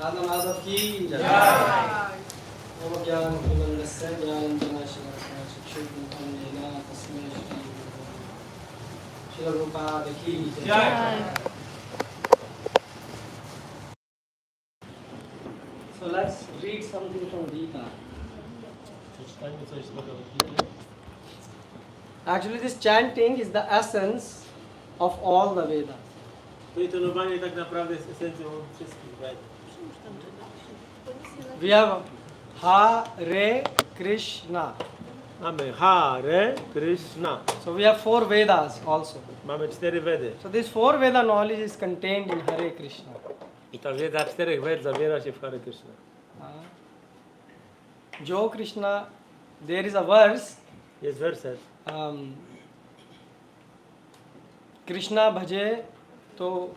राधा माधव की जय। ओम ज्ञानतिमिरस्य ज्ञानाञ्जनशलाकया चक्षुर्दीपं तस्मै श्री प्रभुपाद की जय। So let's read something from Gita. Actually, this chanting is the essence of all the Vedas. To intonowanie tak naprawdę jest esencją wszystkich Ved. We have Hare Krishna. Mamy Hare Krishna. So we have 4 Vedas also. Mamy 4 Vedy. So this 4 Veda knowledge is contained in Hare Krishna. I ta wiedza 4 Ved zawiera się w Hare Krishna. Jo Krishna, there is a verse. Jest werset. Krishna bhaje to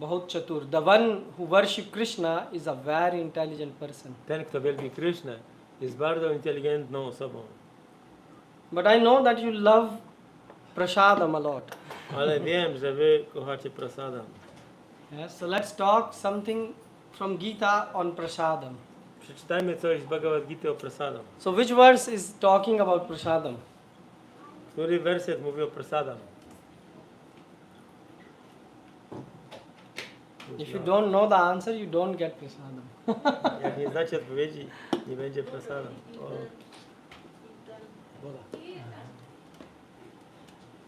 bahut chatur. The one who worship Krishna is a very intelligent person. Ten, kto wielbi Krishnę, jest bardzo inteligentną osobą. But I know that you love prasadam a lot. Ale wiem, że wy kochacie prasadam. Yes, so let's talk something from Gita on prasadam. Przeczytajmy coś z Bhagavad Gita o prasadam. So which verse is talking about prasadam? Który werset mówi o prasadam? If you don't know the answer, you don't get prasadam. Jak nie znacie odpowiedzi, nie będzie prasadam.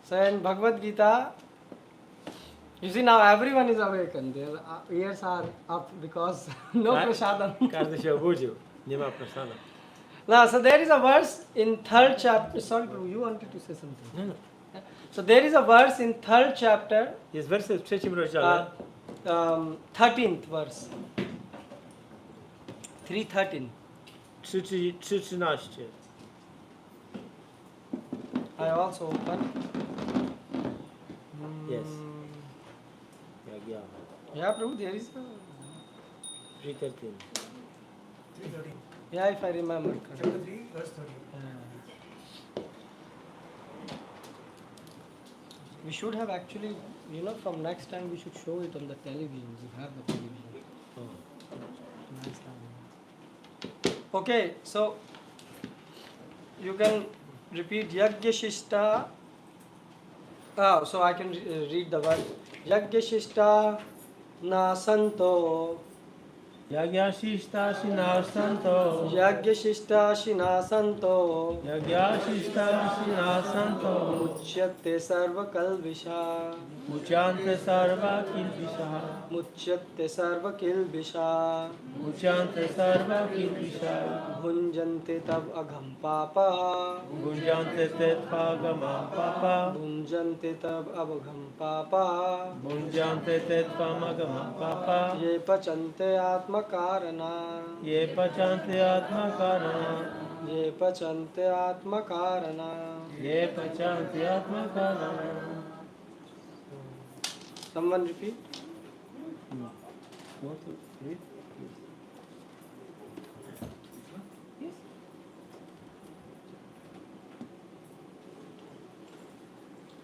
So in Bhagavad Gita, you see now everyone is awakened. Their ears are up because no prasadam. Każdy się obudził. Nie ma prasadam. Now, so there is a verse in 3rd chapter. Sorry, Prabhu, you wanted to say something. No. So there is a verse in 3rd chapter. Jest werset w 3 rozdziale. 13th verse. 3:13. 3:13. I also open. Yes. Yeah. Yeah, Prabhu, there is a... 3:13. Yeah, if I remember correctly. Chapter 3, verse 13. We should have actually, from next time we should show it on the television. We have the television. Next time. Okay, so you can repeat Yagya Shishta. So I can read the word. Yagya Shishta na santo. Yagyashishta shinasanto. Yagya Shishta shinasanto. Yagyashishta shinasanto. Muchyate sarva kalvisha. Muchante sarva kilvisha. Muchyate sarva kilvisha. Muchante sarva kilvisha. Bhunjante tab agham papa. Bhunjante tetvagamam papa. Bhunjante tab agham papa. Bhunjante tetvagamam papa. Ye pachante atma karana. Ye pachante atma karana. Ye pachante atma karana. Ye pachante atma karana. Someone repeat. Want to read?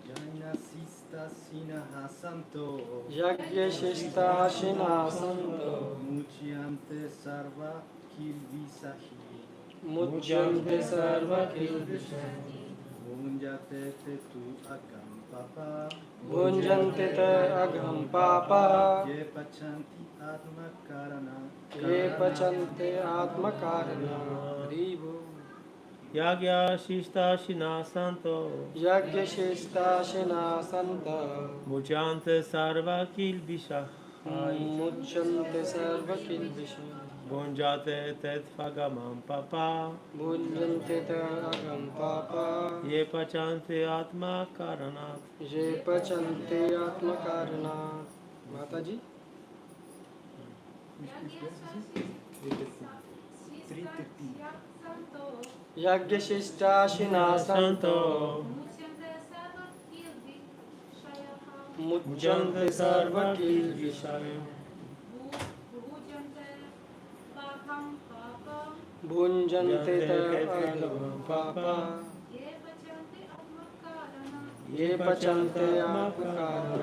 Jainasista sinaha santo. Yagya Shishta shinasanto. Muchyante sarva kilvisahi. Muchyante sarva kilvisha. Bhunjate tetu agam papa. Bhunjante ta agham papa. Ye pachanti atma karana. Ye pachante atma karana. Haribo. Yagyashishta shinasanto. Yagya Shishta shinasanto. Muchante sarva kilvisha. Muchyante sarva kilvisha. Bhunjate tetvagamam papa. Bhunjante ta agham papa. Ye pachante atma karanat. Ye pachante atma karana. Mataji? 3:13. Yagya Shishta shinasanto. Muchyante sarva kilvisha. Bhunjante ta agham papa. Ye pachante atma karana.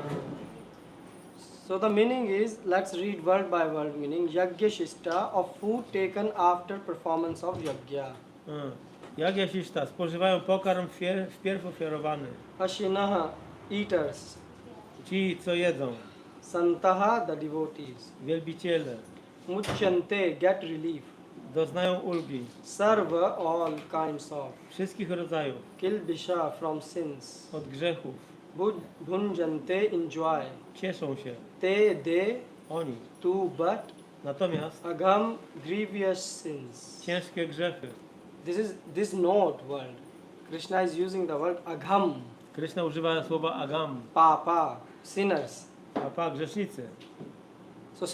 So the meaning is, let's read word by word meaning. Yagya shishta, of food taken after performance of yagya. Jagya Shishta, spożywają pokarm wpierw ofiarowany. Ashinaha, eaters. Ci, co jedzą, Santaha, the devotees. wielbiciele, Muchante, get relief. doznają ulgi Sarva, all kinds of. wszystkich rodzajów, Kilbisha, from sins. od grzechów. Bhunjante, enjoy. Cieszą się Te, they, oni. tu, but. Natomiast Agam, grievous sins. ciężkie grzechy. This note word. Krishna is using the word agham, Krishna używa słowa agam, papa, sinners. papa, grzesznicy. So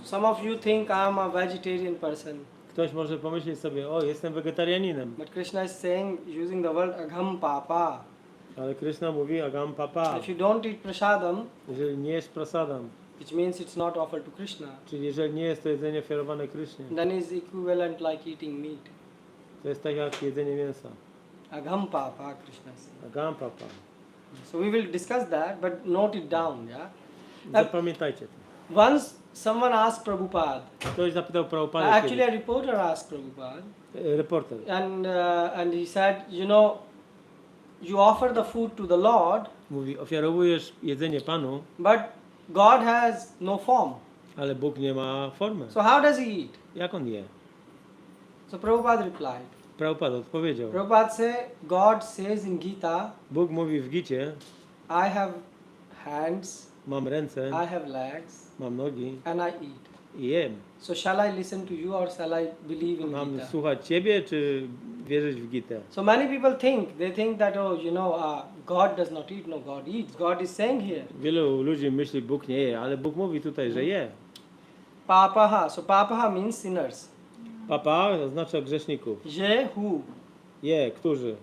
some of you think I am a vegetarian person, Ktoś może pomyśleć sobie, o, jestem wegetarianinem. but Krishna is saying, using the word agham papa. Ale Krishna mówi agam papa. If you don't eat prasadam, Jeżeli nie jest prasadam, which means it's not offered to Krishna, czyli jeżeli nie jest to jedzenie ofiarowane Krysznie, then is equivalent like eating meat. to jest tak jak jedzenie mięsa. Agham papa, Krishna is saying. Agam papa. So we will discuss that, but note it down, yeah. Zapamiętajcie to. Once someone asked Prabhupada, Ktoś zapytał Prabhupada actually a kiedyś, reporter asked Prabhupada, reporter. and he said, you know, you offer the food to the Lord, Mówi, ofiarowujesz jedzenie Panu, but God has no form. ale Bóg nie ma formy. So how does he eat? Jak on je? So Prabhupada replied. Prabhupada odpowiedział. Prabhupada God says in Gita, Bóg mówi w Gicie, I have hands, mam ręce, I have legs, mam nogi and I eat. i jem. So shall I listen to you or shall I believe in Mam Gita? słuchać Ciebie, czy wierzyć w Gitę? So many people they think that, oh, you know, God does not eat. No, God eats. God is saying here, Wielu ludzi myśli, Bóg nie je, ale Bóg mówi tutaj, że je. papaha. So papaha means sinners. Papa oznacza grzeszników. Je who Je, którzy.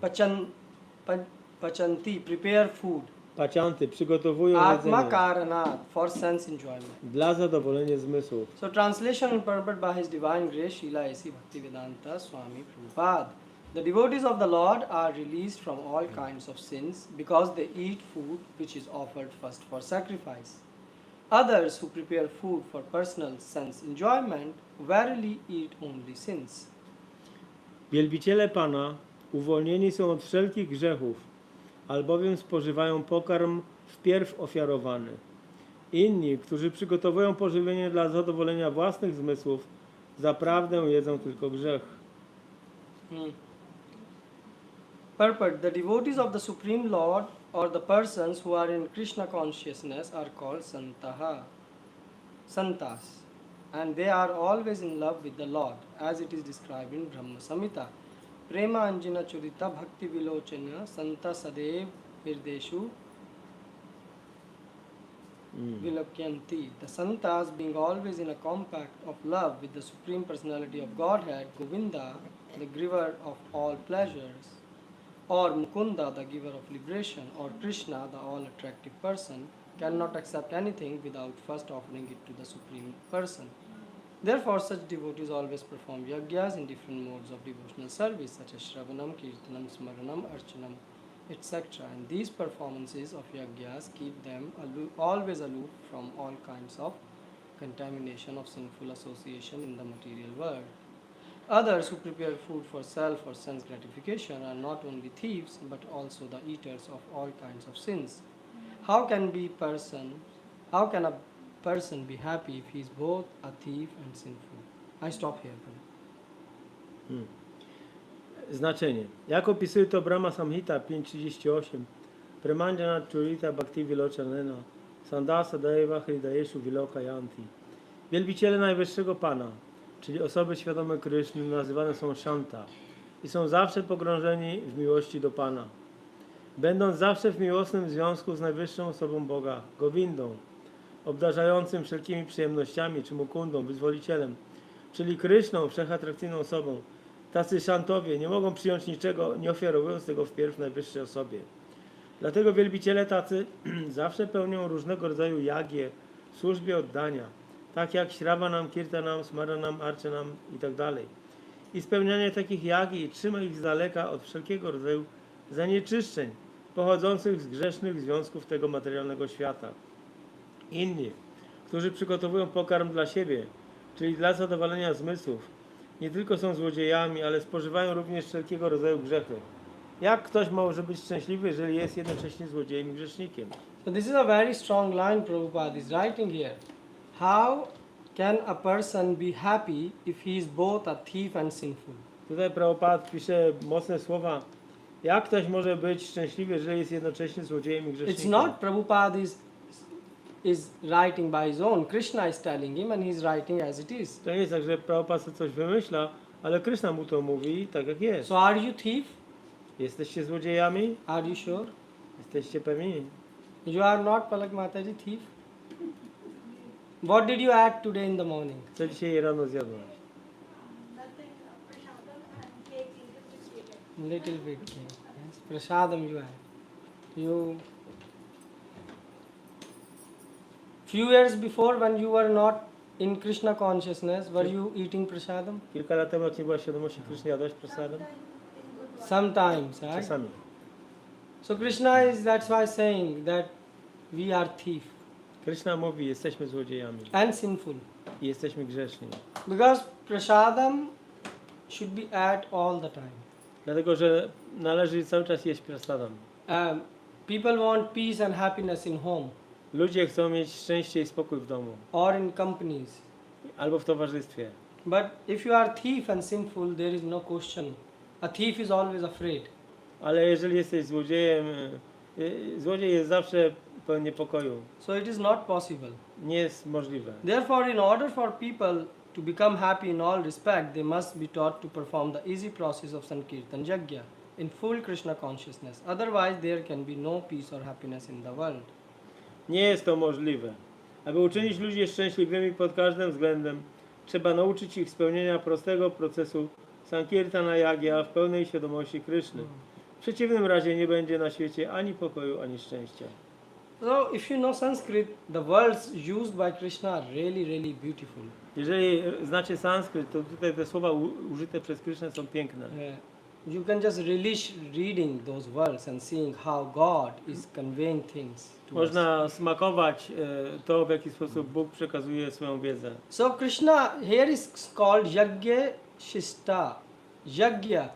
pachanti, prepare food. Pacianty przygotowują Atma jedzenie karanat, for sense enjoyment. dla zadowolenia zmysłów. So translation and purport by His Divine Grace, Srila A.C. Bhaktivedanta Swami Prabhupada. The devotees of the Lord are released from all kinds of sins because they eat food which is offered first for sacrifice. Others who prepare food for personal sense enjoyment verily eat only sins. Wielbiciele Pana uwolnieni są od wszelkich grzechów, albowiem spożywają pokarm wpierw ofiarowany. Inni, którzy przygotowują pożywienie dla zadowolenia własnych zmysłów, zaprawdę jedzą tylko grzech. Purport. The devotees of the Supreme Lord or the persons who are in Krishna consciousness are called Santas, and they are always in love with the Lord, as it is described in Brahma Samhita. Prema Anjana Churita Bhakti Vilochana Santa Sadev Virdeshu Vilapyanti. The Santas, being always in a compact of love with the Supreme Personality of Godhead, Govinda, the giver of all pleasures, or Mukunda, the giver of liberation, or Krishna, the all-attractive person, cannot accept anything without first offering it to the Supreme Person. Therefore, such devotees always perform yagyas in different modes of devotional service, such as Shravanam, Kirtanam, Smaranam, Archanam, etc. And these performances of yagyas keep them always aloof from all kinds of contamination of sinful association in the material world. Others who prepare food for self or sense gratification are not only thieves but also the eaters of all kinds of sins. How can a person be happy if he is both a thief and sinful? I stop here. Znaczenie. Jak opisuje to Brahma Samhita 5.38, Premanjana Churita Bhakti Vilochanena, Sandasa Deva Hridayeshu Viloka Yanti. Wielbiciele Najwyższego Pana, czyli osoby świadome Kryszny, nazywane są Shanta i są zawsze pogrążeni w miłości do Pana. Będąc zawsze w miłosnym związku z najwyższą osobą Boga, Govindą, obdarzającym wszelkimi przyjemnościami, czy Mukundą, wyzwolicielem, czyli Kryszną, wszechatrakcyjną osobą, tacy Shantowie nie mogą przyjąć niczego, nie ofiarowując tego wpierw najwyższej osobie. Dlatego wielbiciele tacy zawsze pełnią różnego rodzaju jagie w służbie oddania, tak jak Śravanam, Kirtanam, Smaranam, Archanam itd. I spełnianie takich jagi trzyma ich z daleka od wszelkiego rodzaju zanieczyszczeń pochodzących z grzesznych związków tego materialnego świata. Inni, którzy przygotowują pokarm dla siebie, czyli dla zadowolenia zmysłów, nie tylko są złodziejami, ale spożywają również wszelkiego rodzaju grzechy. Jak ktoś może być szczęśliwy, jeżeli jest jednocześnie złodziejem i grzesznikiem? So this is a very strong line Prabhupada is writing here. How can a person be happy if he is both a thief and sinful? Tutaj Prabhupada pisze mocne słowa. Jak ktoś może być szczęśliwy, jeżeli jest jednocześnie złodziejem i It's grzesznikiem? not Prabhupada is writing by his own. Krishna is telling him and he is writing as it is. To nie jest tak, że Prabhupada sobie coś wymyśla, ale Krishna mu to mówi tak jak jest. So are you thief? Jesteście złodziejami? Are you sure? Jesteście pewni? You are not Palak Mataji thief? What did you add today in the morning? Co dzisiaj rano zjadłaś? Nothing, prasadam and cake is Little bit. Yes. Prasadam you add. You few years before when you were not in Krishna consciousness, were you eating prasadam? Kilka lat temu, jak nie była świadomości Krishna, jadłaś prasadam? Sometimes, right? Czasami. So Krishna is that's why saying that we are thief Krishna mówi, jesteśmy złodziejami and sinful. i jesteśmy grzeszni. Because prasadam should be at all the time. Dlatego, że należy cały czas jeść prasadam. People want peace and happiness in home Ludzie chcą mieć szczęście i spokój w domu or in companies. albo w towarzystwie. But if you are thief and sinful, there is no question. A thief is always afraid. Ale jeżeli jesteś złodziejem, złodziej jest zawsze pełen niepokoju. So it is not possible. Nie jest możliwe. Therefore, in order for people to become happy in all respect, they must be taught to perform the easy process of Sankirtan Yajna in full Krishna consciousness. Otherwise, there can be no peace or happiness in the world. Nie jest to możliwe. Aby uczynić ludzi szczęśliwymi pod każdym względem, trzeba nauczyć ich spełnienia prostego procesu Sankirtana Yajna w pełnej świadomości Kryszny. W przeciwnym razie nie będzie na świecie ani pokoju, ani szczęścia. So, if you know Sanskrit, the words used by Krishna are really, really beautiful. Jeżeli znacie sanskryt, to tutaj te słowa użyte przez Krysznę są piękne. You can just relish reading those words and seeing how God is conveying things to us. Można smakować to, w jaki sposób Bóg przekazuje swoją wiedzę. So Krishna here is called Yajna Shista. Yajna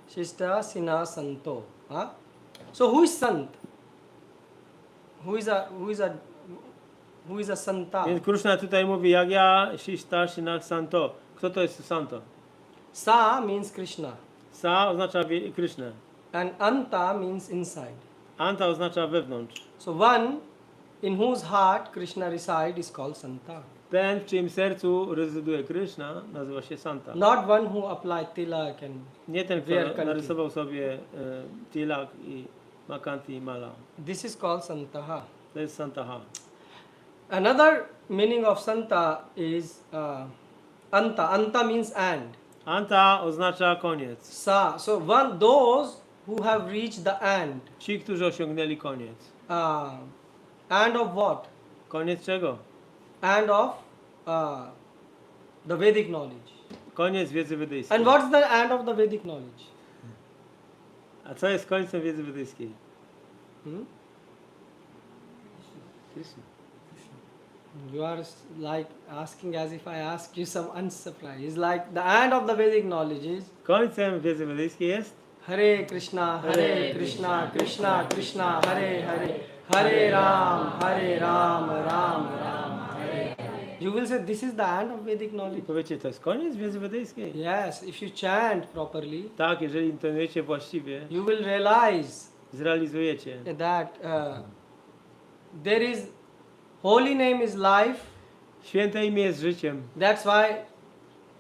Shista Sina Santo. Huh? So who is Sant? Who is a Santa? Więc Krishna tutaj mówi Yagya Shishta Shinach Santo. Kto to jest Santo? Sa means Krishna Sa oznacza Krysznę. and Anta means inside. Anta oznacza wewnątrz. So one in whose heart Krishna resides is called Santa. Ten, w czyim sercu rezyduje Krishna, nazywa się Santa. Not one who applied tilak and Nie ten, Wear kto kanti. narysował sobie tilak i makanti i mala. this is called Santaha. To jest Santaha. Another meaning of Santa is Anta. Anta means and. Anta oznacza koniec. Sa. So those who have reached the end. Ci, którzy osiągnęli koniec. And of what? Koniec czego? And of the Vedic knowledge. Koniec wiedzy wedyjskiej. And what's the end of the Vedic knowledge? A co jest końcem wiedzy wedyjskiej? Hmm? Krishna. You are like asking as if I ask you some unsurprised. It's like the end of the Vedic knowledge is Końcem wiedzy wedyjskiej jest Hare Krishna, Krishna Krishna, Hare Hare, Hare Ram, Ram Ram, Hare Hare. You will say this is the end of Vedic i knowledge. powiecie, to jest koniec wiedzy wedyjskiej? Yes, if you chant properly, Tak, jeżeli intonujecie właściwie, you will realize zrealizujecie, that there is holy name is life. święte imię jest życiem. That's why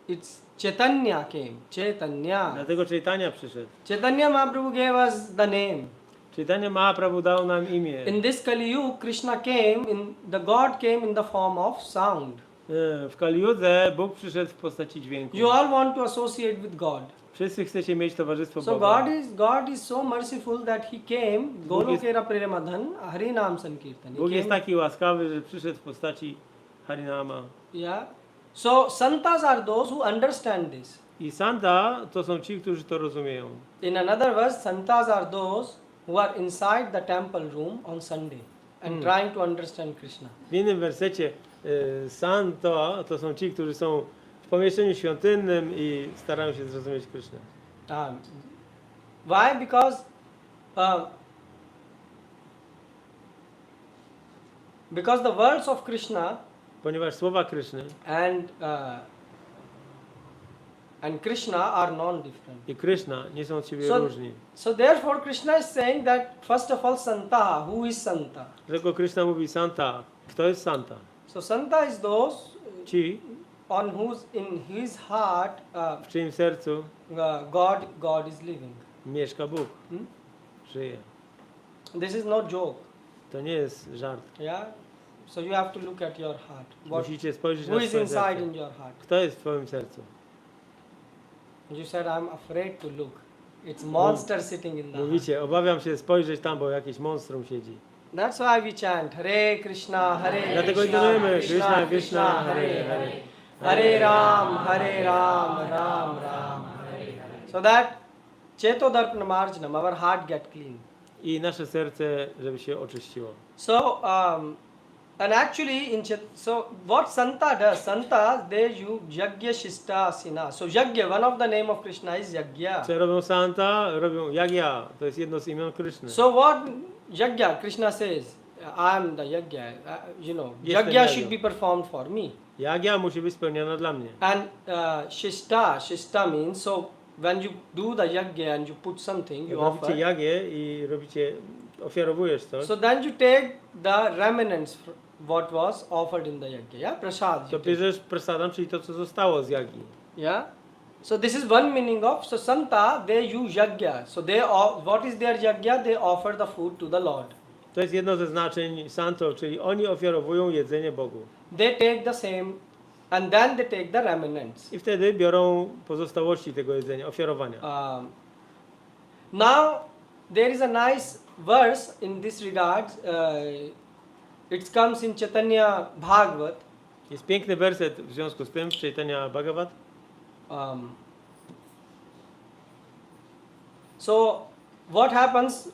it's Chaitanya came. Chaitanya. Dlatego Chaitanya przyszedł. Chaitanya Mahaprabhu gave us the name. Chaitanya Mahaprabhu dał nam imię. In this Kali Yuga, Krishna came the God came in the form of sound. W Kali Judze Bóg przyszedł w postaci dźwięku. You all want to associate with God. Wszyscy chcecie mieć towarzystwo So Boga. God is so merciful that He came Golokera Premadhan Harinam Sankirtan. Bóg He jest came, taki łaskawy, że przyszedł w postaci Harinama. yeah. So Santas are those who understand this. I Santa to są ci, którzy to rozumieją. In another verse, Santas are those who are inside the temple room on Sunday and trying to understand Krishna. W innym wersecie Santo to są ci, którzy są w pomieszczeniu świątynnym i starają się zrozumieć Krysznę. Why? Because the words of Krishna Ponieważ słowa Kryszny and Krishna are non-different. i Kryszna nie są od siebie So- różni. So therefore Krishna is saying that first of all Santa, who is Santa? Dlatego Kryszna mówi Santa. Kto jest Santa? So Santa is those Ci, in his heart w czyim sercu God is living. mieszka Bóg. Hmm? Żyje. This is no joke. To nie jest żart. Yeah. So you have to look at your heart. Musicie spojrzeć Who na is swoje inside serce. in your heart? Kto jest w twoim sercu? You said I'm afraid to look. It's monster sitting in the heart. Mówicie, obawiam się spojrzeć tam, bo jakieś monstrum siedzi. That's why we chant Hare Krishna, Hare Dlatego Krishna, intonujemy Krishna Krishna, Krishna, Krishna, Hare Hare, Hare. Hare. Hare Ram, Ram Ram, Hare Hare. So that Chetodarpana Marjanam, our heart get clean. I nasze serce, żeby się oczyściło. So, and actually, so what Santa does, Santa, they use Yagya Shista Asina. So Yagya, one of the name of Krishna is Yagya. Co robią Santa? Robią Yagya. To jest jedno z imion Kryszny. So what Yagya, Krishna says, I am the Yagya. Jestem Yagya Yagya. should be performed for me. Yagya musi być spełniona dla mnie. And Shista means, so when you do the Yagya and you put something, you Jak robicie offer. Jagię i robicie, ofiarowujesz coś, So then you take the remnants, what was offered in the Yagya, yeah? Prasad. to you take. bierzesz prasadam, czyli to, co zostało z Jagi. Yeah. So this is one meaning of, so Santa, they use Yagya. So what is their Yagya? They offer the food to the Lord. To jest jedno ze znaczeń Santo, czyli oni ofiarowują jedzenie Bogu. They take the same and then they take the remnants. I wtedy biorą pozostałości tego jedzenia, ofiarowania. Now there is a nice verse in this regard. It comes in Chaitanya Bhagavat. Jest piękny werset w związku z tym w Chaitanya Bhagavat. So what happens?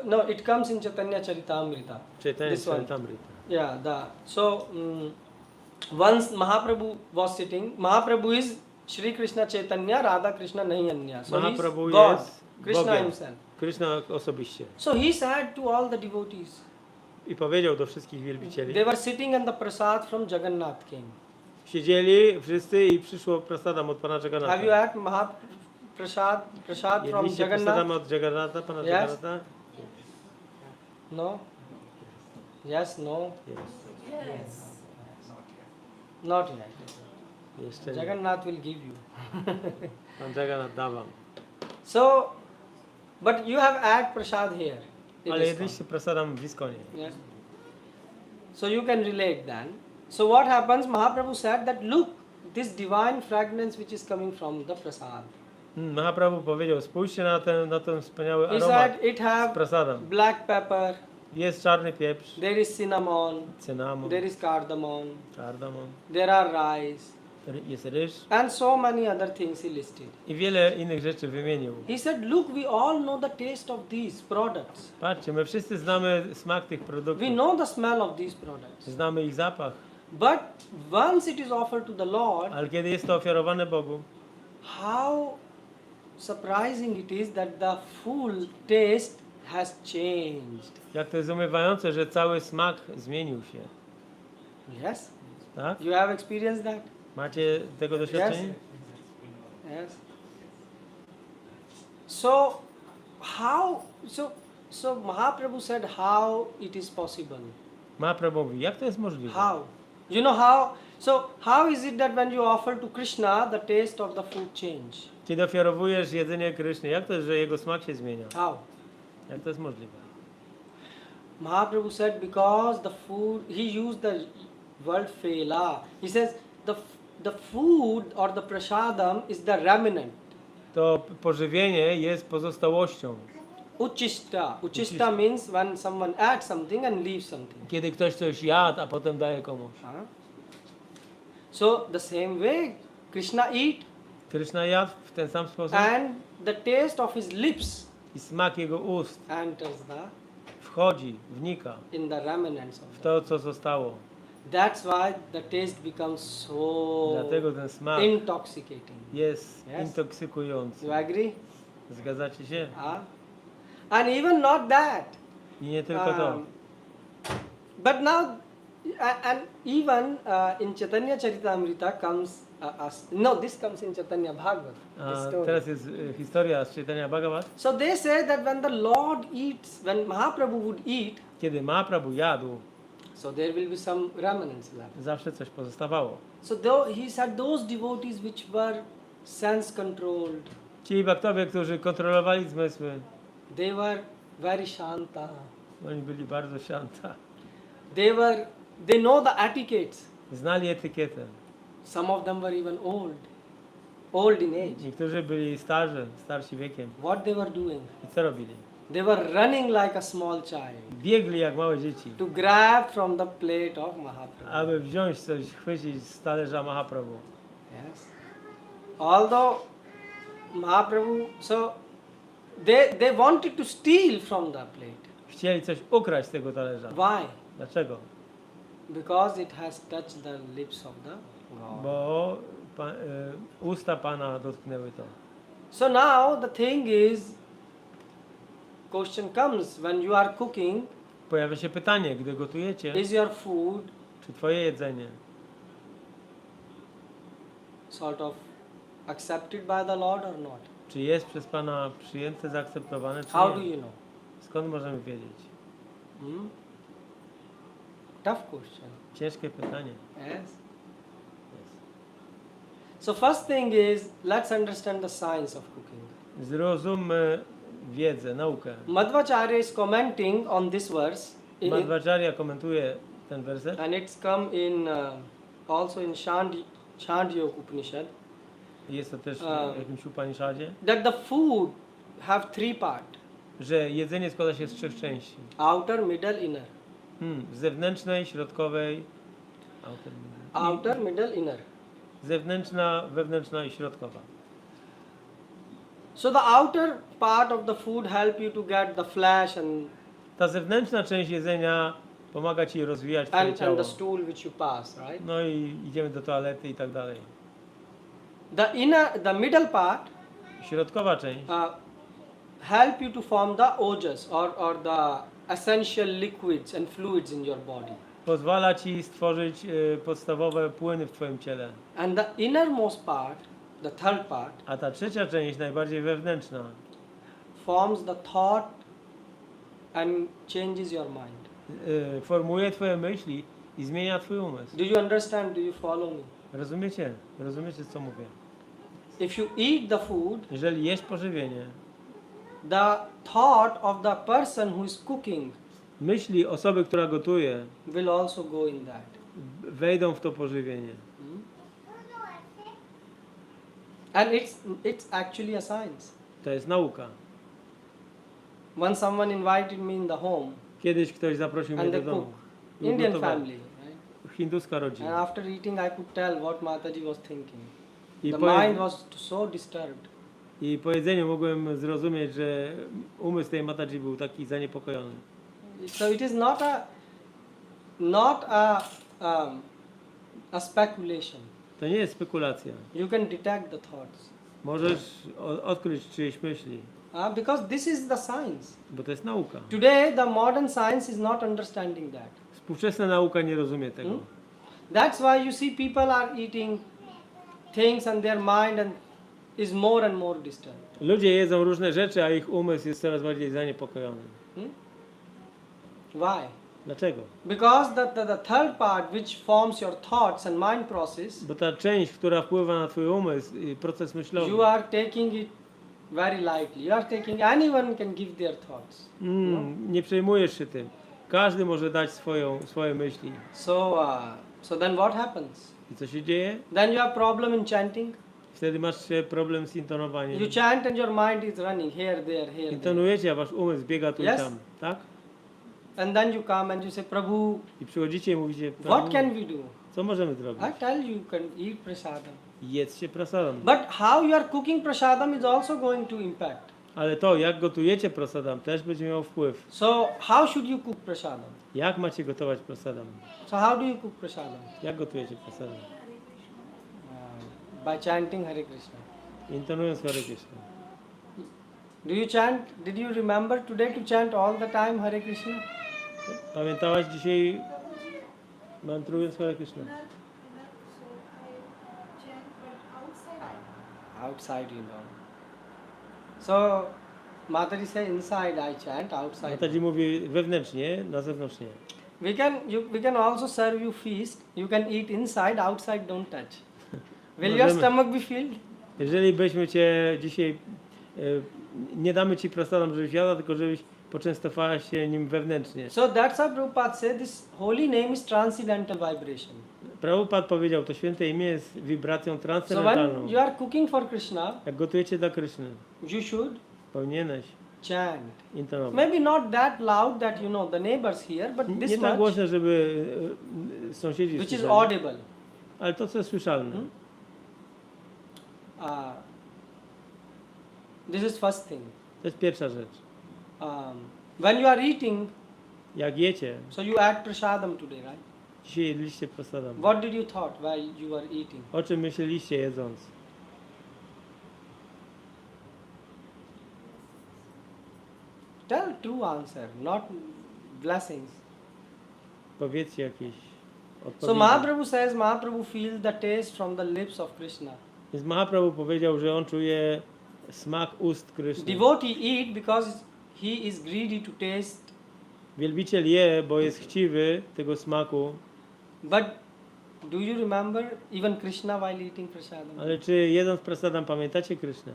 No, it comes in Chaitanya Charitamrita. Chaitanya This one. Charitamrita. Yeah, once Mahaprabhu was sitting. Mahaprabhu is Shri Krishna Chaitanya, Radha Krishna nahi anya. So Mahaprabhu he's God, jest Krishna Bogiem. himself. Krishna osobiście. So he said to all the devotees, I powiedział do wszystkich wielbicieli. they were sitting and the prasad from Jagannath came. Siedzieli wszyscy i przyszło prasadam od Pana Have you Jagannatha. had prasad from Jedliście Jagannath? prasadam od Jagannatha, Pana Yes. Jagannatha? No. Yes, no, Jest. not yet. Jeszcze nie. Jagannath will give you. Pan Jagannath da wam. So, but you have had prasad here. in Ale ISKCON. jedliście prasadam w Iskonie. Yes. So you can relate then. So what happens? Mahaprabhu said that look, this divine fragrance which is coming from the prasad. Mahaprabhu powiedział, spójrzcie na ten wspaniały He aromat said it z have prasadam. black pepper, Jest czarny pieprz, there is cinnamon, cynamon, there is cardamom, kardamon, there are rice, jest ryż and so many other things he listed. i wiele innych rzeczy wymienił. He said, look, we all know the taste of these products. Patrzcie, my wszyscy znamy smak tych produktów. We know the smell of these products. Znamy ich zapach, But once it is offered to the Lord, ale kiedy jest to ofiarowane Bogu, how surprising it is that the full taste has changed. jak to jest zdumiewające, że cały smak zmienił się. Yes? Tak? You have experienced that? Macie tego doświadczenie? Yes. So, so Mahaprabhu said how it is possible. Mahaprabhu mówi, jak to jest możliwe? How? You know how? So, how is it that when you offer to Krishna, the taste of the food change? Kiedy ofiarowujesz jedzenie Kryszny, jak to jest, że jego smak się zmienia? How? Jak to jest możliwe? Mahaprabhu said because the food, he used the word fela. He says the food or the prasadam is the remnant. To pożywienie jest pozostałością. Uchishta. Uchishta means when someone adds something and leaves something. Kiedy ktoś coś jadł, a potem daje komuś. So the same way Krishna eat Kryszna jadł w ten sam sposób and the taste of his lips i smak jego ust enters wchodzi, wnika in the remnants of w that. to, co zostało. That's why the taste becomes so Dlatego ten smak intoxicating. jest Yes. intoksykujący. You agree? Zgadzacie się? And even not that. I nie tylko to. But now, and even in Chaitanya Charitamrita comes, no, this comes in Chaitanya Bhagavat. this A story. teraz jest historia z czytania Bhagavad. So they say that when the Lord eats, when Mahaprabhu would eat, Kiedy Mahaprabhu jadł, so there will be some remnants left. zawsze coś pozostawało. So though he said those devotees which were sense controlled, Ci baktowie, którzy kontrolowali zmysły, they were very shanta. oni byli bardzo szanta. They know the etiquettes. Znali etykietę. Some of them were even old in age. Niektórzy byli starsi wiekiem. What they were doing? I co robili? They were running like a small child Biegli jak małe dzieci, to grab from the plate of Mahaprabhu. aby wziąć coś, chwycić z talerza Mahaprabhu. Yes. Although Mahaprabhu, so they wanted to steal from the plate. Chcieli coś ukraść z tego talerza. Why? Dlaczego? Because it has touched the lips of the God. Bo usta Pana dotknęły to. So now the thing is, question comes when you are cooking, Pojawia się pytanie, gdy gotujecie, is your food czy Twoje jedzenie sort of accepted by the Lord or not? czy jest przez Pana przyjęte, zaakceptowane, czy How do nie? you know? Skąd możemy wiedzieć? Hmm? Tough question. Ciężkie pytanie. Yes. So first thing is, let's understand the science of cooking. Zrozummy wiedzę, naukę. Madhvacharya is commenting on this verse, Madhvacharya komentuje ten werset. and it's come in also in Chandogya Upanishad, Jest to też A. w jakimś Upanishadzie, that the food have three parts: że jedzenie składa się z 3 części. outer, middle, inner. Zewnętrznej, środkowej, Outer, middle, inner. zewnętrzna, wewnętrzna i środkowa. So the outer part of the food help you to get the flesh and Ta zewnętrzna część jedzenia pomaga Ci rozwijać Twoje and ciało. the stool which you pass, right? No i idziemy do toalety i tak dalej. The middle part Środkowa część help you to form the ojas or the essential liquids and fluids in your body. pozwala Ci stworzyć podstawowe płyny w Twoim ciele. And the innermost part, the third part, A ta trzecia część, najbardziej wewnętrzna, forms the thought and changes your mind. formuje Twoje myśli i zmienia Twój umysł. Do you understand? Do you follow me? Rozumiecie? Rozumiecie, co mówię? If you eat the food, Jeżeli jesz pożywienie, the thought of the person who is cooking myśli osoby, która gotuje, will also go in that. wejdą w to pożywienie. And it's actually a science. To jest nauka. Once someone invited me in the home Kiedyś ktoś zaprosił mnie and do they domu. cook. I Indian ugotował. family, right? Hinduska And rodzina. after eating, I could tell what Mataji was thinking. I The po, mind was so disturbed. I po jedzeniu mogłem zrozumieć, że umysł tej Mataji był taki zaniepokojony. So it is not a speculation. To nie jest spekulacja. You can detect the thoughts. Możesz odkryć czyjeś myśli, Because this is the science. bo to jest nauka. Today, the modern science is not understanding that. Współczesna nauka nie rozumie tego. That's why you see people are eating things and their mind is more and more disturbed. Ludzie jedzą różne rzeczy, a ich umysł jest coraz bardziej zaniepokojony. Why? Dlaczego? Because the third part which forms your thoughts and mind process, Bo ta część, która wpływa na twój umysł i proces myślowy, you are taking it very lightly. You are taking, anyone can give their thoughts. nie przejmujesz się tym. Każdy może dać swoje myśli. So then what happens? I co się dzieje? Then you have problem in chanting. Wtedy masz problem z intonowaniem. You chant and your mind is running here, there, here, there. Intonujecie, a wasz umysł biega tu Yes. i tam. Tak? And then you come and you say, Prabhu, I przychodzicie i mówicie, what can we do? co możemy zrobić? I tell you can eat prasadam. Jedzcie prasadam. But how you are cooking prasadam is also going to impact. Ale to, jak gotujecie prasadam, też będzie miało wpływ. So how should you cook prasadam? Jak macie gotować prasadam? So how do you cook prasadam? Jak gotujecie prasadam? By chanting Hare Krishna. Intonując Hare Krishna. Do you chant? Did you remember today to chant all the time Hare Krishna? Pamiętałaś dzisiaj mantrując Hare Krishna? So I chant, but outside Outside you know. So Mataji say inside I chant, outside. Mataji mówi wewnętrznie, na zewnątrz nie. We can also serve you feast. You can eat inside, outside don't touch. Will your Możemy. stomach be filled? Jeżeli byśmy cię dzisiaj, nie damy ci prasadam, żebyś jadła, tylko żebyś poczęstowała się nim wewnętrznie. So that's how Prabhupada said this holy name is transcendental vibration. Prabhupada powiedział, to święte imię jest wibracją So transcendentalną. when you are cooking for Krishna, Jak gotujecie dla Kryszny, you should powinieneś chant. intonować. Maybe not that loud that you know the neighbors hear, but Nie this tak much, głośno, żeby sąsiedzi which is słyszeli, audible. ale to, co jest słyszalne. This is first thing. To jest pierwsza rzecz. When you are eating, Jak jecie, so you add prasadam today, right? dzisiaj jedliście prasadam. What did you thought while you were eating? O czym myśleliście jedząc? Tell true answer, not blessings. Powiedzcie jakieś So odpowiedzi. Mahaprabhu says, Mahaprabhu feels the taste from the lips of Krishna. Więc Mahaprabhu powiedział, że on czuje smak ust Kryszny. Devotee eat because he is greedy to taste. Wielbiciel je, bo jest chciwy tego smaku. But do you remember even Krishna while eating prasadam? Ale czy jedząc prasadam pamiętacie Krysznę?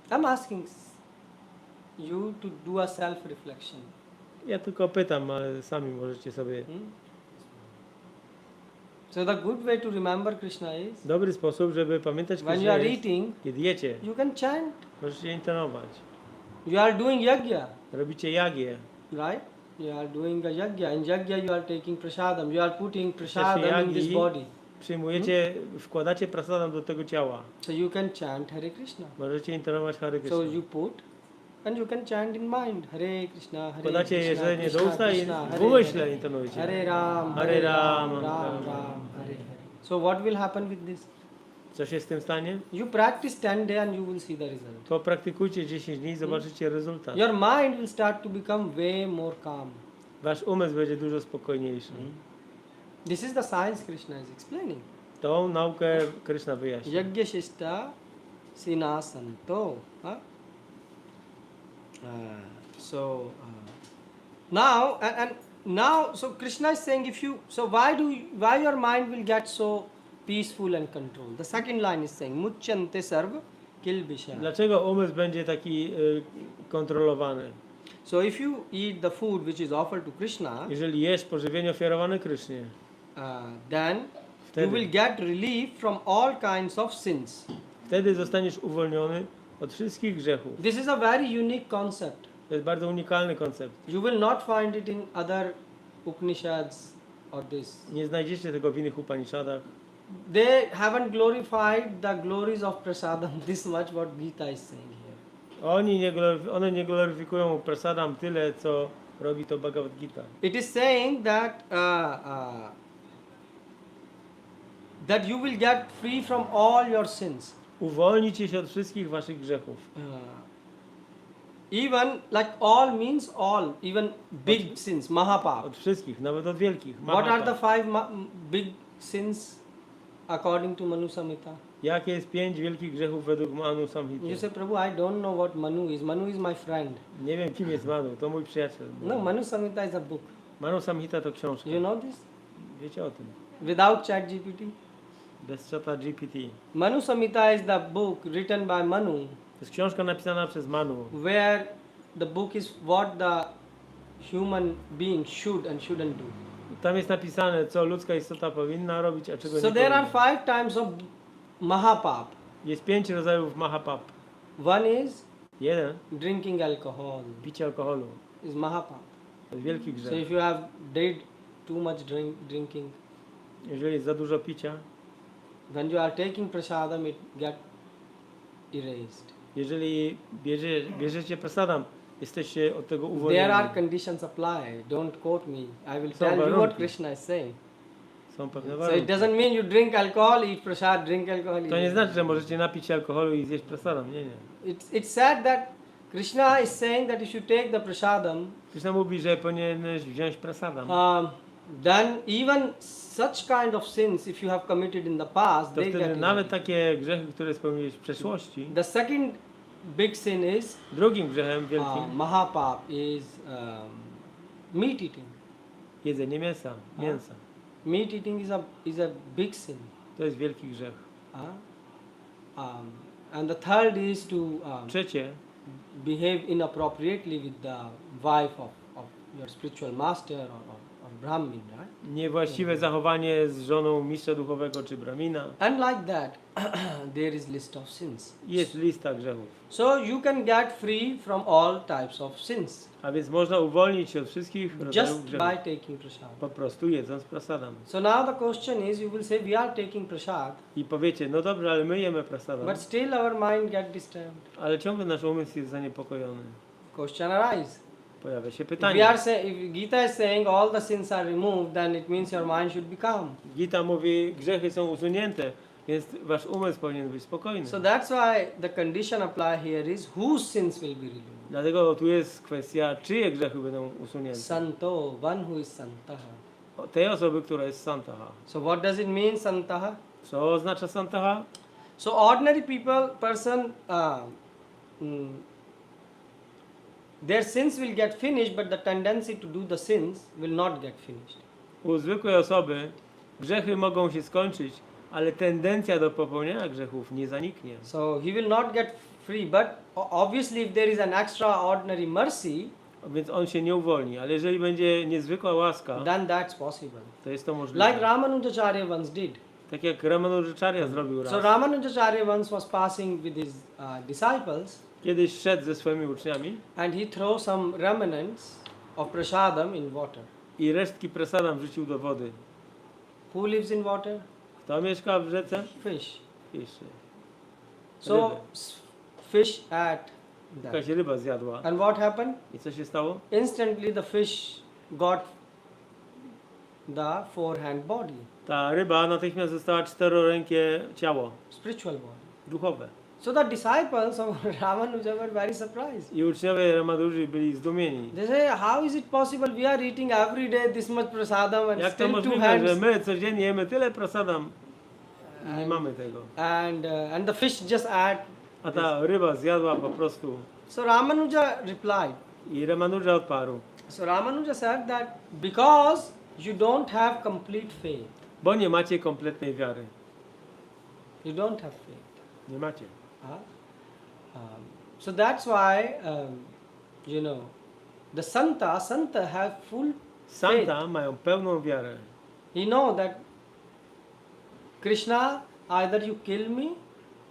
I'm asking you to do a self-reflection. Ja tylko pytam, ale sami możecie sobie. So the good way to remember Krishna is Dobry sposób, żeby pamiętać when you Krysznę are jest, eating, kiedy jecie, you can chant. możecie intonować. You are doing yajna, Robicie jagię. right? You are doing a yajna. In yajna you are taking prasadam. You are putting czasie prasadam in this yagi body. Przyjmujecie, wkładacie prasadam do tego ciała. So you can chant Hare Krishna. Możecie intonować Hare So Krishna. you put and you can chant in mind Hare Krishna, Hare Wkładacie Krishna, jedzenie do Krishna usta i Krishna, w Hare umyśle Hare. intonujcie. Hare Ram, Hare Ram, Ram, Ram, Hare Hare. So what will happen with this? Co się z tym stanie? You practice 10 days and you will see the result. To praktykujcie 10 dni i zobaczycie rezultat. Your mind will start to become way more calm. Wasz umysł będzie dużo spokojniejszy. This is the science Krishna is explaining. Tą naukę Kryszna wyjaśnia. Yajna shishta sinasanto. Now and now, so Krishna is saying, if you, so why your mind will get so peaceful and controlled? The second line is saying muchyante sarva kilbisha. Dlaczego umysł będzie taki kontrolowany? So if you eat the food which is offered to Krishna, Jeżeli jesz pożywienie ofiarowane Krysznie, then you Wtedy. will get relief from all kinds of sins. wtedy zostaniesz uwolniony od wszystkich grzechów. This is a very unique concept. To jest bardzo unikalny koncept. You will not find it in other Upanishads or this. Nie znajdziecie tego w innych Upanishadach. They haven't glorified the glories of prasadam this much what Gita is saying here. One nie gloryfikują prasadam tyle, co robi to Bhagavad Gita. It is saying that that you will get free from all your sins. Uwolnicie się od wszystkich waszych grzechów. Even like all means all, even big sins, mahapap. Od wszystkich, nawet od wielkich. What are the Mahapa. 5 big sins according to Manu Samhita? Jakie jest 5 wielkich grzechów według Manu You Samhity? say, Prabhu, I don't know what Manu is. Manu is my friend. Nie wiem, kim jest Manu, to mój przyjaciel. No, Manu Samhita is a book. Manu Samhita to książka. You know this? Wiecie o tym. Without ChatGPT. Bez czata GPT. Manu Samhita is the book written by Manu, To jest książka napisana przez Manu, where the book is what the human being should and shouldn't do. tam jest napisane, co ludzka istota powinna robić, a czego So nie there are powinna. 5 types of mahapap. Jest 5 rodzajów mahapap. One is Jeden, drinking alcohol picie alkoholu. is mahapap. To jest wielki So grzech. if you have did too much drinking, Jeżeli jest za dużo picia, when you are taking prasadam, it get erased. Jeżeli bierzecie prasadam, jesteście od tego There uwolnieni. are conditions apply. Don't quote me. I will Są tell you what warunki. Krishna is saying. Są pewne So it warunki. doesn't mean you drink alcohol, eat prasad, drink alcohol. To eat nie znaczy, że prasad. możecie napić się alkoholu i zjeść prasadam. Nie, nie. It's said that Krishna is saying that if you take the prasadam, Krishna mówi, że powinieneś wziąć prasadam. then even such kind of sins, if you have committed in the past, To they wtedy get nawet eradicated. takie grzechy, które spełniłeś w przeszłości. The second big sin is Drugim grzechem wielkim mahapap is meat eating. jedzenie mięsa. Meat eating is a big sin. To jest wielki grzech. And the third is to Trzecie, behave inappropriately with the wife of your spiritual master or Brahmin, right? niewłaściwe zachowanie z żoną mistrza duchowego czy bramina. And like that, there is list of sins. Jest lista grzechów. So you can get free from all types of sins A więc można uwolnić się od wszystkich rodzajów just by grzechów. taking prasad. Po prostu jedząc prasadam. So now the question is, you will say we are taking prasad, I powiecie, no dobrze, ale my jemy prasadam. but still our mind get disturbed. Ale ciągle nasz umysł jest zaniepokojony. Question arise. Pojawia się If we pytanie. are if Gita is saying all the sins are removed, then it means your mind should be calm. Gita mówi, grzechy są usunięte, więc wasz umysł powinien być spokojny. So that's why the condition apply here is whose sins will be removed. Dlatego tu jest kwestia, czyje grzechy będą usunięte. Santo, one who is santaha. O tej osoby, która jest santaha. So what does it mean, santaha? Co oznacza santaha? So ordinary person, their sins will get finished, but the tendency to do the sins will not get finished. U zwykłej osoby grzechy mogą się skończyć, ale tendencja do popełniania grzechów nie zaniknie. So he will not get free, but obviously if there is an extraordinary mercy, Więc on się nie uwolni, ale jeżeli będzie niezwykła łaska, then that's possible. to jest to możliwe. Like Ramanujacharya once did. Tak jak Ramanujacharya zrobił So raz. Ramanujacharya once was passing with his disciples, Kiedyś szedł ze swoimi uczniami and he threw some remnants of prasadam in water. i resztki prasadam wrzucił do wody. Who lives in water? Kto mieszka w rzece? Fish. Fishy. So Ryby. fish ate that. Jakaś ryba zjadła. And what happened? I co się stało? Instantly the fish got the four-hand body, Ta ryba natychmiast została czterorękie ciało, spiritual body. duchowe. So the disciples of Ramanuja were very surprised. I uczniowie Ramanuji byli zdumieni. They say, how is it possible? We are eating every day this much prasadam and Jak to still two możliwe, że hands. my codziennie jemy tyle prasadam i nie mamy tego. And the fish just ate. A ta ryba zjadła po prostu. So Ramanuja replied. I Ramanuja odparł. So Ramanuja said that because you don't have complete faith. Bo nie macie kompletnej wiary. You don't have faith. Nie macie. So that's why, the Santa have full faith. Santa mają pełną wiarę. He know that Krishna, either you kill me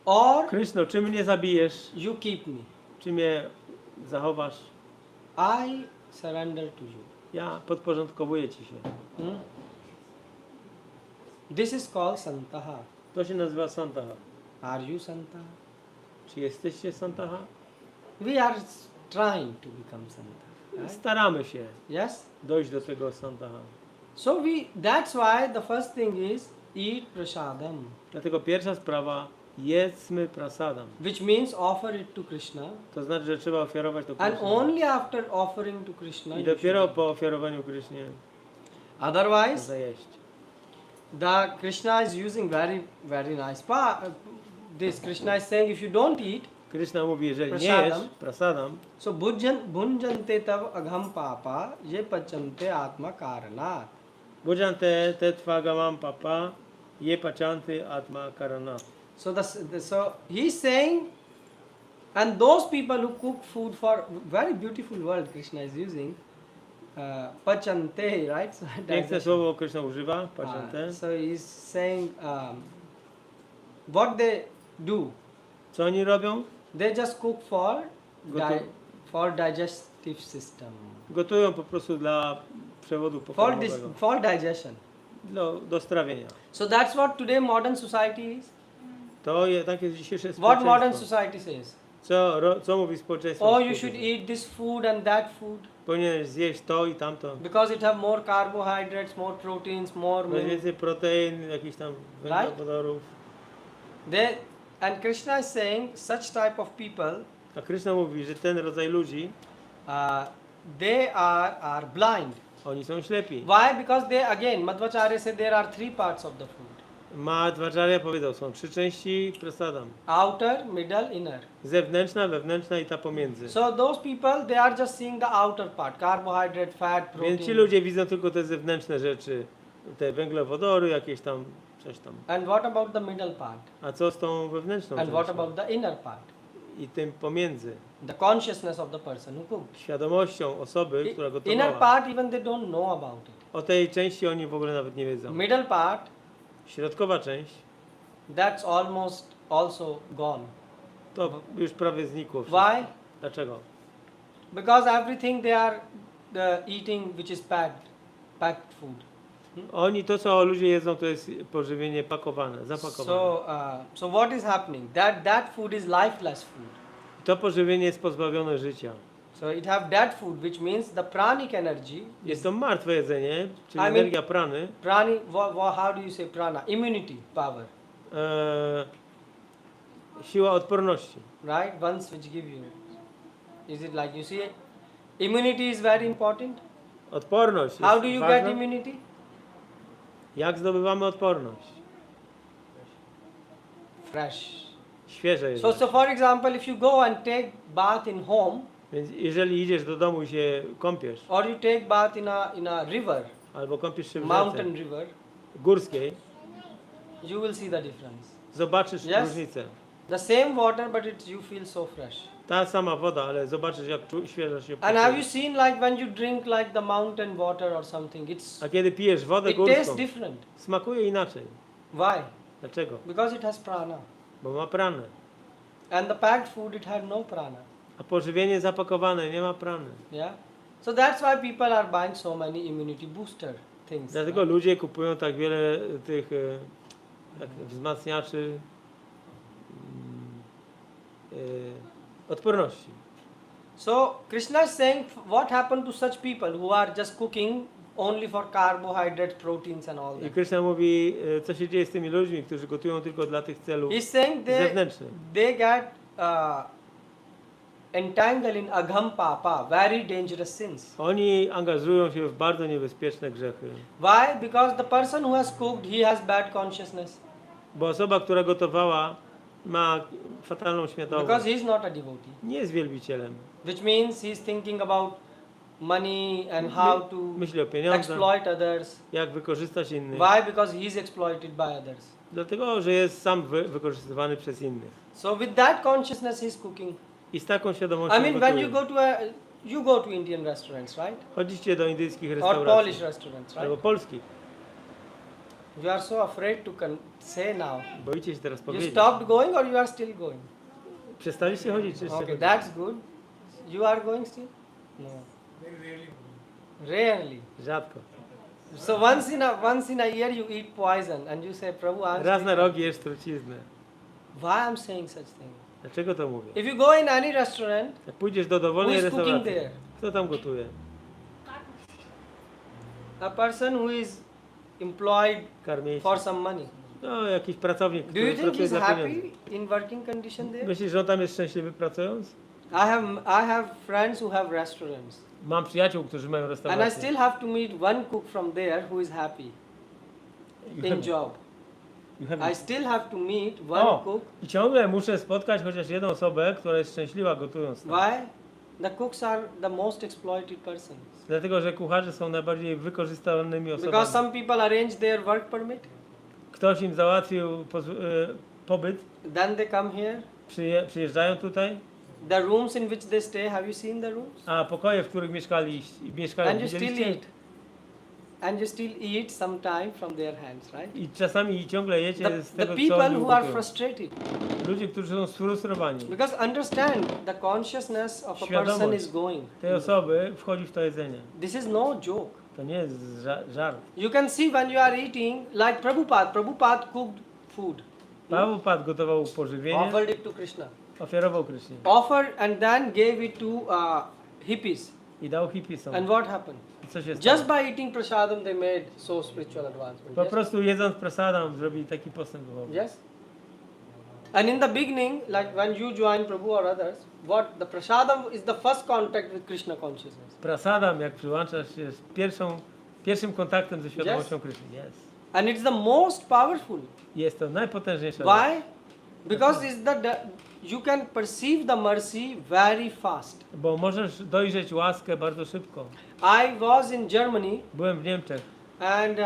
or Kryszno, czy mnie zabijesz, you keep me. czy mnie zachowasz, I surrender to you. ja podporządkowuję ci się. This is called Santaha. To się nazywa Santaha. Are you Santaha? Czy jesteście Santaha? We are trying to become Santaha. Right? Staramy się Yes? dojść do tego Santaha. So that's why the first thing is eat prasadam, Dlatego pierwsza sprawa, jedzmy prasadam. which means offer it to Krishna. To znaczy, że trzeba ofiarować to And Krysznie. only after offering to Krishna I you dopiero should eat. po ofiarowaniu Krysznie Otherwise, zajeść. the Krishna is using very nice this Krishna is saying, if you don't eat, Kryszna mówi, jeżeli nie Prasadam. jesz prasadam, so bhunjante tav agham papa ye pachante atma karanat. bhujante tetvagamam papa ye pachanti atma karana. So so he's saying, and those people who cook food for very beautiful word Krishna is using, pachante, right? So, Piękne słowo Kryszna używa, pachante. so he's saying, what they do, Co oni robią? they just cook for Gotu- for digestive system, Gotują po prostu dla przewodu pokarmowego, for digestion. do strawienia. So that's what today modern society is. Tak jest dzisiejsze What modern społeczeństwo. society says. Co mówi społeczeństwo? Oh, you współczesne? should eat this food and that food Powinieneś zjeść to i tamto. because it have more carbohydrates, more proteins, more Masz milk. więcej protein, jakichś tam węglowodorów. And Krishna is saying such type of people, A Krishna mówi, że ten rodzaj ludzi, they are blind. oni są ślepi. Why? Because they, again, Madhvacharya said there are three parts of the food: Madhvacharya powiedział, są 3 części prasadam. outer, middle, inner. Zewnętrzna, wewnętrzna i ta pomiędzy. So those people, they are just seeing the outer part: carbohydrate, fat, protein. Więc ci ludzie widzą tylko te zewnętrzne rzeczy, te węglowodory, jakieś tam, coś tam. And what about the middle part? A co z tą wewnętrzną And what częścią? about the inner part? I tym pomiędzy. The consciousness of the person who cooked. Świadomością osoby, która Inner gotowała. part, even they don't know about it. O tej części oni w ogóle nawet nie wiedzą. Middle part, Środkowa część, that's almost also gone. to już prawie znikło wszystko. Why? Dlaczego? Because everything they are eating which is packed food. Oni, to co ludzie jedzą, to jest pożywienie pakowane, zapakowane. So what is happening? That food is lifeless food. To pożywienie jest pozbawione życia. So it have that food, which means the pranic energy. Jest to martwe jedzenie, czyli I mean- energia prany. How do you say prana? Immunity power, Siła odporności. right? Ones which give you. Is it like you see? Immunity is very important. Odporność How jest do you ważna. get immunity? Jak zdobywamy odporność? Fresh. Świeże jedzenie. So for example, if you go and take bath in home, Więc jeżeli idziesz do domu i się kąpiesz, or you take bath in a river, albo kąpiesz się w mountain rzece river, górskiej, you will see the difference. zobaczysz Yes. różnicę. The same water, but you feel so fresh. Ta sama woda, ale zobaczysz jak świeżo się And have you poczujesz. seen like when you drink like the mountain water or something? A kiedy pijesz wodę It górską, tastes different. smakuje inaczej. Why? Dlaczego? Because it has prana. Bo ma pranę. And the packed food, it had no prana. A pożywienie zapakowane nie ma prany. Yeah. So that's why people are buying so many immunity booster things. Dlatego ludzie kupują tak wiele tych tak, wzmacniaczy odporności. So Krishna is saying what happened to such people who are just cooking only for carbohydrates, proteins and all I that. Krishna mówi, co się dzieje z tymi ludźmi, którzy gotują tylko dla tych celów He's saying zewnętrznych. they get entangled in agham papa, very dangerous sins. Oni angażują się w bardzo niebezpieczne grzechy. Why? Because the person who has cooked, he has bad consciousness. Bo osoba, która gotowała, ma fatalną świadomość. Because he is not a devotee. Nie jest wielbicielem. Which means he is thinking about money and how to Myśli o pieniądzach, exploit others. jak wykorzystać innych. Why? Because he is exploited by others. Dlatego, że jest sam wykorzystywany przez innych. So with that consciousness he is cooking. I z taką świadomością I mean, when gotuje. you go to Indian restaurants, right? Chodzicie do indyjskich Or restauracji. Polish restaurants, Albo right? polskich. You are so afraid to say now. Boicie się teraz You powiedzieć. stopped going or you are still going? Przestaliście chodzić, czy jeszcze Okay, chodzicie? that's good. You are going still? No. Rarely. Rzadko. So once in a year you eat poison and you say, Prabhu, I'm Raz na still rok jesz truciznę. why I'm saying such thing? Dlaczego to mówię? If you go in any restaurant, Jak pójdziesz do who dowolnej is cooking restauracji, there? kto tam gotuje? A person who is employed Karmiecie. for some money. No, jakiś pracownik, Do you który think pracuje he's za happy pieniądze. in working condition there? Myślisz, że on tam jest szczęśliwy pracując? I have friends who have restaurants. Mam przyjaciół, którzy mają And I restaurację. still have to meet one cook from there who is happy You in have- job. you have- I still have to meet one O, cook. i ciągle muszę spotkać chociaż jedną osobę, która jest szczęśliwa gotując tam. Why? The cooks are the most exploited persons. Dlatego, że kucharze są najbardziej wykorzystanymi osobami. Because some people arrange their work permit, Ktoś im załatwił pobyt, then they come here. przyjeżdżają tutaj, The rooms in which they stay, have you seen the rooms? a pokoje, w których mieszkali, And you still widzieliście? eat. And you still eat sometime from their hands, right? I czasami ciągle jecie The z tego, co people oni who are gotują. frustrated. Ludzie, którzy są sfrustrowani. Because understand, the consciousness of a Świadomość person is going. tej osoby wchodzi w to jedzenie. This is no joke. To nie jest żart. You can see when you are eating, like Prabhupada. Prabhupada cooked food. Prabhupada gotował pożywienie, Offered it to Krishna. ofiarował Krysznie. Offered and then gave it to hippies. I dał hippisom. And what happened? I co się stało? Just by eating prasadam, they made so spiritual advancement. Po Yes? prostu jedząc prasadam zrobili taki postęp duchowy. Yes. And in the beginning, like when you join Prabhu or others, what the prasadam is the first contact with Krishna consciousness. Prasadam, jak przyłączasz się z pierwszym kontaktem ze świadomością Kryszny. Yes. And it's the most powerful. Jest to najpotężniejsza rzecz. Why? Because you can perceive the mercy very fast. Bo możesz dojrzeć łaskę bardzo szybko. I was in Germany Byłem w Niemczech and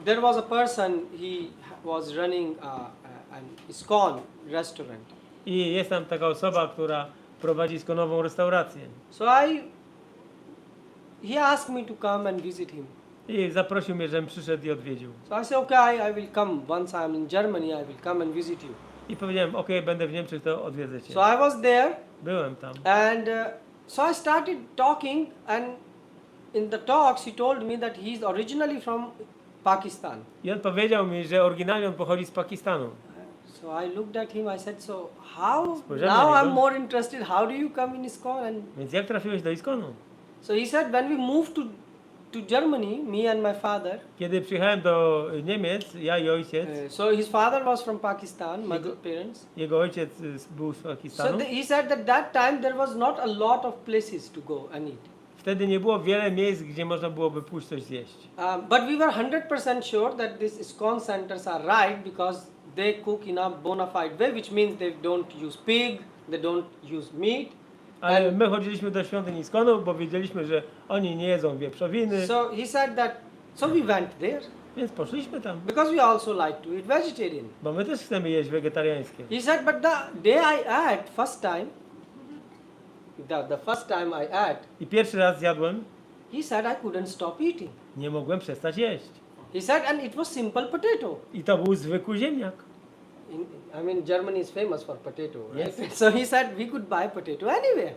there was a person, he was running an ISKCON restaurant. i jest tam taka osoba, która prowadzi skonową restaurację. So he asked me to come and visit him. I zaprosił mnie, żebym przyszedł i odwiedził. So I said, okay, I will come. Once I'm in Germany, I will come and visit you. I powiedziałem, okej, będę w Niemczech, to odwiedzę cię. So I was there Byłem tam. and so I started talking, and in the talks he told me that he's originally from Pakistan. I on powiedział mi, że oryginalnie on pochodzi z Pakistanu. So I looked at him, I said, so how, Spojrzałem now na I'm niego. more interested, how do you come in ISKCON? And Więc jak trafiłeś do Iskonu? so he said, when we moved to Germany, me and my father, Kiedy przyjechałem do Niemiec, ja i ojciec, so his father was from Pakistan, my parents. jego ojciec był z So Pakistanu. he said that that time there was not a lot of places to go and eat. Wtedy nie było wiele miejsc, gdzie można byłoby pójść coś zjeść. But we were 100% sure that these ISKCON centers are right because they cook in a bona fide way, which means they don't use pig, they don't use meat. Ale my chodziliśmy do świątyni Iskonu, bo wiedzieliśmy, że oni nie jedzą wieprzowiny, So he said that, so we went there więc poszliśmy tam, because we also like to eat vegetarian. bo my też chcemy jeść wegetariańskie. He said, but the day I ate, first time, the first time I ate, I pierwszy raz zjadłem, he said I couldn't stop eating. nie mogłem przestać jeść. He said, and it was simple potato. I to był zwykły ziemniak. I mean, Germany is famous for potato, right? Yes. So he said we could buy potato anywhere.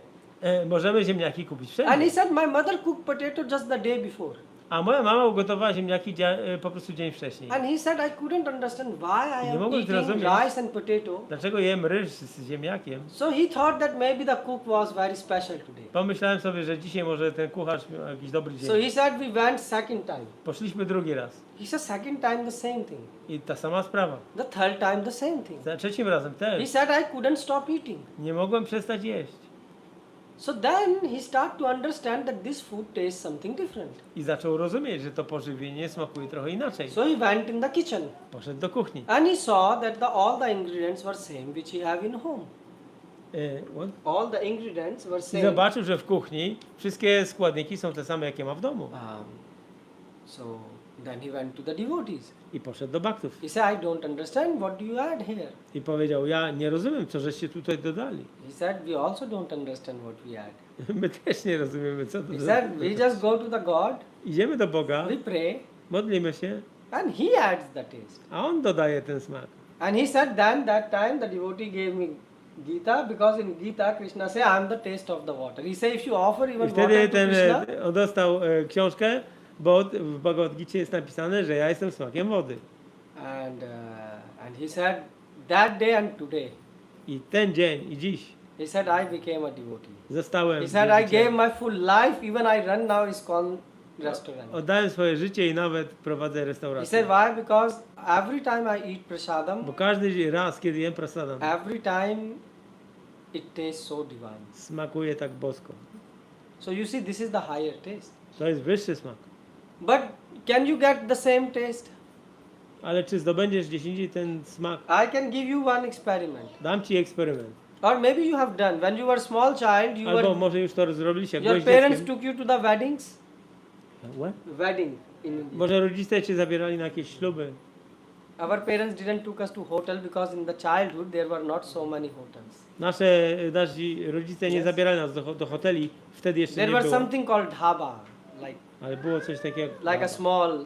Możemy ziemniaki kupić And he wszędzie. said my mother cooked potato just the day before. A moja mama ugotowała ziemniaki po prostu dzień wcześniej. And he said I couldn't understand why I Nie am mogłem eating zrozumieć. rice and potato. Dlaczego jem ryż z ziemniakiem? So he thought that maybe the cook was very special today. Pomyślałem sobie, że dzisiaj może ten kucharz miał jakiś dobry So dzień. he said we went second time. Poszliśmy drugi raz. He said second time the same thing. I ta sama sprawa. The third time the same thing. Za trzecim razem He też. said I couldn't stop eating. Nie mogłem przestać jeść. So then he started to understand that this food tastes something different. I zaczął rozumieć, że to pożywienie smakuje trochę inaczej. So he went in the kitchen Poszedł do kuchni. and he saw that all the ingredients were same which he have in home. What? All the ingredients were I same. zobaczył, że w kuchni wszystkie składniki są te same, jakie ma w domu. So then he went to the devotees. I poszedł do baktów. He said, I don't understand, what do you add here? I powiedział, ja nie rozumiem, co żeście tutaj dodali. He said, we also don't understand what we add. My też nie rozumiemy, co He to said, we just go to the God, Idziemy do Boga, we pray, modlimy się, and He adds the taste. a On dodaje ten smak. And he said, then that time the devotee gave me Gita, because in Gita Krishna say, I am the taste of the water. He say, if you offer even I water wtedy to ten, Krishna, on dostał książkę, bo w Bhagavad Gicie jest napisane, że ja jestem smakiem wody. and he said, that day and today, I ten dzień, i dziś he said, I became a devotee. zostałem He said, I wielbicielem. gave my full life, even I run now ISKCON restaurant. Oddałem swoje życie i nawet prowadzę He restaurację. said, why? Because every time I eat prasadam, Bo każdy raz, kiedy jem prasadam, every time it tastes so divine. smakuje tak bosko. So you see, this is the higher taste. To jest wyższy smak. But can you get the same taste? Ale czy zdobędziesz gdzieś indziej ten smak? I can give you one experiment. Dam ci eksperyment. Or maybe you have done. When you were small child, Albo może już to zrobiliście, jak your byłeś parents dzieckiem. took you to the weddings. What? Wedding in India. Może rodzice cię zabierali na jakieś śluby. Our parents didn't took us to hotel because in the childhood there were not so many hotels. Nasi rodzice nie Yes. zabierali nas do hoteli, wtedy jeszcze There nie was było. something called dhaba, Ale było coś takiego. like a small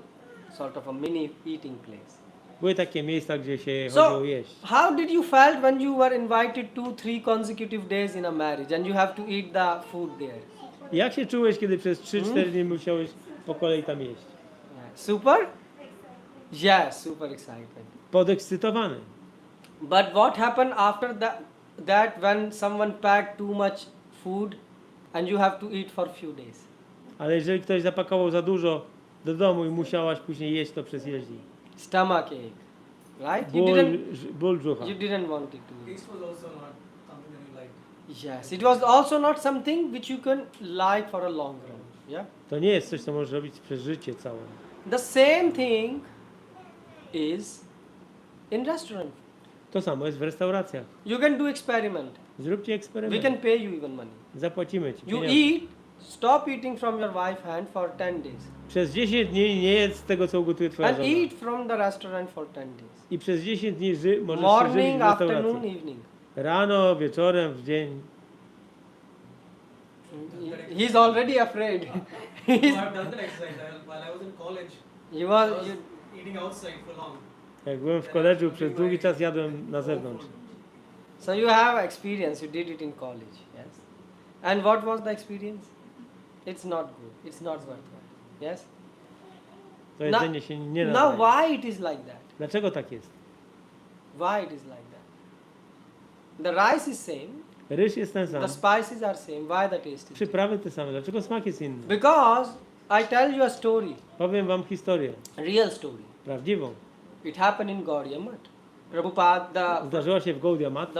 sort of a mini eating place. Były takie miejsca, gdzie się chodziło So, jeść. how did you felt when you were invited 2-3 consecutive days in a marriage and you have to eat the food there? Jak się czułeś, kiedy przez 3-4 dni musiałeś po kolei tam jeść? Super? Yeah, super excited. Podekscytowany. But what happened after that? that when someone packed too much food and you have to eat for few days. Ale jeżeli ktoś zapakował za dużo do domu i musiałaś później jeść to przez jeździ. Stomach ache, right? Ból brzucha. You didn't want it to. This was also not something that you liked. Yes, it was also not something which you can like for a long run. Yeah. To nie jest coś, co możesz robić przez życie całe. The same thing is in restaurant. To samo jest w restauracjach. You can do experiment. Zróbcie We eksperyment. can pay you even money. Zapłacimy ci You pieniądze. eat, stop eating from your wife hand for 10 days. Przez 10 dni nie jedz tego, co ugotuje twoja And żona. eat from the restaurant for 10 days. I przez 10 dni możesz się żywić Morning, w afternoon, restauracji. evening. Rano, wieczorem, w dzień. He's already afraid. No, I've done that exercise while I was in college. You I was, was you, eating outside for long. Jak byłem w koledżu, przez długi czas jadłem na zewnątrz. so you have experience. You did it in college, yes. And what was the experience? It's not good. It's not worthwhile. Yes. To Now- jedzenie się nie Now nadaje. why it is like that? Dlaczego tak jest? Why it is like that? The rice is same. Ryż jest ten sam. The spices are same. Why the taste is different? Przyprawy te same. Dlaczego smak jest inny? Because I tell you a story, Powiem wam historię. real story. Prawdziwą. It happened in Gaudiya Math. Prabhupada, Zdarzyła się w Gaudiya Math.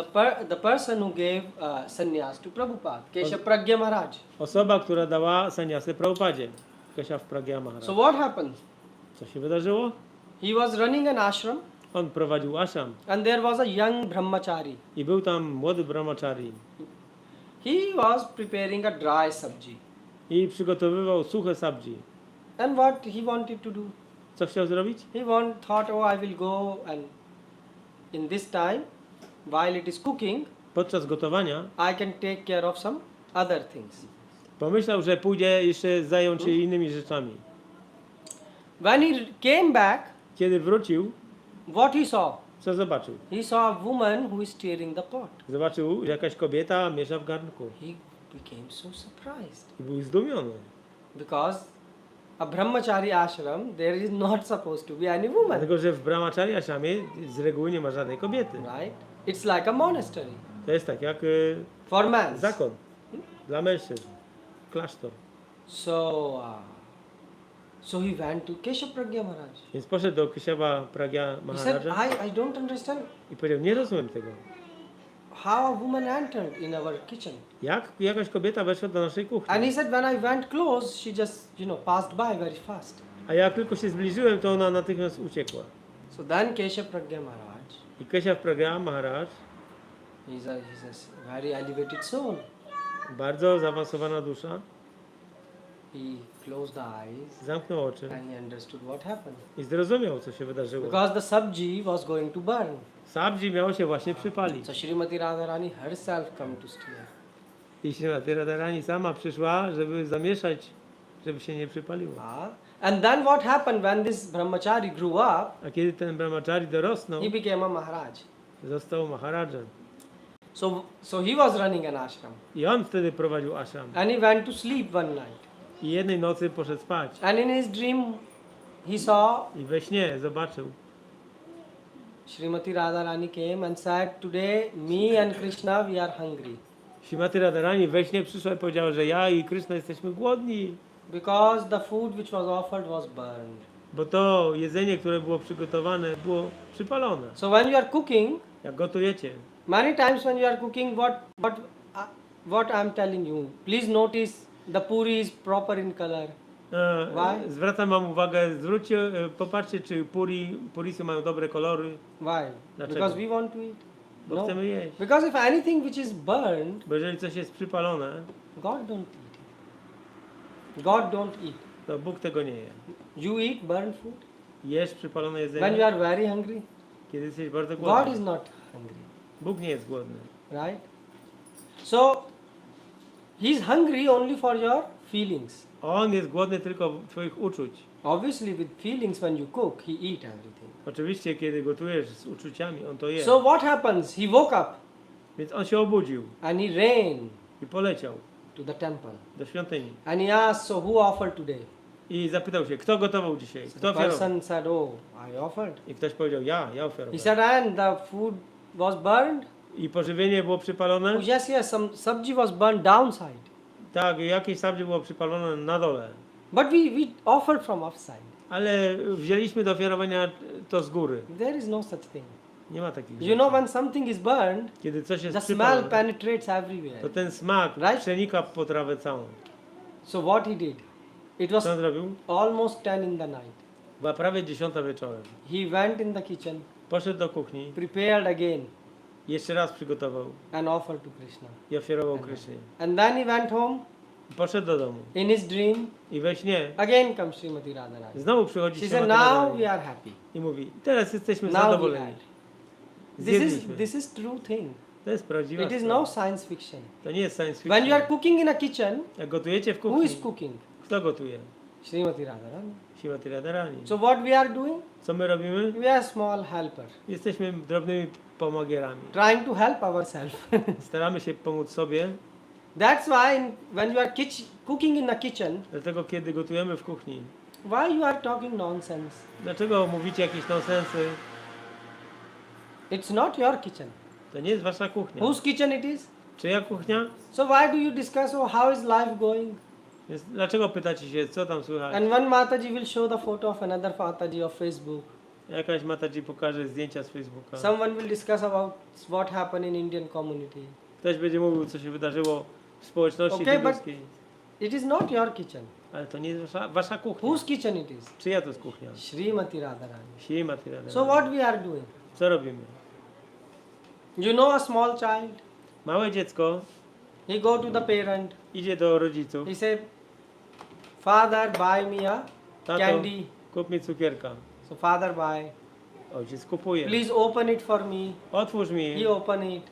the person who gave sannyas to Prabhupada, Keshav Pragya Maharaj. Osoba, która dała saniasę Prabhupadzie. Keshav Pragya Maharaj. So what happened? Co się wydarzyło? He was running an ashram On prowadził ashram and there was a young brahmachari. i był tam młody brahmachari He was preparing a dry sabji. i przygotowywał suche sabji. And what he wanted to do? Co chciał zrobić? He thought, oh, I will go and in this time, while it is cooking, Podczas gotowania I can take care of some other things. pomyślał, że pójdzie jeszcze zająć się innymi rzeczami. When he came back, Kiedy wrócił, what he saw? co zobaczył? He saw a woman who is stirring the pot. Zobaczył, że jakaś kobieta miesza w garnku He became so surprised i był zdumiony. because a brahmachari ashram there is not supposed to be any woman, Dlatego, że w brahmachari ashramie z reguły nie ma żadnej kobiety. right? It's like a monastery To jest tak jak for men. zakon dla mężczyzn. Klasztor. So he went to Keshav Pragya Maharaj. Więc poszedł do Keshava Pragya He said, Maharaja I don't understand i powiedział, nie rozumiem tego. how a woman entered in our kitchen. Jak jakaś kobieta weszła do naszej And kuchni? he said, when I went close, she just, passed by very fast. A jak tylko się zbliżyłem, to ona natychmiast uciekła. So then Keshav Pragya Maharaj, I Keshav Pragya Maharaj, he's a very elevated soul. bardzo zaawansowana dusza, He closed the eyes zamknął oczy and he understood what happened. i zrozumiał, co się wydarzyło. Because the sabji was going to burn. Sabji miało się właśnie przypalić. So Srimati Radharani herself come to steer. I Śrimati Radharani sama przyszła, żeby zamieszać, żeby się nie przypaliło. And then what happened when this brahmachari grew up, A kiedy ten brahmachari dorosnął, he became a Maharaj. został Maharajem. So he was running an ashram. I on wtedy prowadził ashram. And he went to sleep one night. I jednej nocy poszedł spać. And in his dream, he saw I we śnie zobaczył. Srimati Radharani came and said, today me and Krishna, we are hungry. Śrimati Radharani we śnie przyszła i powiedziała, że ja i Krishna jesteśmy głodni. Because the food which was offered was burned. Bo to jedzenie, które było przygotowane, było przypalone. So when you are cooking, Jak gotujecie, many times when you are cooking, what I'm telling you, please notice the puri is proper in color. Why? zwracam wam uwagę, popatrzcie, czy purisy mają dobre kolory, Why? Dlaczego? Because we want to eat. bo No. chcemy jeść. Because if anything which is burned, Bo jeżeli coś jest przypalone, God don't eat it. God don't eat. to Bóg tego nie je. You eat burned food Jesz przypalone when you jedzenie, are very hungry. kiedy jesteś bardzo God głodny. is not hungry, Bóg nie jest głodny. right? So he's hungry only for your feelings. On jest głodny tylko twoich uczuć. Obviously, with feelings, when you cook, he eat everything. Oczywiście, kiedy gotujesz z uczuciami, on to je. So what happens? He woke up Więc on się obudził and he ran i poleciał to the temple. do świątyni. And he asked, so who offered today? I zapytał się, kto gotował dzisiaj? So Kto the ofiarował? person said, oh, I offered. I ktoś powiedział, ja He ofiarowałem. said, and the food was burned? I pożywienie było przypalone? Oh, yes, some sabji was burned downside. Tak, jakieś sabzi było przypalone na dole. But we offered from upside. Ale wzięliśmy do ofiarowania to z góry. There is no such thing. Nie ma takich You know, rzeczy. when something is burned, Kiedy coś jest the smell przypalone, penetrates everywhere. to ten smak Right? przenika po trawę całą. So what he did? It was Co on zrobił? almost 10 in the night. Była prawie 10 wieczorem. He went in the kitchen, Poszedł do kuchni, prepared again, jeszcze raz przygotował and offered to Krishna. i ofiarował Krysznie. And then he went home. Poszedł do domu In his dream, i we śnie again comes Srimati Radharani. znowu przychodzi She Śrimati said, now Radharani we are happy. i mówi, teraz jesteśmy Now we zadowoleni. had. Zjedliśmy. This is true thing. To jest prawdziwa It is sprawa. no science fiction. To nie jest science When you are fiction. cooking in a kitchen, Jak gotujecie w who kuchni, is cooking? kto gotuje? Srimati Radharani. Śrimati Radharani. So what we are doing? Co my robimy? We are small helper, Jesteśmy drobnymi pomagierami. trying to help ourselves. Staramy się pomóc sobie, That's why when you are cooking in the kitchen, dlatego kiedy gotujemy w kuchni, why you are talking nonsense? dlaczego mówicie jakieś nonsensy? It's not your kitchen. To nie jest wasza kuchnia. Whose kitchen it is? Czyja kuchnia? So why do you discuss, oh, how is life going? Więc dlaczego pytacie się, co tam słychać? And one Mataji will show the photo of another Mataji of Facebook. Jakaś mata ci pokaże zdjęcia z Facebooka. Someone will discuss about what happened in Indian community. Ktoś będzie mówił, co się wydarzyło w społeczności Okay, but- hinduskiej. It is not your kitchen. Ale to nie jest wasza kuchnia. Whose kitchen it is? Czyja to jest kuchnia? Srimati Radharani. Śrimati Radharani. So what we are doing? Co robimy? You know a small child, Małe dziecko he go to the parent, idzie do rodziców. he say, Father, buy me a Tato, candy. kup mi cukierka. So father buy. Ojciec kupuje. Please open it for me. Otwórz mi. He open it.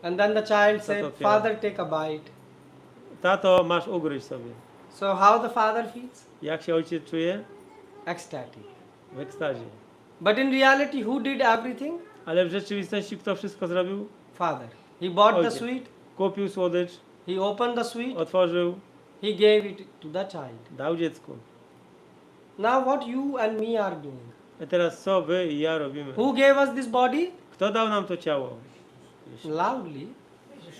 And then the child said, otwiera. Father, take a bite. Tato, masz ugryźć sobie. So how the father feels? Jak się ojciec czuje? Ecstatic. W ekstazie. But in reality, who did everything? Ale w rzeczywistości kto wszystko zrobił? Father. He bought the Ojciec. sweet. Kupił słodycz, He opened the sweet. otworzył, He gave it to the child. dał dziecku. Now what you and me are doing? A teraz co wy i ja robimy? Who gave us this body? Kto dał nam to ciało? Loudly.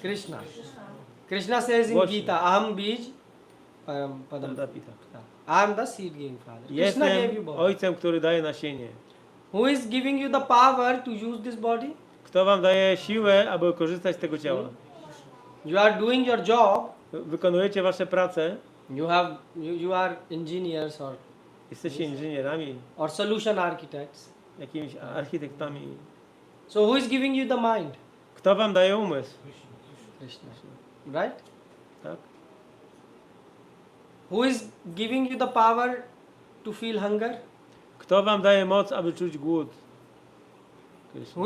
Krishna. Krishna says in Głośno. Gita, Aham bij padam. Pita. I am the seed giving father. Krishna gave you Jestem body. ojcem, który daje nasienie. Who is giving you the power to use this body? Kto wam daje siłę, aby korzystać z tego ciała? You are doing your job. Wykonujecie wasze prace, You are engineers jesteście inżynierami, or solution architects. jakimiś architektami. So who is giving you the mind? Kto wam daje umysł? Krishna. Right? Tak? Who is giving you the power to feel hunger? Kto wam daje moc, aby czuć głód? Krishna.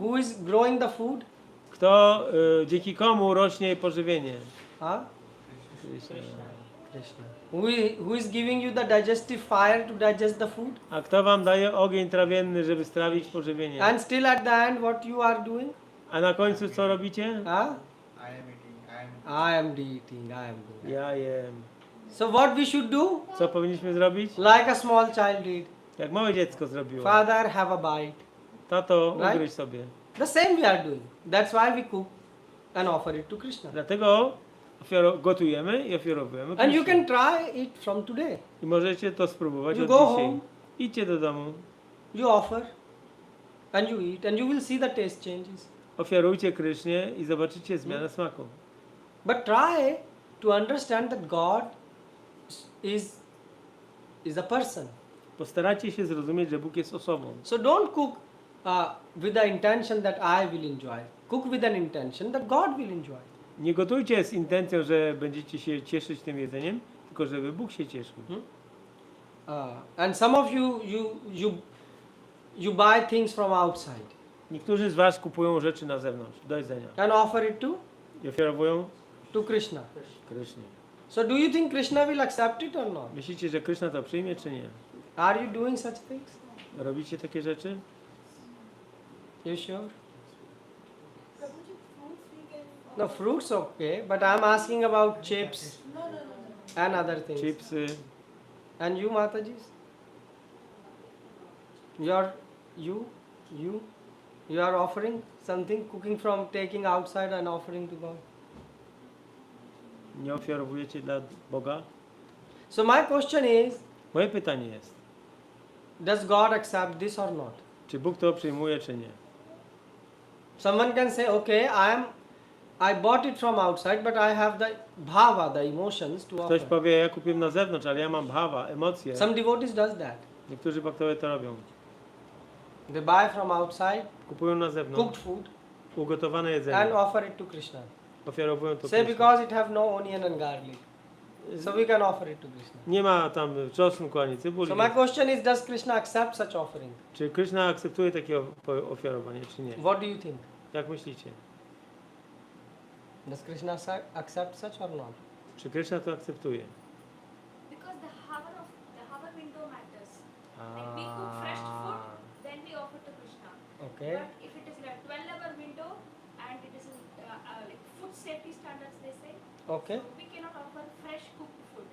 Who is growing the food? Kto, dzięki komu rośnie pożywienie? Huh? Krishna. Krishna. Who is giving you the digestive fire to digest the food? A kto wam daje ogień trawienny, żeby strawić pożywienie? And still at the end, what you are doing? A na końcu co robicie? Huh? I am eating. I am eating. I am doing. Ja jem. So what we should do? Co powinniśmy zrobić? Like a small child did. Jak małe dziecko zrobiło. Father, have a bite. Tato, Right? ugryź sobie. The same we are doing. That's why we cook and offer it to Krishna. Dlatego gotujemy i ofiarowujemy And you Krishnie. can try it from today. I możecie to spróbować You od go dzisiaj. home. Idźcie do domu, You offer and you eat and you will see the taste changes. ofiarujcie Krysznie i zobaczycie zmianę smaku. But try to understand that God is a person. Postarajcie się zrozumieć, że Bóg jest osobą. So don't cook with the intention that I will enjoy. Cook with an intention that God will enjoy. Nie gotujcie z intencją, że będziecie się cieszyć tym jedzeniem, tylko żeby Bóg się cieszył. And some of you buy things from outside Niektórzy z was kupują rzeczy na zewnątrz, do jedzenia. and offer it I ofiarowują to Krishna. Krysznie. So do you think Krishna will accept it or not? Myślicie, że Kryszna to przyjmie, czy nie? Are you doing such things? Robicie takie rzeczy? You sure? Prabhuji, fruits we can. No, fruits okay, but I'm asking about chips No. and other things. Chipsy. And you, Matajis? You? You are offering something, cooking from taking outside and offering to God. Nie ofiarowujecie dla Boga? So my question is, Moje pytanie jest, does God accept this or not? czy Bóg to przyjmuje, czy nie? Someone can say, okay, I bought it from outside, but I have the bhava, the emotions to Ktoś offer. powie, ja kupiłem na zewnątrz, ale ja mam bhava, emocje. Some devotees does that. Niektórzy bhaktowie to robią. They buy from outside Kupują na zewnątrz cooked food ugotowane and jedzenie. offer it to Krishna. Ofiarowują to Say Krishna. because it have no onion and garlic. So we can offer it to Krishna. Nie ma tam czosnku ani cebuli. So my question is, does Krishna accept such offering? Czy Krishna akceptuje takie ofiarowanie, czy nie? What do you think? Jak myślicie? Does Krishna accept such or not? Czy Krishna to akceptuje? Because the hour window matters. Like we cook fresh food, then we offer to Krishna. Okay. But if it is like 12-hour window and it is like food safety standards, they say, Okay. we cannot offer fresh cooked food.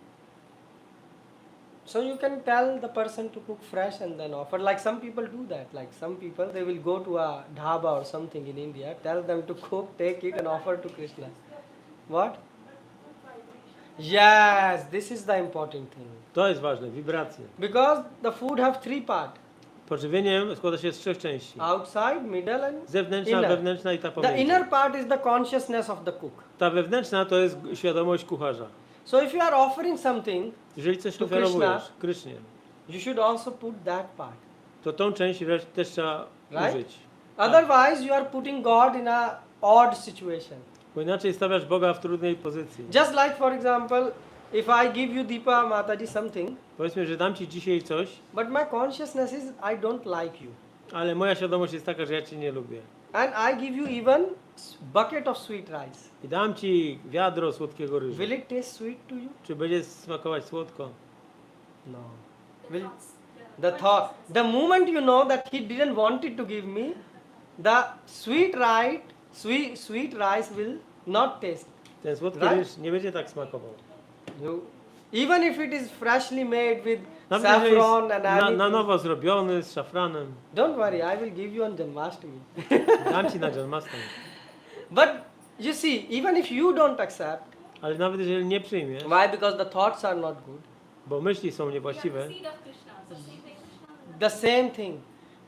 So you can tell the person to cook fresh and then offer. Like some people do that. Like some people, they will go to a dhaba or something in India, tell them to cook, take it and offer to Krishna. What? Yes, this is the important thing. To jest ważne, wibracje. Because the food have three parts. Pożywienie składa się z 3 części. Outside, middle and Zewnętrzna, inner. wewnętrzna i ta The pomiędzy. inner part is the consciousness of the cook. Ta wewnętrzna to jest świadomość kucharza. So if you are offering something, Jeżeli coś To ofiarowujesz Krysznie, you should also put that part. to tą część też trzeba Right? użyć. Otherwise, you are putting God in a odd situation. Bo inaczej stawiasz Boga w trudnej pozycji. Just like, for example, if I give you Deepa Mataji something, Powiedzmy, że dam ci dzisiaj coś, but my consciousness is I don't like you. ale moja świadomość jest taka, że ja cię nie lubię. And I give you even bucket of sweet rice. I dam ci wiadro słodkiego ryżu. Will it taste sweet to you? Czy będzie smakować słodko? No. The Will thoughts, the thought, the moment you know that he didn't want it to give me, the sweet rice will not taste. Ten słodki Right? ryż nie będzie tak smakował. You, even if it is freshly made with Nawet jeżeli saffron jest and na everything, nowo zrobiony z szafranem. don't worry, I will give you on Janmashtami. Dam ci na Janmashtami. But you see, even if you don't accept, Ale nawet jeżeli nie przyjmiesz, why? Because the thoughts are not good. bo myśli są we are niewłaściwe, the seed of Krishna. So seed like Krishna. The same thing.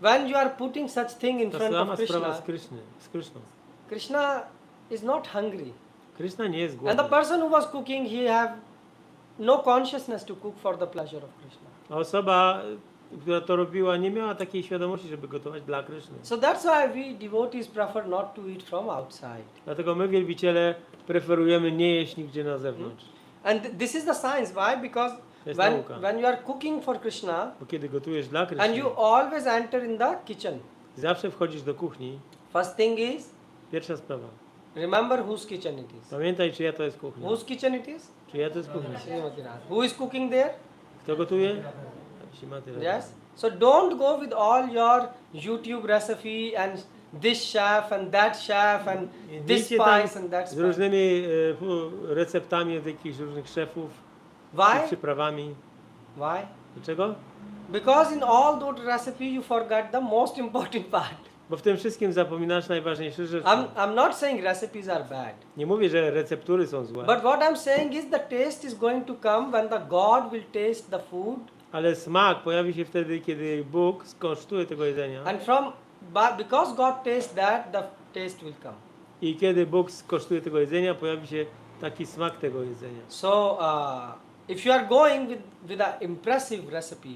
When you are putting such thing in to front sama of sprawa Krishna, z Kryszną. Krishna is not hungry. Kryszna nie jest And głodny. the person who was cooking, he have no consciousness to cook for the pleasure of Krishna. A osoba, która to robiła, nie miała takiej świadomości, żeby gotować dla Kryszny. So that's why we devotees prefer not to eat from outside. Dlatego my, wielbiciele, preferujemy nie jeść nigdzie na zewnątrz. And this is the science. Why? Because To jest when, nauka. when you are cooking for Krishna Bo kiedy gotujesz dla and Kryszny, you always enter in the kitchen, zawsze wchodzisz do kuchni. first thing is, Pierwsza sprawa. remember whose kitchen it is. Pamiętaj, czyja to jest kuchnia. Whose kitchen it is? Czyja to jest kuchnia. Srimati Radha. Who is cooking there? Kto gotuje? Ślimaty Radha. Yes. So don't go with all your YouTube recipe and this chef and that chef and this Idźcie tam spice and that z spice. różnymi receptami od jakichś różnych szefów, i Why? przyprawami. Why? Dlaczego? Because in all those recipes you forgot the most important part. Bo w tym wszystkim zapominasz najważniejsze rzeczy. I'm not saying recipes are bad. Nie mówię, że receptury są złe, But what I'm saying is the taste is going to come when the God will taste the food, ale smak pojawi się wtedy, kiedy Bóg skosztuje tego jedzenia. and because God tastes that, the taste will come. I kiedy Bóg skosztuje tego jedzenia, pojawi się taki smak tego jedzenia. So if you are going with an impressive recipe,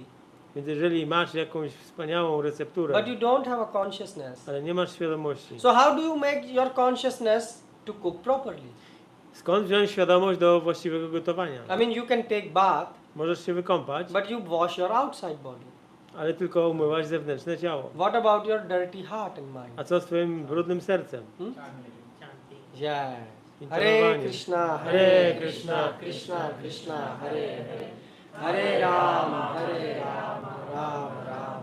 Więc jeżeli masz jakąś wspaniałą recepturę, but you don't have a consciousness, ale nie masz świadomości, so how do you make your consciousness to cook properly? skąd wziąć świadomość do właściwego gotowania? I mean, you can take bath, Możesz się wykąpać, but you wash your outside body. ale tylko umyłaś zewnętrzne ciało. What about your dirty heart and mind? A co z twoim brudnym sercem? Yeah. Intonowanie. Hare Krishna, Hare Krishna, Krishna Krishna, Hare Hare, Hare Rama, Rama Rama.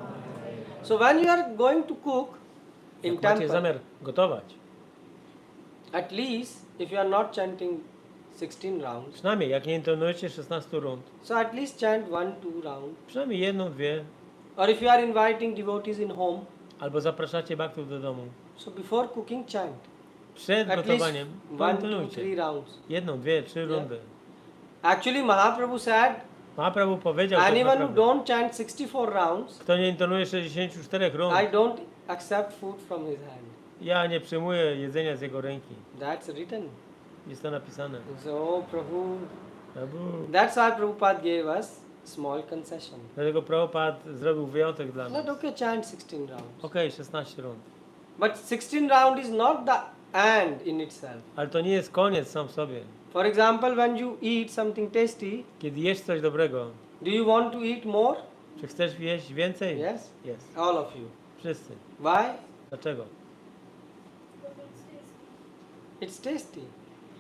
So when you are going to cook in Jak macie temple, zamiar gotować, at least if you are not chanting 16 rounds, przynajmniej jak nie intonujecie 16 rund, so at least chant 1, 2 rounds. przynajmniej jedną, dwie, Or if you are inviting devotees in home, Albo zapraszacie baktów do domu. So before cooking, chant. Przed At least gotowaniem 1, 2, 3 pointonujcie. rounds. 1, 2, 3 Yeah. rundy. Actually, Mahaprabhu said, Mahaprabhu powiedział tak anyone who naprawdę, don't chant 64 rounds, kto nie intonuje 64 rund, I don't accept food from his hand. ja nie przyjmuję jedzenia z jego ręki. That's written. Jest to napisane. So, Prabhu, Prabhu. that's why Prabhupada gave us small concession. Dlatego Prabhupada zrobił wyjątek dla nas. Not okay, chant 16 rounds. Okej, 16 rund. But 16 round is not the end in itself. Ale to nie jest koniec sam w sobie. For example, when you eat something tasty, Kiedy jesz coś dobrego, do you want to eat more? czy chcesz jeść więcej? Yes? Jest. All of you. Wszyscy. Why? Dlaczego? It's tasty.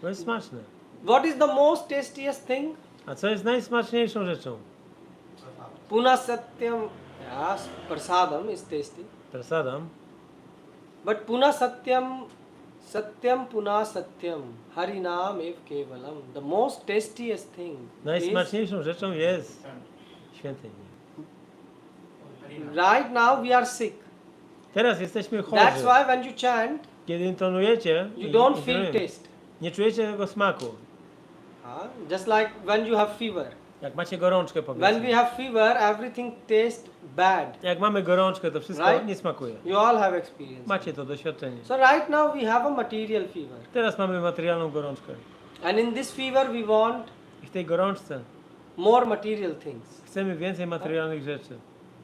To jest smaczne. What is the most tastiest thing? A co jest najsmaczniejszą rzeczą? Puna satyam. Yes, prasadam is tasty. Prasadam. But puna satyam, satyam puna satyam. Harinam ev kevalam. The most tastiest thing is, Najsmaczniejszą rzeczą jest świątynia. right now we are sick. Teraz jesteśmy chorzy. That's why when you chant, Kiedy intonujecie, you don't feel intonujemy, taste. nie czujecie tego smaku. Just like when you have fever. Jak macie gorączkę, When we powiedzmy. have fever, everything tastes bad. Jak mamy gorączkę, to wszystko Right? nie smakuje. You all have experience. Macie to doświadczenie. So right now we have a material fever. Teraz mamy materialną gorączkę. And in this fever we want I w tej gorączce more material things. chcemy więcej materialnych rzeczy.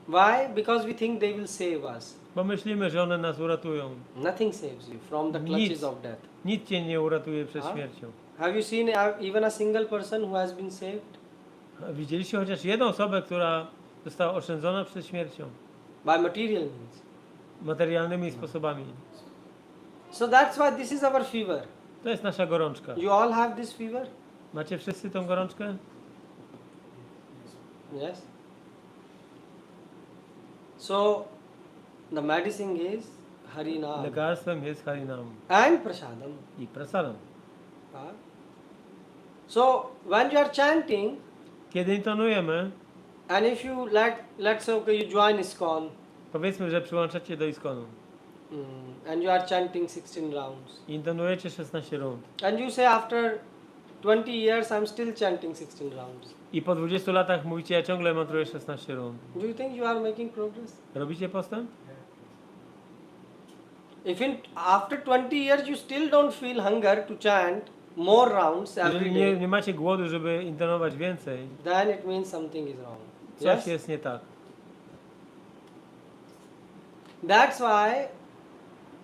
Why? Because we think they will save us. Bo myślimy, że one nas uratują. Nothing saves you from the clutches Nic. of death. Nic cię nie uratuje przed A? śmiercią. Have you seen even a single person who has been saved? A widzieliście chociaż jedną osobę, która została oszczędzona przed śmiercią? By material means. Materialnymi sposobami. So that's why this is our fever. To jest nasza gorączka. You all have this fever? Macie wszyscy tą gorączkę? Yes. So the medicine is Harinam Lekarstwem jest harinam and Prasadam. i prasadam. So when you are chanting, Kiedy intonujemy, and if you let's say okay, you join ISKCON, powiedzmy, że przyłączacie do iskonu and you are chanting 16 rounds, i intonujecie 16 rund and you say after 20 years I'm still chanting 16 rounds. i po 20 latach mówicie, ja ciągle mantruję 16 rund. Do you think you are making progress? Robicie postęp? If after 20 years you still don't feel hunger to chant more rounds every Jeżeli day, nie macie głodu, żeby intonować więcej, then it means something is wrong. coś Yes? jest nie tak. That's why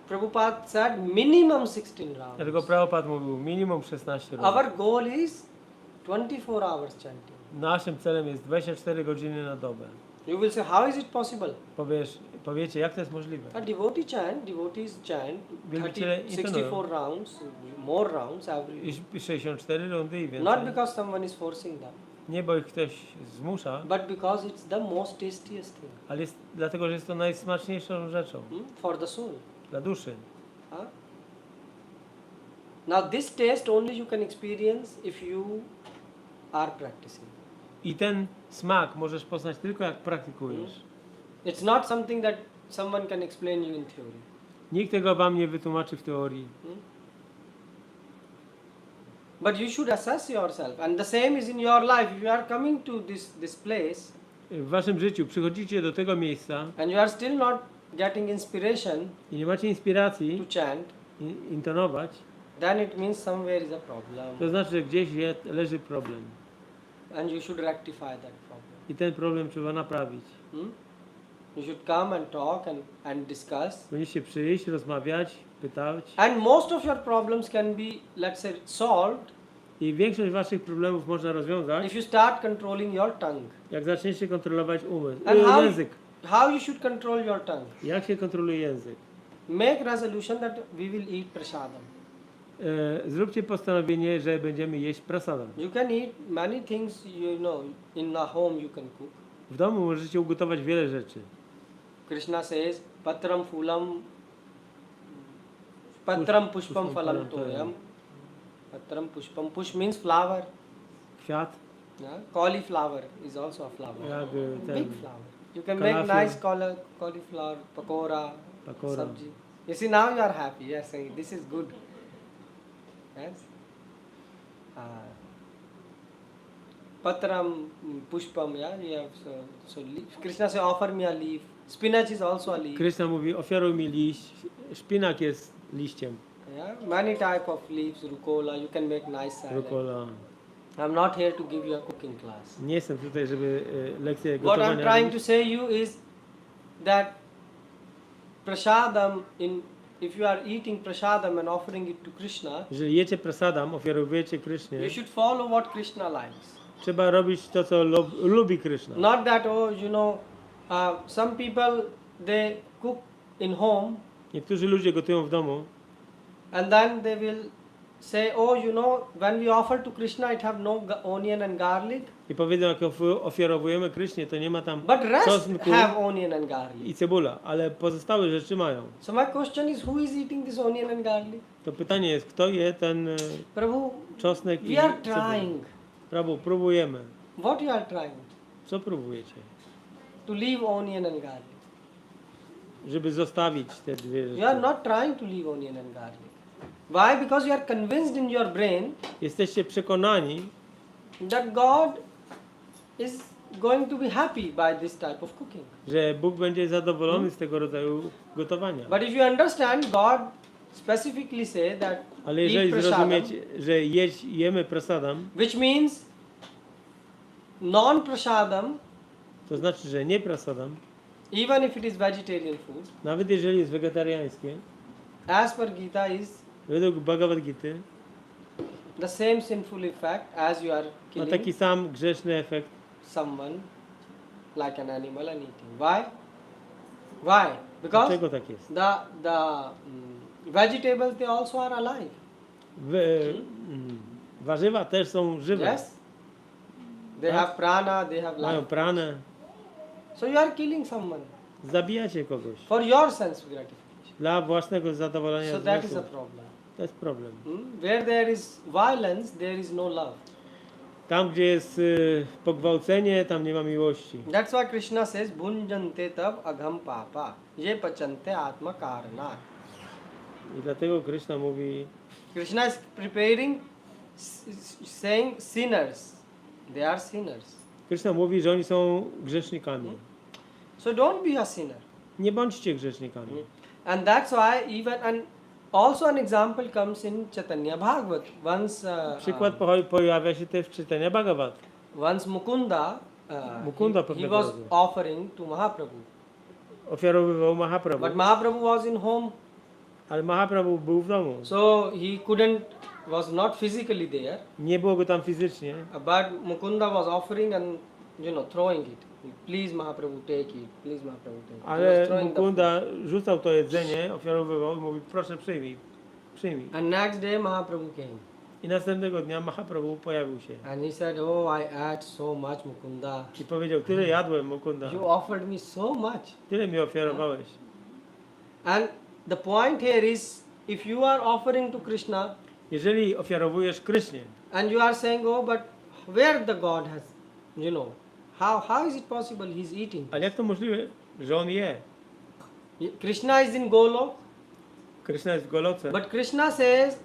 Prabhupada said minimum 16 rounds. Dlatego Prabhupada mówił minimum 16 rund. Our goal is 24 hours chanting. Naszym celem jest 24 godziny na dobę. You will say, how is it possible? Powiecie, jak to jest możliwe? A devotee chant, devotees chant Wielbiciele 64 rounds, more rounds every day. I 64 rundy i Not więcej. because someone is forcing them, Nie, bo ich ktoś zmusza, but because it's the most tastiest thing ale jest, dlatego, że jest to najsmaczniejszą rzeczą for the soul. dla duszy. Huh? Now this taste only you can experience if you are practicing. I ten smak możesz poznać tylko jak praktykujesz. It's not something that someone can explain you in theory. Nikt tego wam nie wytłumaczy w teorii. But you should assess yourself, and the same is in your life. If you are coming to this place W waszym życiu przychodzicie do tego miejsca and you are still not getting inspiration i nie macie inspiracji to chant, intonować, then it means somewhere is a problem, to znaczy, że gdzieś leży problem. and you should rectify that problem. I ten problem trzeba naprawić. You should come and talk and discuss. Powinniście przyjść, rozmawiać, pytać. And most of your problems can be, let's say, solved I większość waszych problemów można rozwiązać, if you start controlling your tongue. jak zaczniecie kontrolować umysł. And Język. how you should control your tongue? Jak się kontroluje język? Make resolution that we will eat prasadam. Zróbcie postanowienie, że będziemy jeść prasadam. You can eat many things, you know, in a home you can cook. W domu możecie ugotować wiele rzeczy. Krishna says, patram phulam, patram pushpam pushpam phalam phalam toyam. toyam. Patram pushpam, push means flower. Kwiat, Yeah? Cauliflower is also a flower. jak Big flower. You can make Kalafior. nice cauliflower pakora, Pakora. sabji. You see, now you are happy. You are saying, this is good. Yes? Patram, pushpam, yeah? You have, so leaf. Krishna says, offer me a leaf. Spinach is also a leaf. Krishna mówi, ofiaruj mi liść, szpinak jest liściem, Yeah? Many type of leaves, rucola. You can make nice salad. rukola. I'm not here to give you a cooking class. Nie jestem tutaj, żeby lekcję What I'm gotowania trying robić. to say you is that prasadam, if you are eating prasadam and offering it to Krishna, Jeżeli jecie prasadam, ofiarujecie Krysznie, you should follow what Krishna likes. trzeba robić to, co lubi Kryszna. Not that, oh, some people, they cook in home Niektórzy ludzie gotują w domu and then they will say, oh, when we offer to Krishna, it have no onion and garlic, i powiedzą, jak ofiarowujemy Krysznie, to nie ma tam but rest czosnku have onion and i garlic. cebula, ale pozostałe rzeczy mają. So my question is, who is eating this onion and garlic? To pytanie jest, kto je ten Prabhu, czosnek i we are cebulę? trying. Prabhu, próbujemy. What you are trying? Co próbujecie? To leave onion and garlic. Żeby zostawić te dwie You are rzeczy. not trying to leave onion and garlic. Why? Because you are convinced in your brain Jesteście przekonani, that God is going to be happy by this type of cooking. że Bóg będzie zadowolony z tego rodzaju gotowania. But if you understand, God specifically say that Ale eat jeżeli prasadam, zrozumiecie, że jemy prasadam, which means non-prasadam, to znaczy, że nie prasadam, even if it is vegetarian food, nawet jeżeli jest wegetariańskie, as per Gita is według Bhagavad Gita the same sinful effect as you are ma killing taki sam grzeszny efekt. someone like an animal and eating. Why? Why? Because Dlaczego tak jest? vegetables, they also are alive. Warzywa też są żywe. Yes? They Tak? have prana, they have Mają life. pranę. So you are killing someone Zabijacie kogoś for your sense gratification. dla własnego zadowolenia So that is a zmysłu. problem. To jest problem. Where there is violence, there is no love. Tam, gdzie jest pogwałcenie, tam nie ma miłości. That's why Krishna says, Bhunjante tab agham papa, ye pachante atma karanat. I dlatego Krishna mówi, Krishna is preparing, saying sinners. They are sinners. Krishna mówi, że oni są grzesznikami. So don't be a sinner. Nie bądźcie grzesznikami. And that's why and also an example comes in Chaitanya Bhagavat. Przykład pojawia się też w czytaniu Bhagavad. Once Mukunda, Mukunda he pewnego was razu offering to Mahaprabhu. ofiarowywał Mahaprabhu. But Mahaprabhu was in home, Ale Mahaprabhu był w domu. so he was not physically there. Nie było go tam fizycznie, But Mukunda was offering and throwing it. Please Mahaprabhu take it. Please Mahaprabhu take it. He was ale throwing the Mukunda rzucał to jedzenie, ofiarowywał i mówi, proszę przyjmij. food. And next day Mahaprabhu came. I następnego dnia Mahaprabhu pojawił się. And he said, oh, I ate so much Mukunda. I powiedział, tyle jadłem, Mukunda. You offered me so much. Tyle mi ofiarowałeś. And the point here is, if you are offering to Krishna Jeżeli ofiarowujesz Krysznie and you are saying, oh, but where the God has, how is it possible he's eating? ale jak to możliwe, że on je? Krishna is in Golok, Kryszna jest w Goloce, but Krishna says,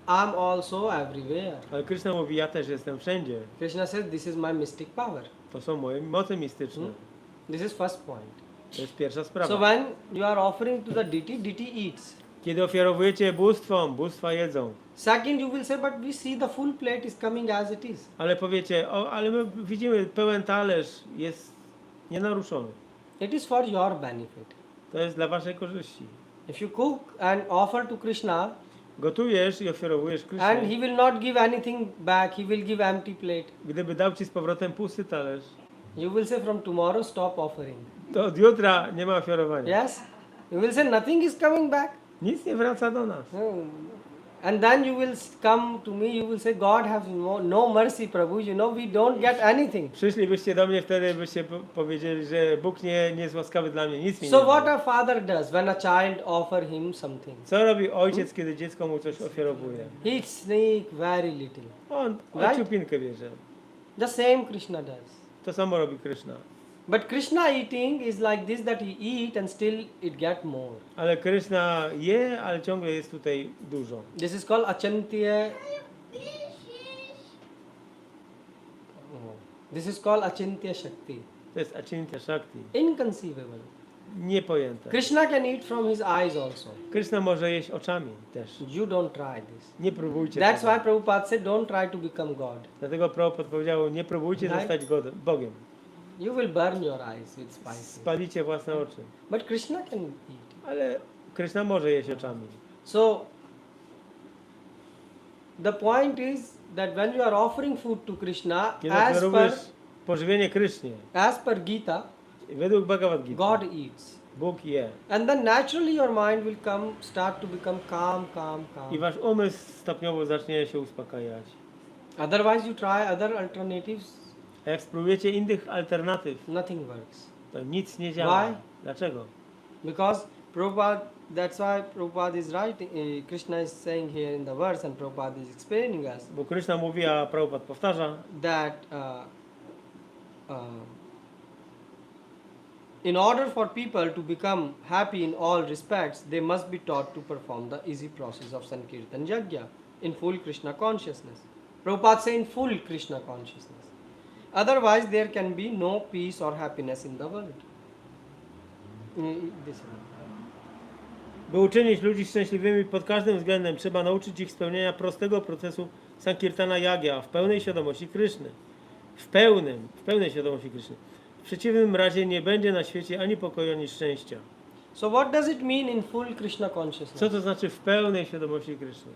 I'm also everywhere. ale Kryszna mówi, ja też jestem wszędzie. Krishna says, this is my mystic power. To są moje moce mistyczne. This is first point. To jest pierwsza So sprawa. when you are offering to the deity, deity eats. Kiedy ofiarowujecie bóstwom, bóstwa jedzą. Second, you will say, but we see the full plate is coming as it is. Ale powiecie, ale my widzimy, pełen talerz jest nienaruszony. It is for your benefit. To jest dla waszej korzyści. If you cook and offer to Krishna, Gotujesz i ofiarowujesz and Krysznie. he will not give anything back, he will give empty plate. Gdyby dał ci z powrotem pusty talerz, You will say, from tomorrow stop offering. to od jutra nie ma ofiarowania. Yes? You will say, nothing is coming back. Nic nie wraca do nas. And then you will come to me, you will say, God has no mercy, Prabhu. We don't get anything. Przyszlibyście do mnie, wtedy byście powiedzieli, że Bóg nie jest łaskawy dla mnie, nic mi nie So what da. a father does when a child offer him something? Co robi ojciec, kiedy dziecko mu coś ofiarowuje? He sneak very little. On Right? ciupinkę bierze. The same Krishna does. To samo robi Kryszna. But Krishna eating is like this, that he eat and still it get more. Ale Kryszna je, ale ciągle jest tutaj dużo. This is called achintya. This is called achintya shakti. To jest Achintya Shakti. Inconceivable. Niepojęte. Krishna can eat from his eyes also. Kryszna może jeść oczami też. You don't try this. Nie próbujcie That's tego. why Prabhupada said, don't try to become God. Dlatego Prabhupada powiedział, nie próbujcie Right. zostać Bogiem. You will burn your eyes with spices. Spalicie własne oczy. But Krishna can eat. Ale Kryszna może jeść oczami. So, the point is that when you are offering food to Krishna, Kiedy as oferujesz per, pożywienie Krysznie, as per Gita, według Bhagavad Gita, God eats. Bóg je. And then naturally your mind will start to become calm. I wasz umysł stopniowo zacznie się uspokajać. Otherwise you try other alternatives, A jak spróbujecie innych alternatyw, nothing works. to nic nie działa. Why? Dlaczego? Because Prabhupada, that's why Prabhupada is writing, Krishna is saying here in the verse and Prabhupada is explaining us Bo Kryszna mówi, a Prabhupada powtarza, that in order for people to become happy in all respects, they must be taught to perform the easy process of Sankirtan Yajna in full Krishna consciousness. Prabhupada say in full Krishna consciousness. Otherwise, there can be no peace or happiness in the world. This by uczynić ludzi szczęśliwymi pod każdym względem, trzeba nauczyć ich spełnienia prostego procesu Sankirtana Yagya w pełnej świadomości Kryszny. W pełnej świadomości Kryszny. W przeciwnym razie nie będzie na świecie ani pokoju, ani szczęścia. So what does it mean in full Krishna consciousness? Co to znaczy w pełnej świadomości Kryszny?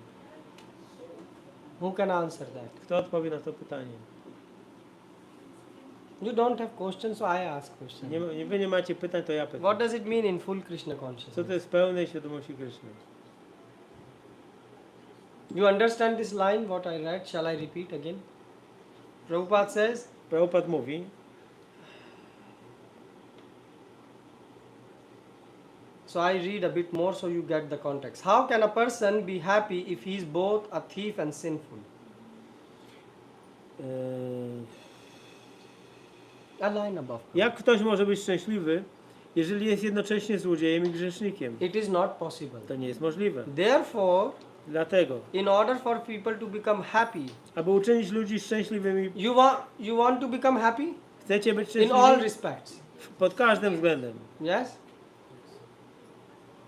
Who can answer that? Kto odpowie na to pytanie? You don't have questions, so I ask questions. Wy nie macie pytań, to ja What pytam. does it mean in full Krishna Co consciousness? to jest w pełnej świadomości Kryszny? You understand this line, what I read? Shall I repeat again? Prabhupada says, Prabhupada mówi, so I read a bit more so you get the context. How can a person be happy if he is both a thief and sinful? A line above. jak ktoś może być szczęśliwy, jeżeli jest jednocześnie złodziejem i grzesznikiem? It is not possible. To nie jest możliwe. Therefore, Dlatego, in order for people to become happy, aby uczynić ludzi szczęśliwymi, you want to become happy chcecie być in all szczęśliwi respects. pod każdym względem. Yes?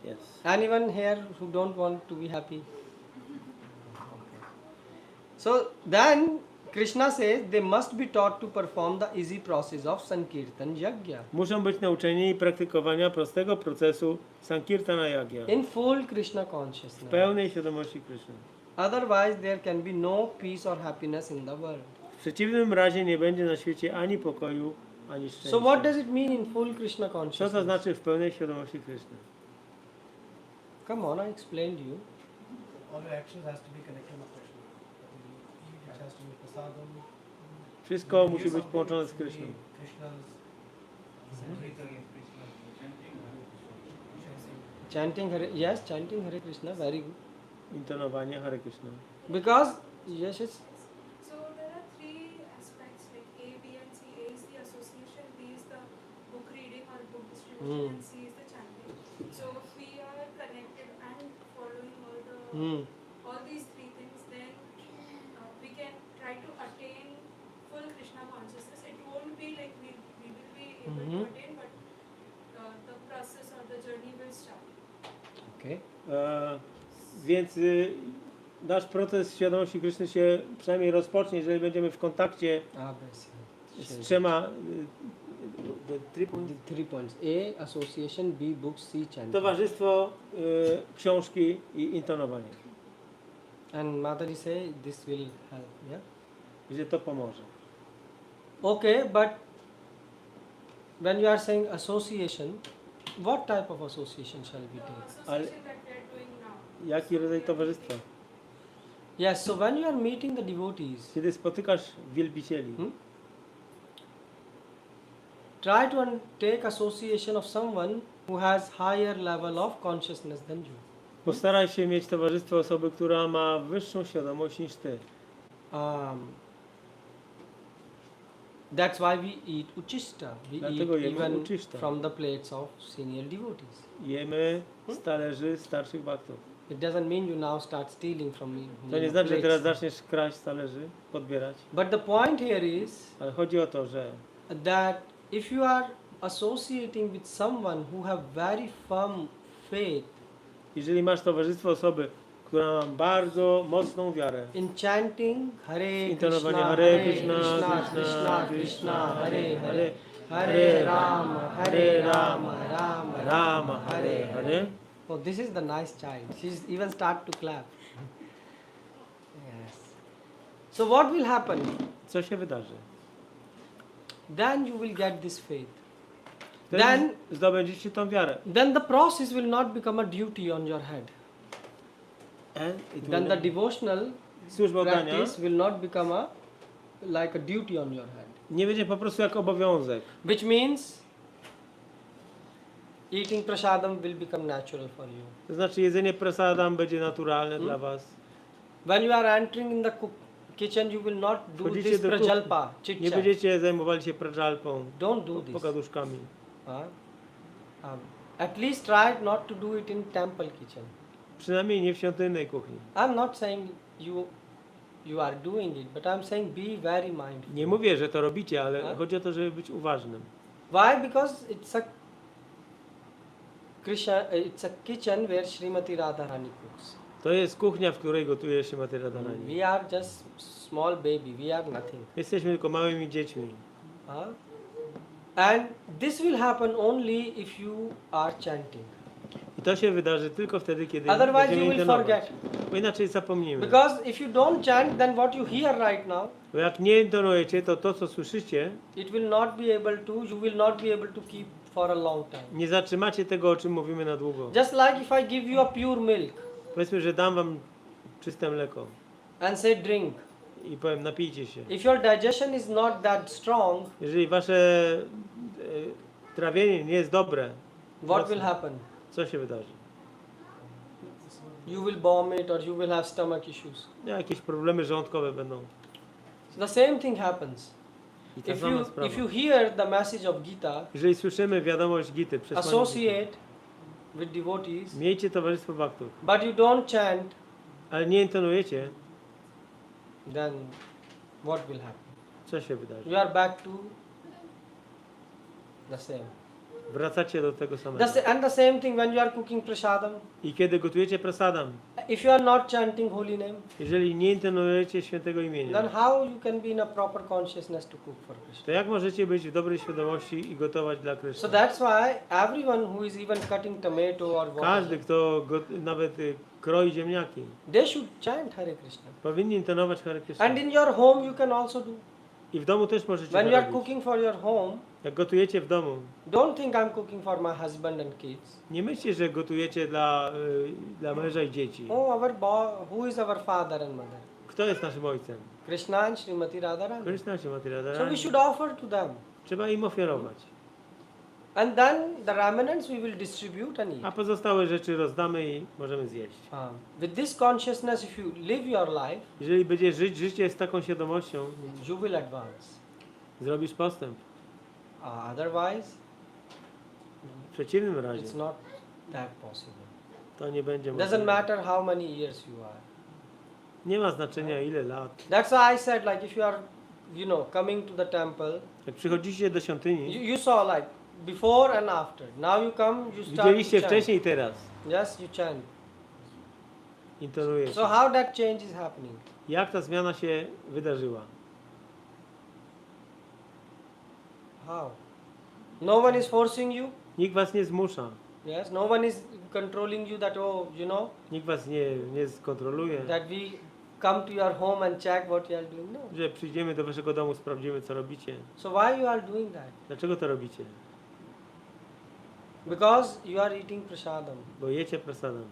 Yes. Anyone here who don't want to be happy? So then Krishna says they must be taught to perform the easy process of Sankirtan Yajna Muszą być nauczeni praktykowania prostego procesu Sankirtana Yagya in full Krishna w consciousness. pełnej świadomości Kryszny. Otherwise there can be no peace or happiness in the world. W przeciwnym razie nie będzie na świecie ani pokoju, ani szczęścia. So what does it mean in full Krishna Co to consciousness? znaczy w pełnej świadomości Kryszny? Come on, I explained you. All your actions has to be connected with Krishna. It has to be prasadam. Wszystko musi być połączone z Kryszną. Krishna's Sankirtan is Krishna. Chanting Hare, yes, chanting Hare Krishna, very good. Intonowanie Hare Krishna. Because, yes, yes, So there are three aspects like A, B and C. A is the association, B is the book reading or book distribution, and C is the chanting. So if we are connected and following all these three things, then we can try to attain full Krishna consciousness. It won't be like we will be able to attain, but the process or the journey will start. okay. Więc nasz proces świadomości Kryszny się przynajmniej rozpocznie, jeżeli będziemy w kontakcie z trzema The 3 points. A, association, B, books, C, chanting. towarzystwo, książki i intonowanie. And Mataji say this will help, yeah? Że to pomoże. Okay, but when you are saying association, what type of association shall we The take? association that we are doing now. Jaki rodzaj towarzystwa? Yes, so when you are meeting the devotees, Kiedy spotykasz wielbicieli, try to take association of someone who has higher level of consciousness than you. postaraj się mieć towarzystwo osoby, która ma wyższą świadomość niż ty. That's why we eat uchishta. We Dlatego eat jemy even uczista. from the plates of senior devotees. Jemy z talerzy starszych baktów. It doesn't mean you now start stealing from me. To nie znaczy, że teraz zaczniesz kraść z talerzy, podbierać. But the point here is Ale chodzi o to, że that if you are associating with someone who have very firm faith jeżeli masz towarzystwo osoby, która ma bardzo mocną wiarę, in chanting Hare intonowanie Krishna, Hare Krishna, Krishna, Krishna, Krishna, Krishna, Hare Hare, Hare, Hare Rama, Hare Rama, Rama Rama, Hare, Hare. Oh, this is the nice child. She's even start to clap. Yes. So what will happen? Co się wydarzy? Then you will get this faith. Wtedy Then zdobędziecie tą wiarę. then the process will not become a duty on your head. I Then the devotional służba oddania practice will not become like a duty on your head. nie będzie po prostu jak obowiązek. Which means eating prasadam will become natural for you. To znaczy jedzenie prasadam będzie naturalne dla was. When you are entering in the kitchen, you will not do Wchodzicie this do kuchni. prajalpa, chit Nie chat. będziecie zajmowali się prażalpą, Don't do this. pogaduszkami. At least try not to do it in temple kitchen. Przynajmniej nie w świątynnej kuchni. I'm not saying you are doing it, but I'm saying be very mindful. Nie mówię, że to robicie, ale Tak? chodzi o to, żeby być uważnym. Why? Because it's a kitchen where Srimati Radharani cooks. To jest kuchnia, w której gotuje się Mati Radharani. We are just small baby. We are nothing. Jesteśmy tylko małymi dziećmi. And this will happen only if you are chanting. I to się wydarzy tylko wtedy, kiedy Otherwise będziemy you will intonować. forget. Bo inaczej zapomnimy. Because if you don't chant, then what you hear right now, Bo jak nie intonujecie, to co słyszycie, it will not be able to, you will not be able to keep for a long time. nie zatrzymacie tego, o czym mówimy na długo. Just like if I give you a pure milk Powiedzmy, że dam wam czyste mleko and say drink. i powiem, napijcie się. If your digestion is not that strong, Jeżeli wasze trawienie nie jest dobre, what mocne, will happen? co się wydarzy? You will vomit or you will have stomach issues. Jakieś problemy żołądkowe będą. So the same thing happens. I ta sama sprawa. If you hear the message of Gita, Jeżeli słyszymy wiadomość Gity, przesłanie Gity, associate with devotees, miejcie towarzystwo baktów, but you don't chant, ale nie intonujecie, then what will happen? co się wydarzy? You are back to the same. Wracacie do tego samego. And the same thing when you are cooking prasadam. I kiedy gotujecie prasadam, If you are not chanting holy name, jeżeli nie intonujecie świętego then imienia, how you can be in a proper consciousness to cook for Krishna? to jak możecie być w dobrej świadomości i gotować dla So Kryszny? that's why everyone who is even cutting tomato or Każdy, whatever, kto nawet kroi ziemniaki, they should chant Hare Krishna. powinni intonować Hare Krishna. And in your home you can also do. I w domu też możecie When to you are robić. cooking for your home, Jak gotujecie w domu, don't think I'm cooking for my husband and kids. nie myślcie, że gotujecie dla męża i dzieci. Oh, who is our father and mother? Kto jest naszym ojcem? Krishna and Srimati Radharani. Kryszna się Mati So we Radharani. should offer to them. Trzeba im ofiarować. And then the remnants we will distribute and A eat. pozostałe rzeczy rozdamy i możemy zjeść. With this consciousness, if you live your life, Jeżeli będziesz żyć życie z taką świadomością, you will advance. zrobisz postęp. Otherwise, W przeciwnym razie it's not that possible. to nie będzie Doesn't możliwe. matter how many years you are. Nie ma znaczenia ile lat. That's why I said, like, if you are, coming to the temple, Jak przychodzicie do świątyni, you saw like before and after. Now you come, you start to widzieliście chant. wcześniej i teraz. Yes, you chant. Intonujecie. So how that change is happening? Jak ta zmiana się wydarzyła? How? No one is forcing you. Nikt was nie zmusza. Yes, no one is controlling you that, Nikt was nie skontroluje. that we come to your home and check what you are doing. No. Że przyjdziemy do waszego domu, sprawdzimy co robicie. So why you are doing that? Dlaczego to robicie? Because you are eating prasadam. Bo jecie prasadam.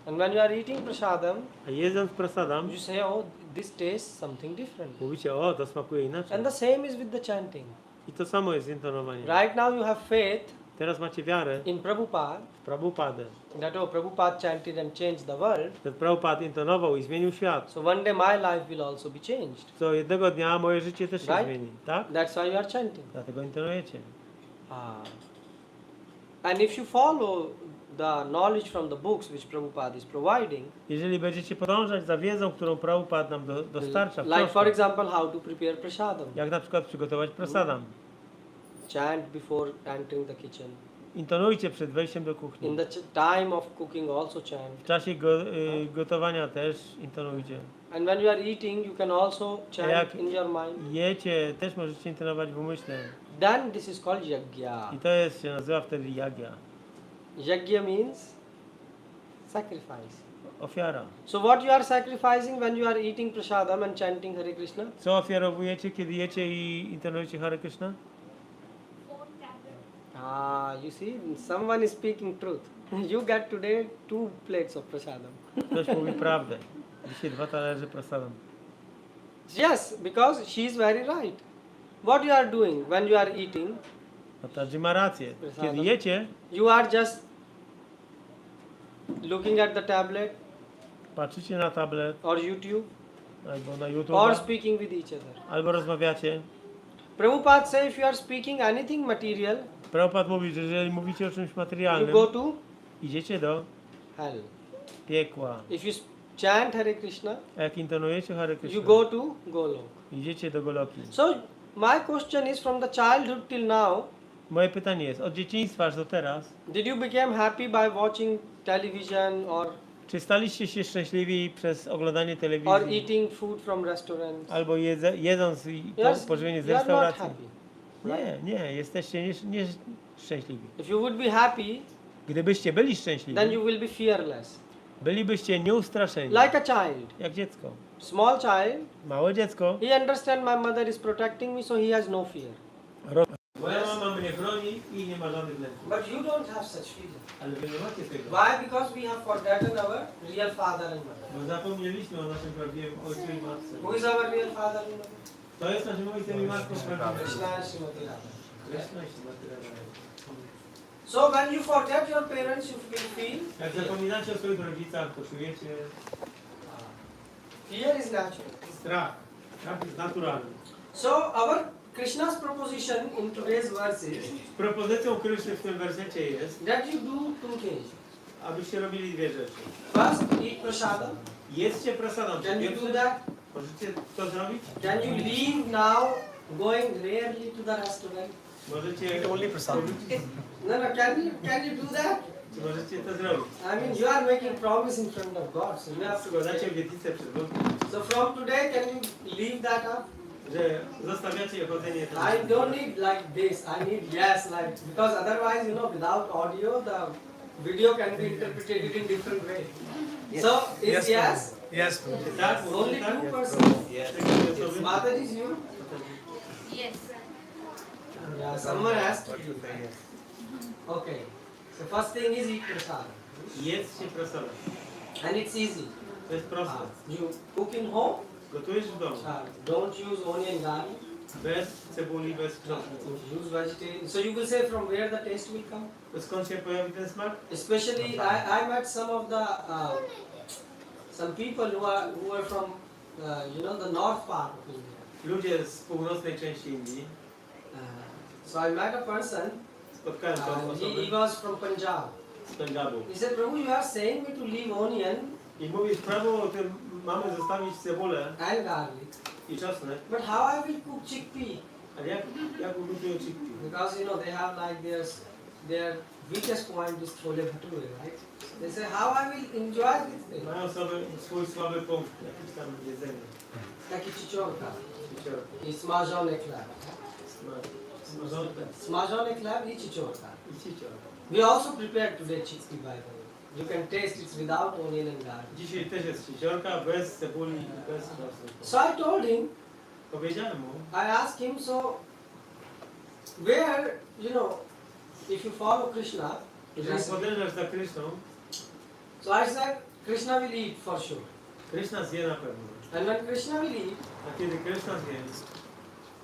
And when you are eating prasadam, A jedząc prasadam, you say, oh, this tastes something different. mówicie, o, to smakuje inaczej. And the same is with the chanting. I to samo jest z intonowaniem. Right now you have faith Teraz macie wiarę in Prabhupada w Prabhupadę. that Prabhupada chanted and changed the world. Że Prabhupada intonował i zmienił świat. So one day my life will also be changed. Co jednego dnia moje życie też się Right? zmieni. Tak? That's why you are chanting. Dlatego intonujecie. And if you follow the knowledge from the books which Prabhupada is providing, Jeżeli będziecie podążać za wiedzą, którą Prabhupada nam dostarcza w like for książkach, example how to prepare prasadam, jak na przykład przygotować prasadam. chant before entering the kitchen. Intonujcie przed wejściem do In kuchni. the time of cooking also chant. W czasie gotowania też intonujcie. And when you are eating, you can also chant Jak in your mind. jecie, też możecie intonować w umyśle. Then this is called yajna. I to jest, się nazywa wtedy yagya. Yajna means sacrifice. Ofiara. So what you are sacrificing when you are eating prasadam and chanting Hare Krishna? Co ofiarowujecie, kiedy jecie i intonujecie Hare Krishna? You see, someone is speaking truth. You get today 2 plates of prasadam. Ktoś mówi prawdę. Dzisiaj 2 talerze prasadam. Yes, because she is very right. What you are doing when you are eating, No Tadży ma rację. Prasadam. Kiedy jecie, you are just looking at the tablet patrzycie na tablet or YouTube albo na or YouTube, speaking with each other. albo rozmawiacie. Prabhupada say if you are speaking anything material, Prabhupada mówi, że jeżeli mówicie o czymś you materialnym, go to idziecie do hell. piekła. If you chant Hare Krishna, A jak intonujecie Hare you Krishna, go to Golok. idziecie do Goloki. So my question is from the childhood till now, Moje pytanie jest, od dzieciństwa aż do teraz, did you become happy by watching television or czy staliście się szczęśliwi przez oglądanie or telewizji, eating food from restaurants? albo jedząc pożywienie z You are not restauracji? happy. Nie, jesteście nieszczęśliwi. If you would be happy, Gdybyście byli then szczęśliwi, you will be fearless. bylibyście nieustraszeni, Like a child, jak dziecko. small child, Małe dziecko. he understands my mother is protecting me, so he has no fear. Moja mama mnie chroni i nie ma żadnych lęków. But you don't have such feeling. Ale wy nie macie tego. Why? Because we have forgotten our real father and mother. Bo zapomnieliśmy o naszym prawdziwym ojcu i matce. Who is our real father and mother? To jest naszym ojcem i matką prawdziwym. Krishna and Srimati Radha. Krishna i Srimati Radha. So when you forget your parents, you will feel Jak zapominacie o swoich rodzicach, to czujecie fear is natural. strach. Strach jest naturalny. So our Krishna's proposition in today's verses Propozycją Kryszny w tym wersecie jest, that you do 2 things. abyście robili 2 rzeczy. First, eat prasadam. Jedzcie prasadą. Can you do that? Możecie to zrobić? Can you leave now going rarely to the restaurant? Możecie... Only prasad. No, can you do that? Czy możecie to zrobić? I mean, you are making promise in front of God, so you have to Składacie say. obietnicę przed Bogiem, So from today, can you leave that up? że zostawiacie chodzenie tam. I don't need like this. I need yes, like because otherwise, without audio, the video can be interpreted in different way. So is yes? Yes. Tak? Only Tak? 2 persons. Takie osoby? Mataji is you. Yes. Yeah, someone has to do. Okay. So first thing is eat prasad, Jedzcie prasadą. and it's easy. To jest proste. You cook in home. Gotujesz w domu. Don't use onion garlic. Bez cebuli, bez krzątników. Use vegetarian. So you will say from where the taste will come. To skąd się pojawi ten smak? Especially, I met some of the some people who are from the north part of India. Ludzie z północnej części Indii. So I met a person. Spotkałem tą He osobę was from Punjab. z Pendżabu. He said, Prabhu, you are saying me to leave onion I mówi, prawo o tym mamy zostawić cebulę and garlic, i czosnek. but how I will cook chickpea? Ale jak ugotują chickpea? Because they have like their weakest point is chole bhature, right? They say, how I will enjoy this thing? Mają swój słaby punkt, jakieś tam jedzenie. Taki chichorka. Cieciorki. I smażone chleb. Smażonka Smażone chleb i chichorka. i cieciorka. We also prepared today chickpea, by the way. You can taste it without onion and garlic. Dzisiaj też jest cieciorka, bez cebuli, bez czosnku. So I told him, Powiedziałem mu, I asked him, so where, if you follow Krishna, że jak podążasz za Kryszną, so I said, Krishna will eat for sure. Kryszna zje na pewno. And when Krishna will eat, A kiedy Kryszna zje,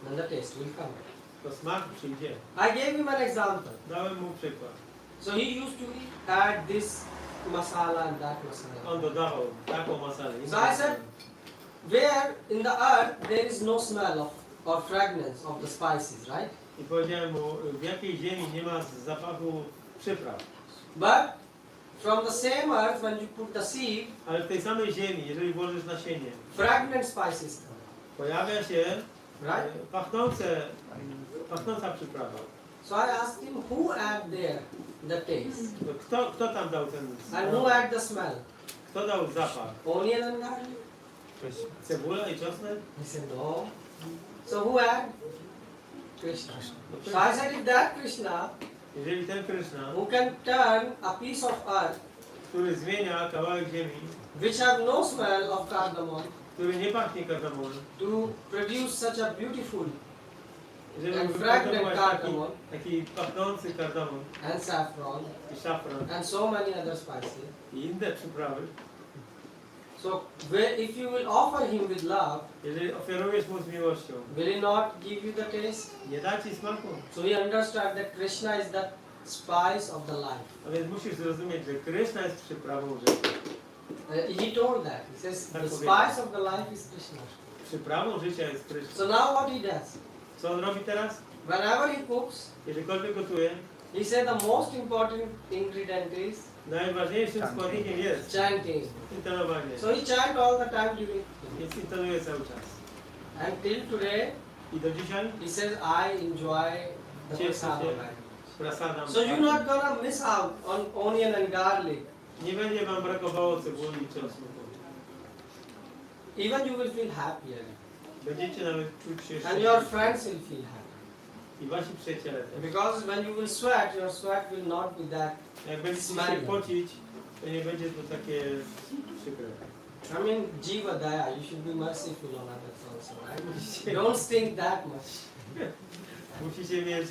then the taste will come. to smak przyjdzie. I gave him an example. Dałem mu przykład. So he used to add this masala and that masala. On dodawał taką masalę. So I said, where in the earth there is no smell of or fragrance of the spices, right? I powiedziałem mu, w jakiej ziemi nie ma zapachu przypraw. But from the same earth, when you put the seed, Ale w tej samej ziemi, jeżeli włożysz nasienie, fragrant spices come, pojawia się right? pachnąca przyprawa. So I asked him, who add there the taste? Kto tam dał ten And who add the smell? Kto dał zapach? Onion and garlic? Cebula i czosnek? He said, no. So who add? Krishna. So I said, if that Krishna, Jeżeli ten Kryszna, who can turn a piece of earth który zmienia kawałek ziemi, which have no smell of cardamom, który nie pachnie kardamonem, to produce such a beautiful żeby and fragrant wyprodukować cardamom taki pachnący kardamon and saffron i szafran and so many other spices. i inne przyprawy, So if you will offer him with love, jeżeli ofiarujesz mu z miłością, will he not give you the taste? nie da ci smaku. So he understood that Krishna is the spice of the life. A więc musisz zrozumieć, że Kryszna jest przyprawą życia. He told that. He says Tak the powiedział. spice of the life is Krishna. Przyprawą życia jest Kryszna. So now what he does? Co on robi teraz? Whenever he cooks, Jeślikolwiek gotuje, he said the most important ingredient is najważniejszym składnikiem jest chanting. intonowanie. So he chant all the time during Więc intonuje cały czas. and till today I do dzisiaj he says I enjoy the Cieszę prasada się. very much. prasadam. So you're not gonna miss out on onion and garlic. Nie będzie wam brakowało cebuli i czosnku. Even you will feel happier. Będziecie nawet czuć się And your friends will feel happy. I wasi przyjaciele też. Because when you will sweat, your sweat will not be that. Jak będziecie się Smaga. pocić, to nie będzie to takie przykre. I mean, jiva daya, you should be merciful on others also, right? Don't stink that much. Musicie mieć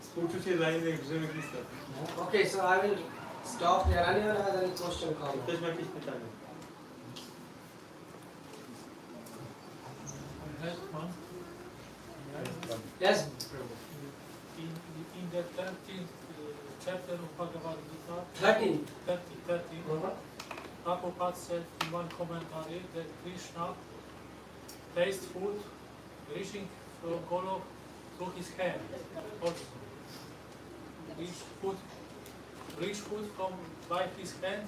współczucie dla innych żywych istot. Okay, so I will stop here. Anyone has any question, comment? Ktoś ma jakieś pytanie? Yes. In the 13th chapter of Bhagavad Gita, 13. 13, Prabhupada said in one commentary that Krishna tastes food reaching from Golok through his hand. Also, reach food from by his hand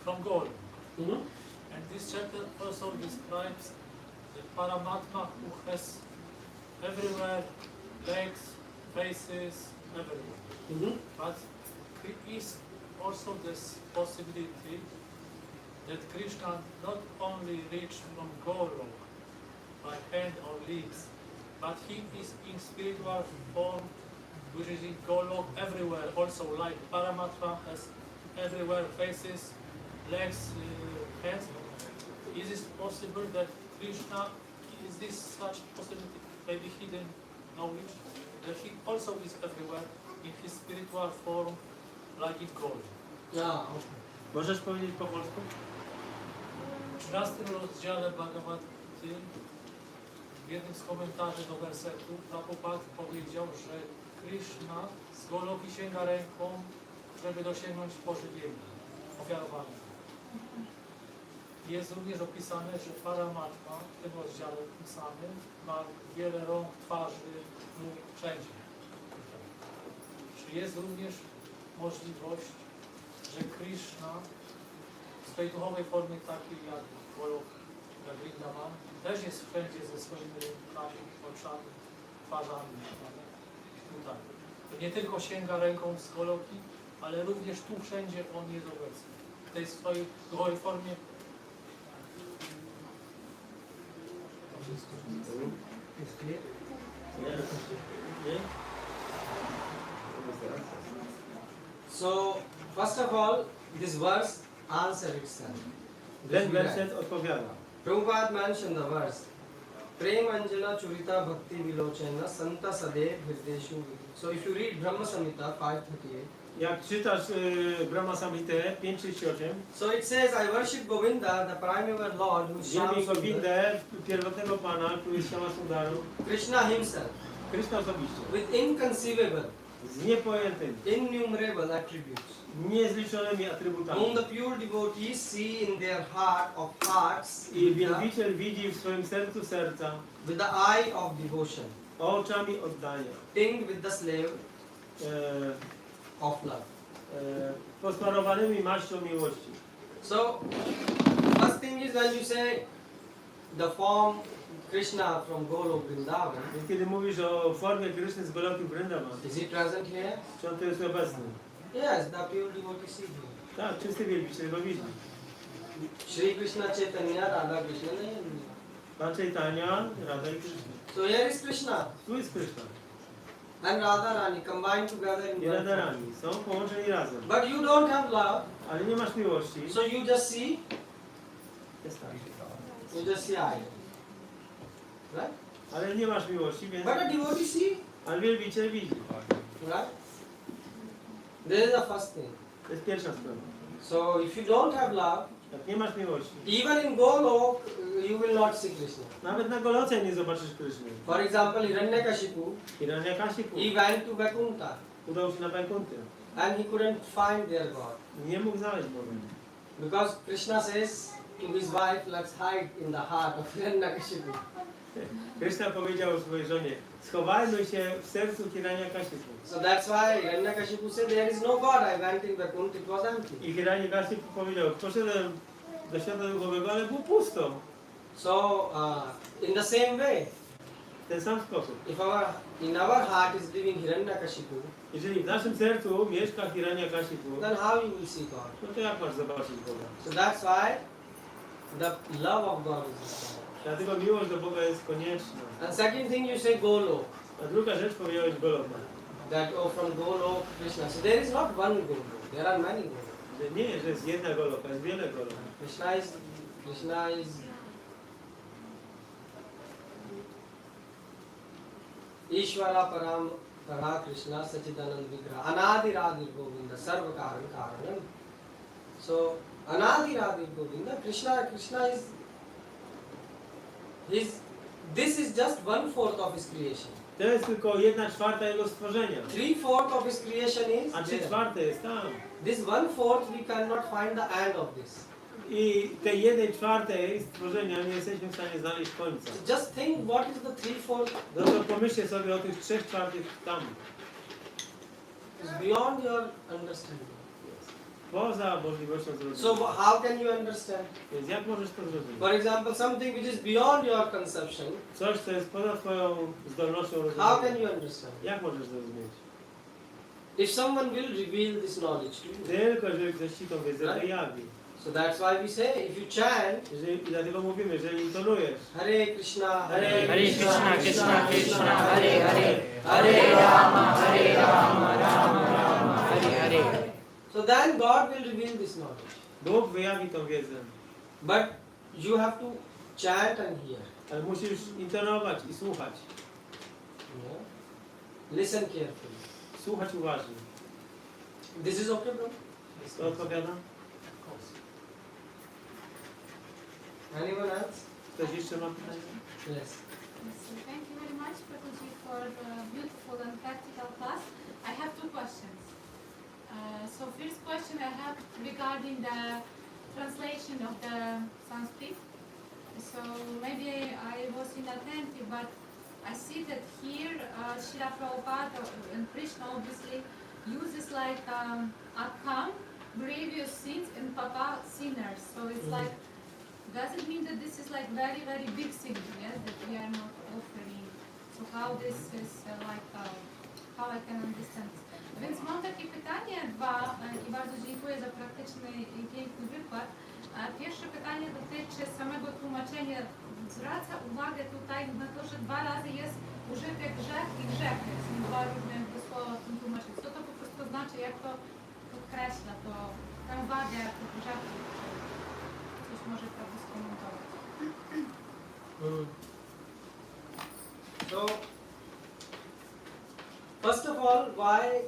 from Golok. And this chapter also describes the Paramatma who has everywhere legs, faces, everywhere. But there is also this possibility that Krishna not only reached from Golok by hand or limbs, but he is in spiritual form, which is in Golok everywhere, also like Paramatma has everywhere faces, legs, hands. Is it possible that Krishna, is this such possibility, maybe hidden knowledge, that he also is everywhere in his spiritual form, like in Golok? Yeah, okay. Możesz powiedzieć po polsku? W 13 rozdziale Bhagavad Gita, w jednym z komentarzy do wersetu, Prabhupada powiedział, że Krishna z Goloki sięga ręką, żeby dosięgnąć pożywienia, ofiarowania. Jest również opisane, że Paramatma w tym rozdziale tym samym ma wiele rąk, twarzy, nóg, wszędzie. Czy jest również możliwość, że Krishna w swojej duchowej formie takiej jak Golok, jak Vrindavan, też jest wszędzie ze swoimi rękami, oczami, twarzami. Tutaj. To nie tylko sięga ręką z Goloki, ale również tu wszędzie on jest obecny. W tej swojej duchowej formie. It's clear. Nie? So, first of all, this verse answers itself. Ten werset odpowiada. Prabhupada mentioned the verse. Prem Anjana Churita Bhakti Vilochana Santa Sade Hirdeshu. So if you read Brahma Samhita 538, Jak czytasz Brahma Samhitę 538, so it says, I worship Govinda, the primeval Lord, who is Shyam ziemi Sundar, Govindę, pierwotnego Pana, który jest Shama Sundaru, Krishna himself. Krishna osobiście. with inconceivable, Z niepojętymi, innumerable attributes, niezliczonymi atrybutami. whom the pure devotees see in their heart of hearts, I wielbiciel widzi w swoim sercu serca, with the eye of devotion, oczami oddania, tinged with the slave e, of love. posmarowanymi maścią miłości. So, first thing is when you say the form Krishna from Golok Vrindavan, Więc kiedy mówisz o formie Kryszny z Goloki Vrindavan, is he present here? czy on tu jest obecny? Yes, the pure devotee see him. Tak, czysty wielbiciel go widzi. Shri Krishna Chaitanya, Radha Krishna. Pan Chaitanya, Radha i Krishna. So here is Krishna Tu jest Krishna. and Radha Rani combined together in I one Radha form. Rani są połączeni razem. But you don't have love, Ale nie masz miłości. so you just see, Jest tak. you just see I. Right? Ale nie masz miłości, więc... But a devotee see, Ale wielbiciel widzi. right? This is the first thing. To jest pierwsza sprawa. So if you don't have love, Jak nie masz miłości, even in Golok, you will not see Krishna. nawet na Goloce nie zobaczysz Kryszny. For example, Hiranyakashipu, Hiranyakashipu he went to Vaikuntha udał się na Wajkuntę. and he couldn't find their God. Nie mógł znaleźć Boga. Because Krishna says to his wife, let's hide in the heart of Hiranyakashipu. Kryszna powiedział swojej żonie, schowajmy się w sercu Hiranyakashipu. So that's why Hiranyakashipu said, there is no God. I went in Vaikuntha, it was empty. I Hiranyakashipu powiedział, poszedłem do świata duchowego, ale było pusto. So, in the same way, W ten sam sposób. if in our heart is living Hiranyakashipu, Jeżeli w naszym sercu mieszka Hiranyakashipu, then how you will see God? no to jak masz zobaczyć Boga? So that's why the love of God is important. Dlatego miłość do Boga jest konieczna. And second thing you say Golok. A druga rzecz powiedziałeś Goloka. That from Golok Krishna. So there is not one Golok. There are many Golok. Że nie, że jest jedna Goloka, jest wiele Golok. Krishna is Ishvara Para Krishna Sachidanand Vigraha Anadi Radhi Govinda Sarva Karan Karanam. So Anadi Radhi Govinda Krishna is this is just 1/4 of his creation. To jest tylko 1/4 jego stworzenia. 3/4 of his creation is A there. 3/4 jest tam. This 1/4 we cannot find the end of this. I tej 1/4 stworzenia nie jesteśmy w stanie znaleźć końca. So just think what is the 3/4 No to pomyślcie sobie o tych 3/4 tam. is beyond your understanding. Poza możliwością So zrozumienia. how can you understand? Więc jak możesz to zrozumieć? For example, something which is beyond your conception, Coś, co jest poza twoją zdolnością how can rozumienia. you understand? Jak możesz zrozumieć? If someone will reveal this knowledge to you. Tylko, jeżeli ktoś ci tą wiedzę wyjawi. So that's why we say, if you chant, I dlatego mówimy, jeżeli intonujesz. Hare Krishna, Hare Krishna, Krishna Krishna, Hare Hare, Hare Rama, Rama Rama, Hare Hare. so then God will reveal this knowledge. Bóg wyjawi tą wiedzę. But you have to chant and hear. Ale musisz intonować i słuchać. Yeah. Listen carefully. Słuchać uważnie. This is okay, bro? To odpowiada? Anyone else? Ktoś jeszcze ma pytanie? Yes. So thank you very much, Prabhuji, for the beautiful and practical class. I have two questions. So first question I have regarding the translation of the Sanskrit. So maybe I was inattentive, but I see that here Srila Prabhupada and Krishna obviously uses like Akam, grievous sins, and Papa sinners. So it's like, does it mean that this is like very, very big sin, yes, that we are not offering? So how this is how I can understand this? Więc mam takie pytanie dwa i bardzo dziękuję za praktyczny i piękny wykład. Pierwsze pytanie dotyczy samego tłumaczenia. Zwraca uwagę tutaj na to, że 2 razy jest użyte grzech i grzechy. Są 2 różne słowa w tym tłumaczeniu. Co to po prostu znaczy, jak to podkreśla tę wagę grzechu? Coś może Prabhu skomentować. So, first of all, why?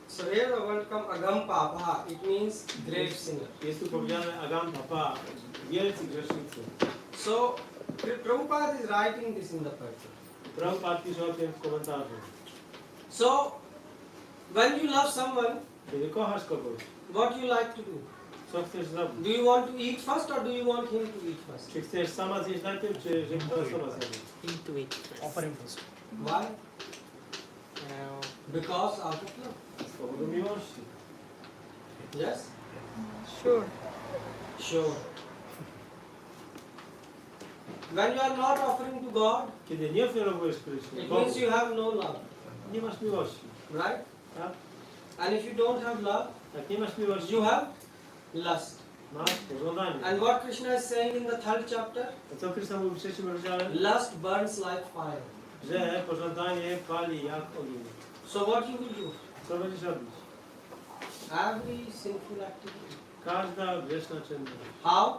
So here the word come Agam Papa, it means great sinner. Jest tu powiedziane Agam Papa, wielcy grzesznicy. So, Prabhupada is writing this in the purport. Prabhupada pisze o tym w komentarzu. So, when you love someone, Kiedy kochasz kogoś, what you like to do? co chcesz zrobić? Do you want to eat first or do you want him to eat first? Czy chcesz sama zjeść najpierw, czy żeby ta osoba zjadła? Intuit. Offer him first. Why? Because out of love. Z powodu miłości. Yes? Sure. Sure. When you are not offering to God, Kiedy nie ofiarowujesz Krysznie, it Bogu, means you have no love. nie masz miłości. Right? Tak? And if you don't have love, Jak nie masz miłości, you have lust. masz pożądanie. And what Krishna is saying in the third chapter? A co Kryszna mówi w 3 rozdziale? Lust burns like fire. Że pożądanie pali jak ogień. So what you will do? Co będziesz robić? Every sinful activity. Każda grzeszna czynność. How?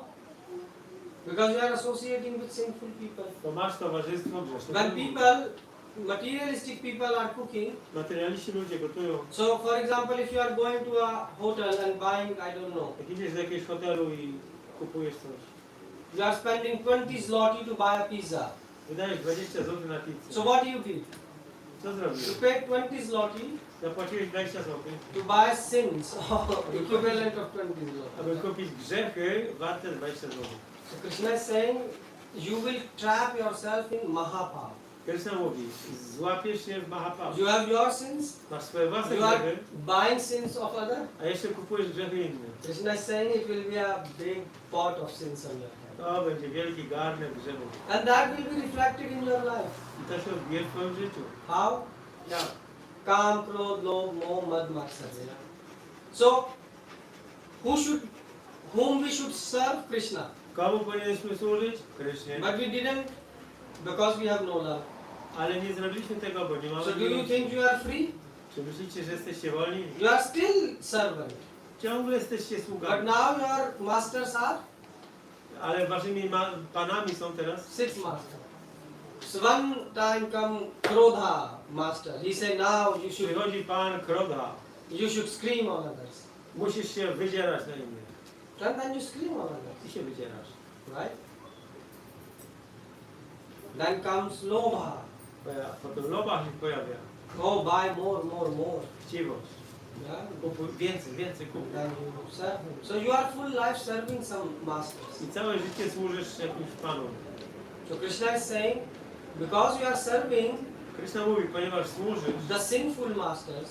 Because you are associating with sinful people. To masz towarzystwo grzeszne. When people, materialistic people are cooking, Materialiści ludzie gotują. so for example, if you are going to a hotel and buying, I don't know, Jak idziesz do jakiegoś hotelu i kupujesz coś, you are spending 20 zloty to buy a pizza. wydajesz 20 zł na pizzę. So what do you did? Co zrobisz? You paid 20 zloty Zapłaciłeś 20 zł, to buy sins, equivalent of 20 aby zloty. kupić grzechy warte 20 zł. So Krishna is saying, you will trap yourself in Mahapav. Krishna mówi, złapiesz się w Mahapav. You have your sins, Masz swoje własne you are grzechy, buying sins of other. a jeszcze kupujesz grzechy innych. Krishna is saying it will be a big pot of sins on your head. To będzie wielki garnek grzechów. And that will be reflected in your life. I to się odbije w twoim życiu. How? Jak? Kam, Krodh, Lobh, Moh, Mad, Matsarya. So, whom we should serve? Krishna. Komu powinniśmy służyć? Krysznie. But we didn't because we have no love. Ale nie zrobiliśmy tego, bo nie mamy So do you miłości. think you are free? Czy myślicie, że jesteście wolni? You are still servant. Ciągle jesteście But sługami. now your masters are Ale waszymi panami są teraz 6 masters. So one time come Krodha master. He said now przychodzi pan Krodha. you should scream on others. Musisz się wydzierać na innych. And then you scream on others. Ty się wydzierasz. Right? Then comes Lobha. Potem loba się pojawia. Oh, buy more, more, more. Chciwość. Yeah? Kupuj więcej, więcej kupuj. Then you serve him. So you are full life serving some masters. I całe życie służysz jakimś panom. So Krishna is saying, because you are serving Krishna mówi, ponieważ służysz the sinful masters,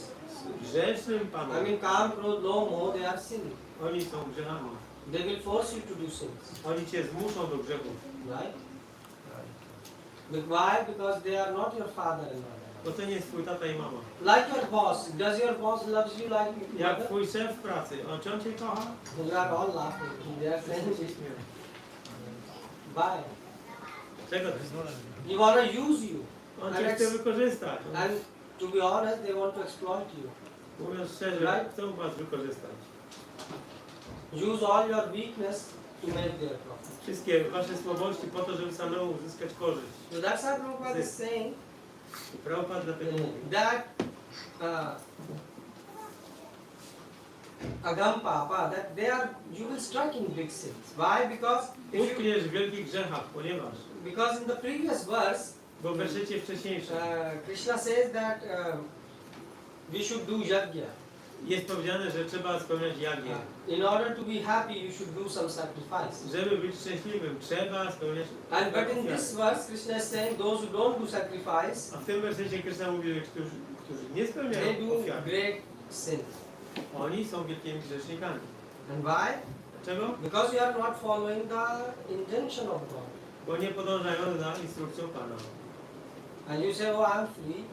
grzesznym panom, I mean Kam, Krodh, Lobh, Moh, they are sinning. oni są grzechami. They will force you to do sins. Oni cię zmuszą do grzechów. Right? But why? Because they are not your father and mother. Bo to nie jest twój tata i mama. Like your boss. Does your boss loves you like your Jak mother? twój szef w pracy, czy on cię kocha? You are all laughing. They are saying, Się śmieją. why? Czego to jest? He want to use you. On cię chce wykorzystać. And to be honest, they want to exploit you. Mówiąc szczerze, Right? chcą was wykorzystać. Use all your weakness to make their profit. Wszystkie wasze słabości po to, żeby samemu uzyskać korzyść. So that's why Prabhupada is saying I Prabhupada dlatego mówi, that Agam Papa, that you will strike in big sins. Why? Because utkniesz w wielkich grzechach, ponieważ in the previous verse, bo w wersecie wcześniejszym Krishna says that we should do yajna. jest powiedziane, że trzeba spełniać jagię. In order to be happy, you should do some sacrifice. Żeby być szczęśliwym, trzeba spełniać But in ofiary. this verse, Krishna is saying those who don't do sacrifice, A w tym wersecie Krishna mówi, że którzy nie they spełniają do ofiar, great sin. oni są wielkimi grzesznikami. And why? Dlaczego? Because you are not following the intention of God. Bo nie podążają za instrukcją Pana. And you say, oh, I'm free.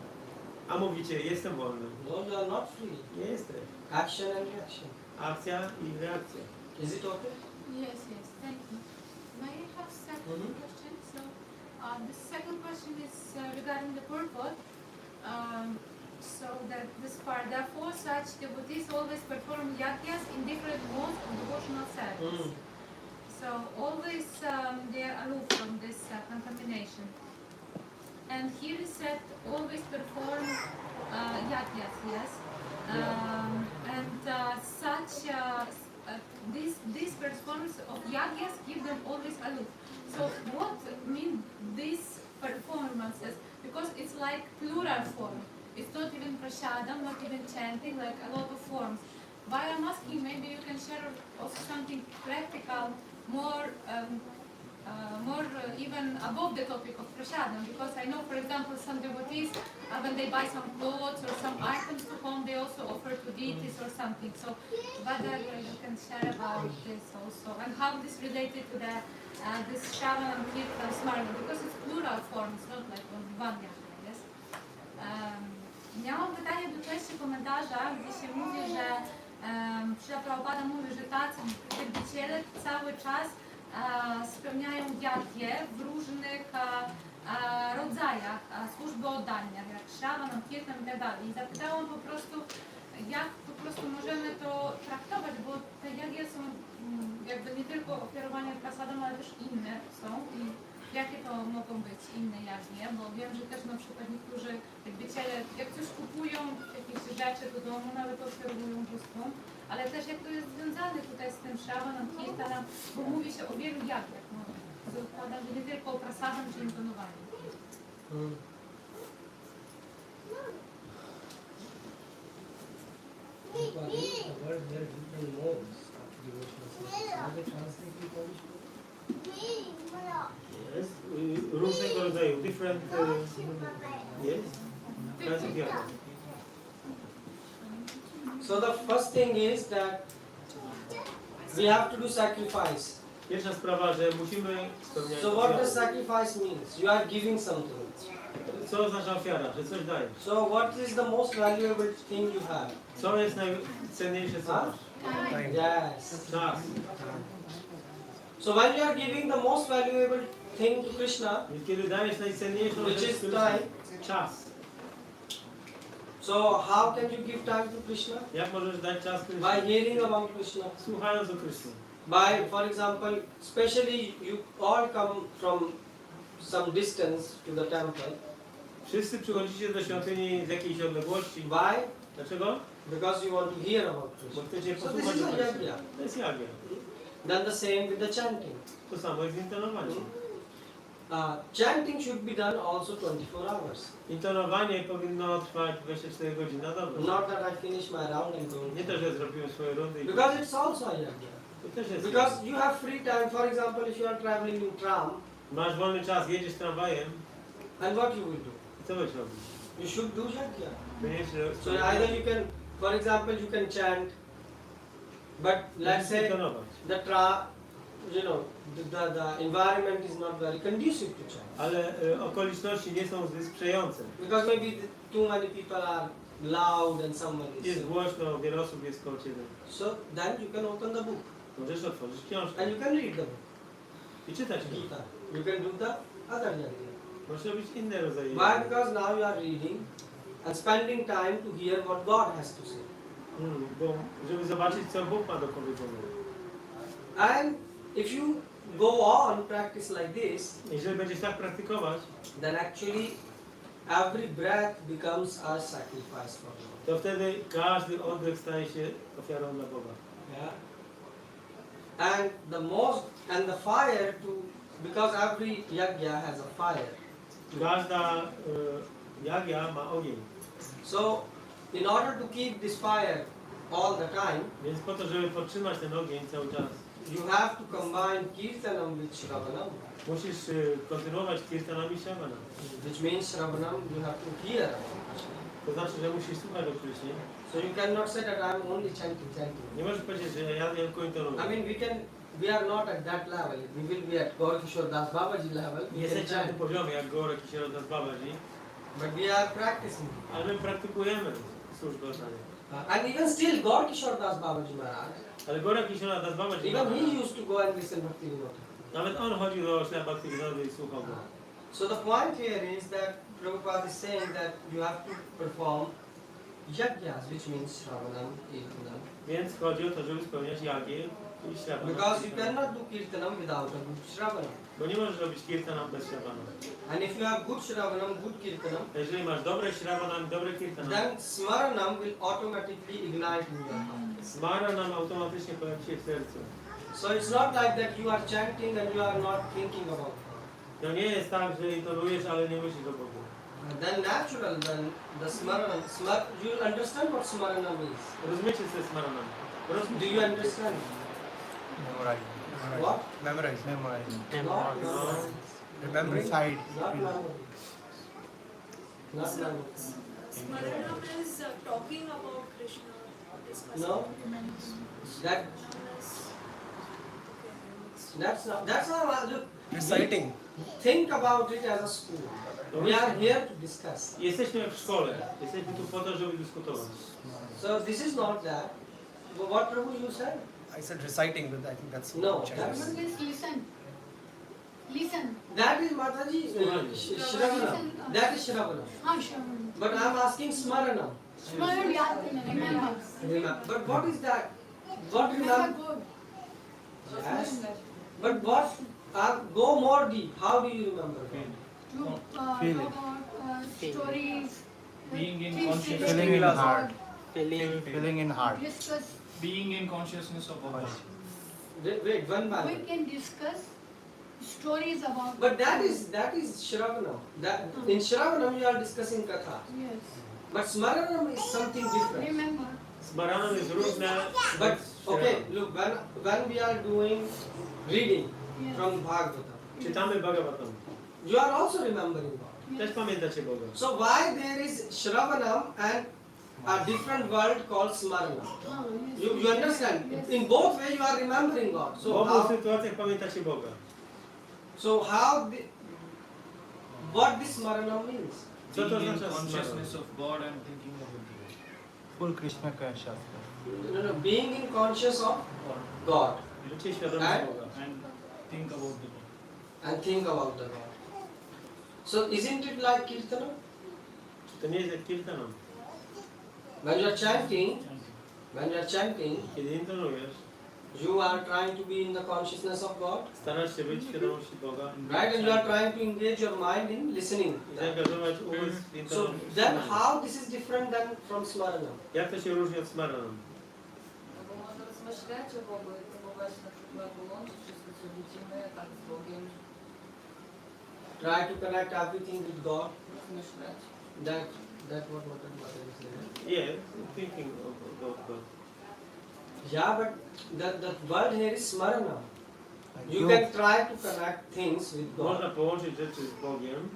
A mówicie, jestem wolny. No, you are not free. Nie jesteś. Action and reaction. Akcja i reakcja. Is it okay? Yes, yes, thank you. May I have second Mhm. question? So, the second question is regarding the purport. So that this part, therefore, such devotees always perform yajnas in different modes of devotional service. So always they are aloof from this contamination. And here is said always perform yajnas, yes. And such these performance of yajnas keep them always aloof. So what mean these performances? because it's like plural form. It's not even prasadam, not even chanting, like a lot of forms. Why I'm asking, maybe you can share also something practical, more even above the topic of prasadam, because I know, for example, some devotees, when they buy some clothes or some items to home, they also offer to deities or something. So whether you can share about this also, and how this related to the this Shravanam, Kirtan, Smarna, because it's plural form, it's not like one yagya, yes? Miałam pytanie do treści komentarza, gdzie się mówi, że Śrila Prabhupada mówi, że tacy wielbiciele cały czas spełniają jagję w różnych rodzajach służby oddania, jak Shravanam, Kirtan i tak dalej. I zapytałam po prostu, jak po prostu możemy to traktować, bo te jagje są jakby nie tylko ofiarowanie prasadam, ale też inne są. I jakie to mogą być inne jagnie, bo wiem, że też na przykład niektórzy wielbiciele, jak coś kupują, jakieś rzeczy do domu, nawet ofiarują bóstwom, ale też jak to jest związane tutaj z tym Shravanam, Kirtanem, bo mówi się o wielu jagniach, no, zakładam, że nie tylko o prasadam czy intonowaniu. There are different modes of devotional service. Are they translated in Polish? Jest różnego rodzaju, different, jest? So the first thing is that we have to do sacrifice. Pierwsza sprawa, że musimy spełniać So what does ofiarę. sacrifice means? You are giving something. Co oznacza ofiara? Że coś dajesz. So what is the most valuable thing you have? Co jest najcenniejsze, co masz? Yes. Czas. So when you are giving the most valuable thing to Krishna, Więc kiedy dajesz najcenniejszą which rzecz, is którą- time, czas. so how can you give time to Krishna? Jak możesz dać czas By Krysznie? hearing about Krishna. Słuchając o Krysznie. By, for example, especially you all come from some distance to the temple. Wszyscy przychodzicie do świątyni z jakiejś odległości. Why? Dlaczego? Because you want to hear about Bo Krishna. chcecie So this posłuchać is o a Krysznie. yajna. To jest jagna. Then the same with the chanting. To samo jest z intonowaniem. Chanting should be done also 24 hours. Intonowanie powinno trwać 24 godziny na dobę. Not that I finish my round and go. Nie to, że zrobiłem swoje rundy i Because it's also a yajna. to też jest. Because you have free time, for example, if you are traveling in tram, Masz wolny czas, jedziesz tramwajem and what you will do? i co będziesz robić? You should do yajna. To nie jest, So either you can, for example, you can chant, but let's say intonować. the the environment is not very conducive to chant. Ale okoliczności nie są zbyt sprzyjające. Because maybe too many people are loud and someone is. Jest głośno, wiele osób jest koło ciebie. So then you can open the book Możesz otworzyć książkę and you can read the book. i czytać ją. Gita. You can do the other yajna. Możesz robić inne rodzaje. Why? Because now you are reading and spending time to hear what God has to say. Bo żeby zobaczyć, co Bóg ma do powiedzenia. And if you go on practice like this, Jeżeli będziesz tak praktykować, then actually every breath becomes a sacrifice for God. to wtedy każdy oddech staje się ofiarą dla Boga. Yeah. And the fire to, because every yajna has a fire. Każda jagna ma ogień. So in order to keep this fire all the time, Więc po to, żeby podtrzymać ten ogień cały czas, you have to combine kirtanam with shravanam, musisz kontynuować kirtanami i shravanam. which means shravanam you have to hear about. To znaczy, że musisz słuchać o Krysznie. So you cannot say that I am only chanting. Nie możesz powiedzieć, że ja tylko intonuję. I mean, we are not at that level. We will be at Gaur Kishore Das Babaji level. Nie We can jesteśmy na tym chant, poziomie, jak Gorek i Sierodas Babaji, but we are practicing. ale my praktykujemy służbę oddania. And even still, Gaur Kishore Das Babaji Maharaj, Ale Gorek i Sierodas Babaji, even he used to go and listen to Bhakti-Vinod. nawet on chodził do Śla Bhakti-Vinody i słuchał go. So the point here is that Prabhupada is saying that you have to perform yajnas, which means Shravanam, Kirtanam. Więc chodzi o to, żeby spełniać jagię i śravanam. Because you cannot do Kirtanam without a good Shravanam. Bo nie możesz robić kirtanam bez śravanam. And if you have good Shravanam, good Kirtanam, A jeżeli masz dobre śravanam i dobre kirtanam, then Smaranam will automatically ignite in your heart. smara nam automatycznie pojawi się w sercu. So it's not like that you are chanting and you are not thinking about God. To nie jest tak, że intonujesz, ale nie myślisz o Bogu. Then natural, then the smarana. You understand what smarana means? Rozumiecie co jest smarana? Do you understand? Memorizing. What? Memorizing. Memorizing. Not memory. Remembering. Inside. Not memory. Not memory. Smaranam is talking about Krishna or discussing. No. That that's not. Look. Reciting. Think about it as a school. We are here to discuss. Jesteśmy w szkole. Jesteśmy tu po to, żeby dyskutować. So this is not that. What Prabhu you said? I said reciting, but I think that's No, Chinese. that's Please listen. Listen. that is Mataji Shravana. That is Shravana. Shaman. But I am asking Smarana. Smile, remember. Remember. But what is that? What Remember remember? God. Yes. But what? Go more deep. How do you remember? To talk Feel it. about stories. Being in things conscious- related Feeling in to heart. God. Feeling in heart. Discuss. Being in consciousness of God. Wait, one by We one. can discuss stories about. But that is Shravanam. That in Shravanam you are discussing Katha. Yes. But Smaranam is something different. Remember. Smarana jest różne. But okay, look, when we are doing reading Yes. from Bhagavatam, Czytamy Bhagavatam. you are also remembering God. Też pamiętacie Boga. So why there is Shravanam and a different word called Smarana? Oh, yes. You understand? Yes. In both ways you are remembering God. W So obu how, sytuacjach pamiętacie Boga. what this Smarana means? Co to Being in oznacza consciousness smarana? of God and thinking of Him. Full Krishna consciousness. No, being in conscious of God Życie świadome And- Boga. And think about the God. and think about the God. So isn't it like Kirtana? Czy to nie jest jak kirtanam? When you are chanting, Kiedy intonujesz, you are trying to be in the consciousness of God, starasz się być w świadomości Boga right? And you are trying to engage your mind in listening. i zaangażować umysł w So intonowaniu. then how this is different than from Smarana? Jak to się różni od smaranam? Bo można rozmyślać o Bogu i próbować na przykład połączyć wszystko, co widzimy, tak z Bogiem, Try to connect everything with God. rozmyślać. That what Mata is saying. Yeah, thinking about God. Yeah, but the word here is Smarana. You You- can try to connect things with God. Można połączyć rzeczy z Bogiem.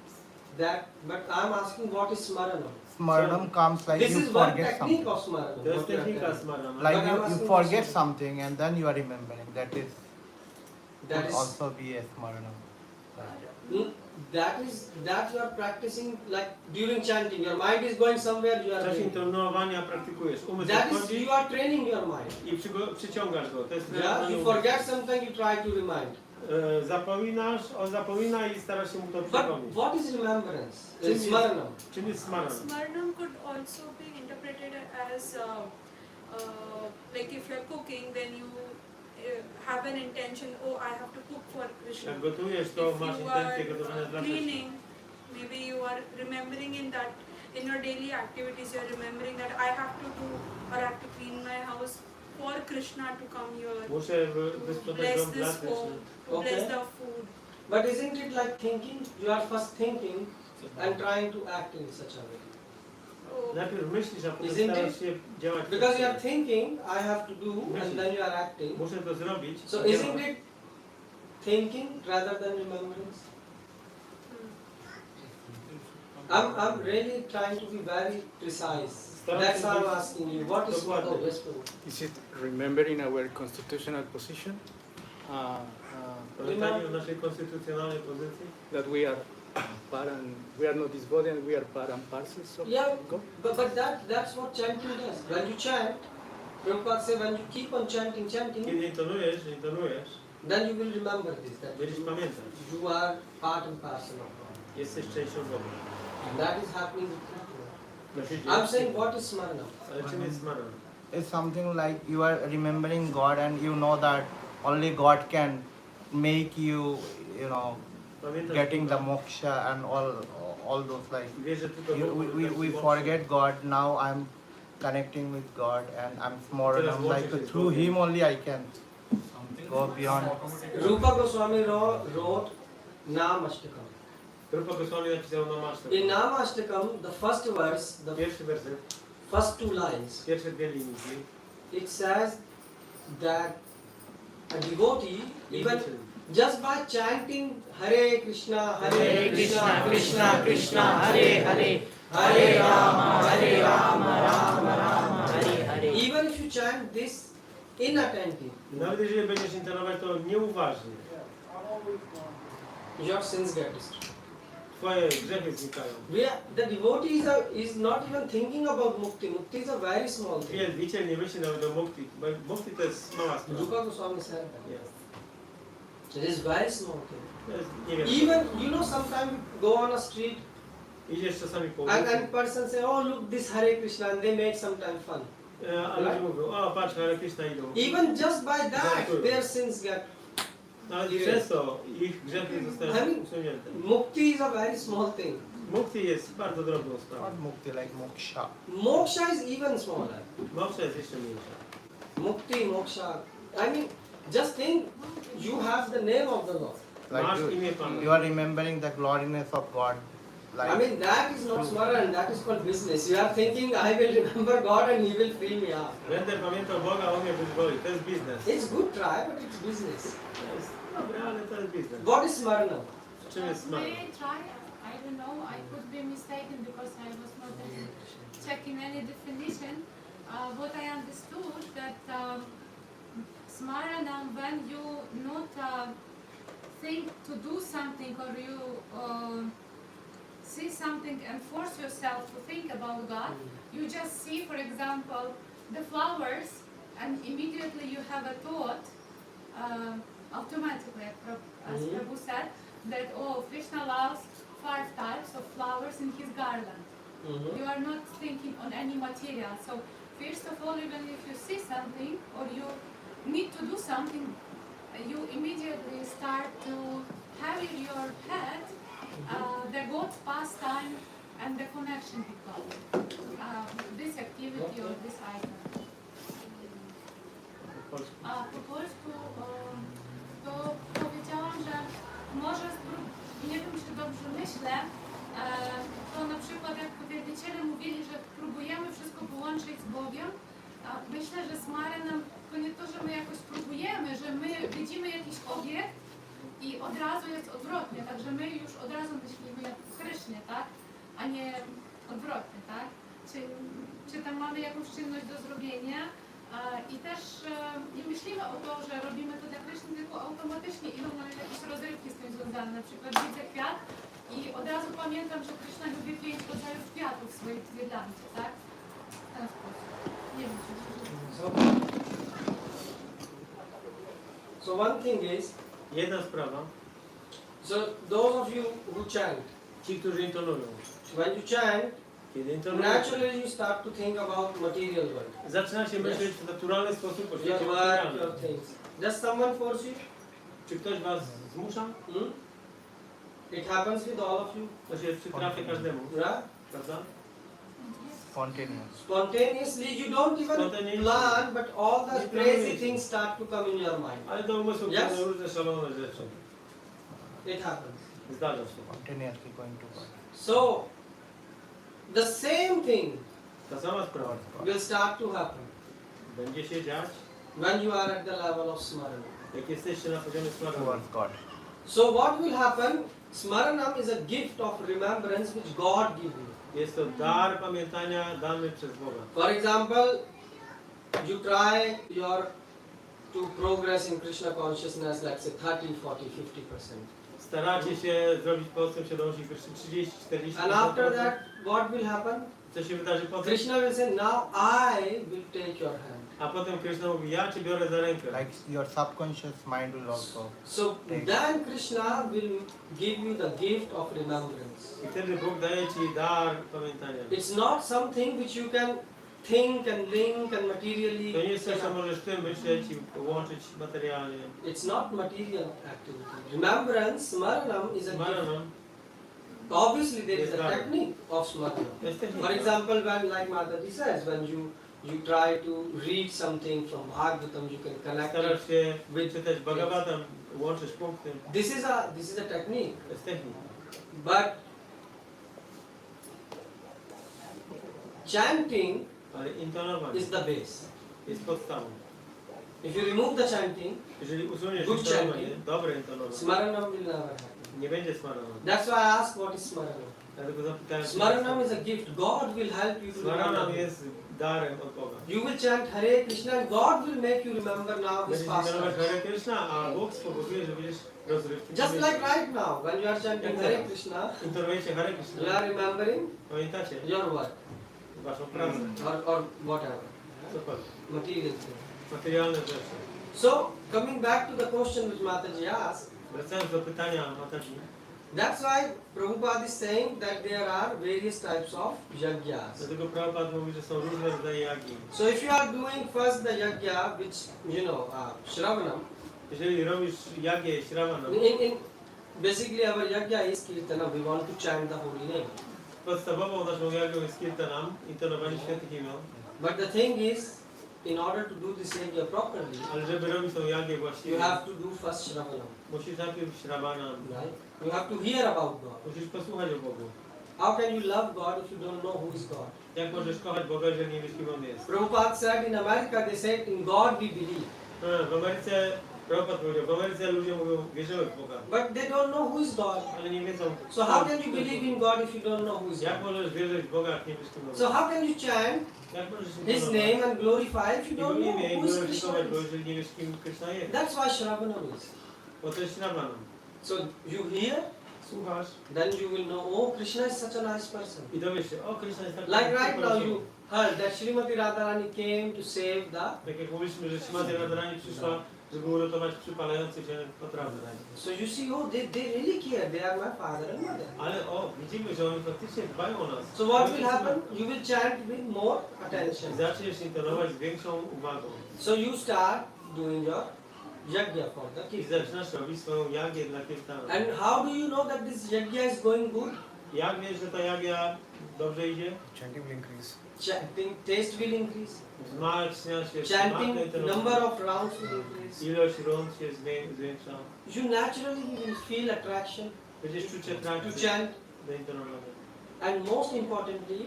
But I'm asking what is Smarana? Smaranam comes like This you is one forget technique something. of Smarana. To jest what you are technika telling. smarana. Like But I'm you asking forget for something and then you are remembering. That That could is also be a Smaranam. that you are practicing like during chanting. Your mind is going somewhere. You W are czasie doing. intonowania praktykujesz. Umysł That is wchodzi you are training your mind. i przyciągasz go. To jest Yeah, trenowanie you umysłu. forget something, you try to remind. On zapomina i starasz się mu to But przypomnieć. what is remembrance? Czym jest- Smarana. Czym jest smaran? Smaranam could also be interpreted as like if you're cooking, then you have an intention, oh, I have to cook for Krishna. Jak gotujesz, to If masz you intencję are gotowania dla Krishna. cleaning, maybe you are remembering in your daily activities, you are remembering that I have to do or I have to clean my house for Krishna to come here, Muszę wysprzątać bless dom dla this Krishna. home, to Okay. bless the food. But isn't it like thinking? You are first thinking and trying to act in such a way. Oh, Najpierw myślisz, a potem Isn't starasz it? się działać. Because you are thinking, I have to do, and then you are acting. Muszę to zrobić. So i isn't działać. it thinking rather than remembrance? I'm really trying to be very precise. That's why I'm asking you. What is Dokładnie. oh, yes, Prabhu. Is it remembering our constitutional position? Pamiętanie o naszej konstytucjonalnej pozycji. That we are we are not this body and we are part and parcels of Yeah, God? but that's what chanting does. When you chant, Prabhupada says when you keep on chanting, Kiedy intonujesz, then you will remember this, that będziesz pamiętać. you are part and parcel of God. Jesteś częścią Boga. And that is happening with Krishna. To się I'm dzieje. saying what is Smarana? Ale czym jest smaran? It's something like you are remembering God and you know that only God can make you, you know, Pamiętasz getting the Boga. moksha and all those like Wiesz, że tylko you, Bóg we daje ci forget God. Now I'm connecting with God and I'm Smaranam. Like through Him only I can go beyond. Rupa Goswami wrote Nam Ashtakam. Rupa Goswami napisał Namasztakam. In Namashtakam, the first verse, the Pierwszy werset, first two lines, pierwsze dwie linijki. it says that a devotee, even just by chanting Hare Krishna, Hare Krishna, Krishna Krishna, Hare Hare, Hare Rama, Rama Rama, Hare Hare. even if you chant this inattentive, Nawet jeżeli będziesz intonować to nieuważnie, your sins get destroyed. twoje grzechy znikają. The devotee is not even thinking about mukti. Mukti is a very small thing. Wielbiciel nie myśli nawet o mukti, bo mukti to jest mała sprawa. Rupa Goswami said that. Jest. It is very small thing. To jest niewiele. Even, you know, sometimes you go on a street Idziesz czasami po and ulicy, person say, oh look this Hare Krishna, and they make sometimes fun. a ludzie mówią, o patrz, Hare Krishna idą. Even just by that, their sins get. Nawet często ich grzechy zostają usunięte. Mukti is a very small thing. Mukti jest bardzo drobną sprawą. Not mukti, like moksha. Moksha is even smaller. Moksha jest jeszcze mniejsza. Mukti, moksha. I mean, just think, you have the name of the Lord. Masz Like imię Pana. you are remembering the gloriness of God. Like I mean, that is not smaran, that is called business. You are thinking, I will remember God and He will free me up. Będę pamiętał Boga, On mnie wyzwoli. To jest biznes. It's good try, but it's business. To jest dobre, ale to jest biznes. What is smarana? Czym jest May smak? I try? I don't know. I could be mistaken because I was not checking any definition. What I understood that smaranam, when you not think to do something or you see something and force yourself to think about God, you just see, for example, the flowers, and immediately you have a thought automatically, as Prabhu said, that oh, Krishna loves 5 types of flowers in his garland. You are not thinking on any material. So first of all, even if you see something or you need to do something, you immediately start to have in your head the God's pastime and the connection with God. This activity or this item. Po polsku to powiedziałam, że może, nie wiem czy dobrze myślę, to na przykład jak wielbiciele mówili, że próbujemy wszystko połączyć z Bogiem, myślę, że smaranam to nie to, że my jakoś próbujemy, że my widzimy jakiś obiekt i od razu jest odwrotnie, także my już od razu myślimy jak Krysznie, tak? A nie odwrotnie, tak? Czy tam mamy jakąś czynność do zrobienia i też nie myślimy o to, że robimy to dla Kryszny, tylko automatycznie idą nam jakieś rozrywki z tym związane. Na przykład widzę kwiat i od razu pamiętam, że Kryszna lubi 5 rodzajów kwiatów w swojej wielance, tak? W ten sposób. Nie wiem, czy So one thing is, Jedna sprawa, so those of you who chant, ci, którzy intonują. when you chant, Kiedy intonują, naturally you start to think about material world. zaczynacie myśleć w naturalny sposób o Your świecie work, materialnym. your things. Does someone force you? Czy ktoś was zmusza? It happens with all of you, To się przytrafia każdemu, right? prawda? spontaneous. Spontaneously, you don't even Spontaneously. plan, but all the Nie crazy planujecie. things start to come in your mind. Ale do umysłu Yes. wchodzą różne szalone rzeczy. It happens. Zdarza się. Spontaneously going to God. So, the same thing Ta sama sprawa will start to happen będzie się dziać, when you are at the level of smarana. jak jesteście na poziomie smarana. Towards God. So what will happen? Smaranam is a gift of remembrance which God gives you. Jest to dar pamiętania dany przez Boga. For example, you try to progress in Krishna consciousness like say 30, 40, 50%. Staracie się zrobić postęp świadomości Kryszny 30, 40. And after that, what will happen? Co się wydarzy potem? Krishna will say, now I will take your hand. A potem Kryszna mówi, ja cię biorę za rękę. Like your subconscious mind will also. So then Krishna will give you the gift of remembrance. I wtedy Bóg daje ci dar pamiętania. It's not something which you can think and link and materially. To nie jest coś, co możesz w tym myśleć i łączyć materialnie. It's not material activity. Remembrance, smaranam is a gift. Smaranam Obviously, there is a technique of smarana. jest For technika. example, when, like Mataji says, when you try to read something from Bhagavatam, you can connect it. Starasz się czytać Bhagavatam, łączysz punkty. This is a technique. To jest technika. But chanting Ale intonowanie is the base. jest podstawą. If you remove the chanting, Jeżeli usuniesz Good intonowanie, chanting. dobre intonowanie, smaranam will never happen. nie będzie smarana. That's why I asked what is smaranam. Dlatego zapytałem Smaranam is a gift. God will help you to Smaranam remember. jest darem od Boga. You will chant Hare Krishna and God will make you remember now His Będziesz pastimes. intonować Hare Krishna, a Bóg spowoduje, że będziesz rozrywki. Just like right now, when you are chanting Hare Krishna, Intonujecie Hare you Krishna. are remembering Pamiętacie? your work Waszą pracę. or whatever, Cokolwiek. material thing. Materialne rzeczy. So, coming back to the question which Mataji asked, Wracając do pytania Mataji. that's why Prabhupada is saying that there are various types of yagyas. Dlatego Prabhupada mówi, że są różne rodzaje jagi. So if you are doing first the yagya, which, Shravanam, Jeżeli robisz jagię Śravanam, basically our yagya is kirtana, we want to chant the holy name. podstawową naszą jagią jest kirtanam, intonowanie świętych imion. But the thing is, in order to do this yagya properly, Ale żeby robić tą jagię you właściwie, have to do first Shravanam, musisz najpierw Śravanam. right? You have to hear about God. Musisz posłuchać o Bogu. How can you love God if you don't know who is God? Jak możesz kochać Boga, jeżeli nie wiesz, kim On jest? Prabhupada said in America, they said, in God we believe. W Ameryce, Prabhupada powiedział, w Ameryce ludzie mówią, wierzymy w Boga, But they don't know who is God. ale nie wiedzą. So how can you believe in God if you don't know who is Jak God? możesz wierzyć w Boga, jak nie wiesz, kim On So jest? how can you chant Jak możesz His name and glorify if you Jego don't know imię i who is Krishna gloryfikować Go, is? jeżeli nie wiesz, kim Krishna jest? That's why Shravanam is. Bo to jest Śravanam. So you hear, Słuchasz then you will know, oh, Krishna is such a nice person. i dowiesz się, o, Krishna jest tak. Like right now you heard that Srimati Radharani came to save the. Tak jak mówiliśmy, że Śrimati Radharani przyszła, żeby uratować przypalający się potrawy. So you see, oh, they really care. They are my father and mother. Ale widzimy, że oni faktycznie dbają o nas. So what will happen? You will chant with more attention. Zaczniesz intonować z większą uwagą. So you start doing your yajna for the I kids. zaczynasz robić swoją jagię dla kirtana. And how do you know that this yajna is going good? Jak wiesz, że ta jagia dobrze idzie? Chanting will increase. Chanting, taste will increase. Wzmacnia się, Chanting, wzmacnia ten number of rounds will increase. ilość rund się zwiększa. You naturally will feel attraction Będziesz czuć to atrakcję chant. do intonowania. And most importantly,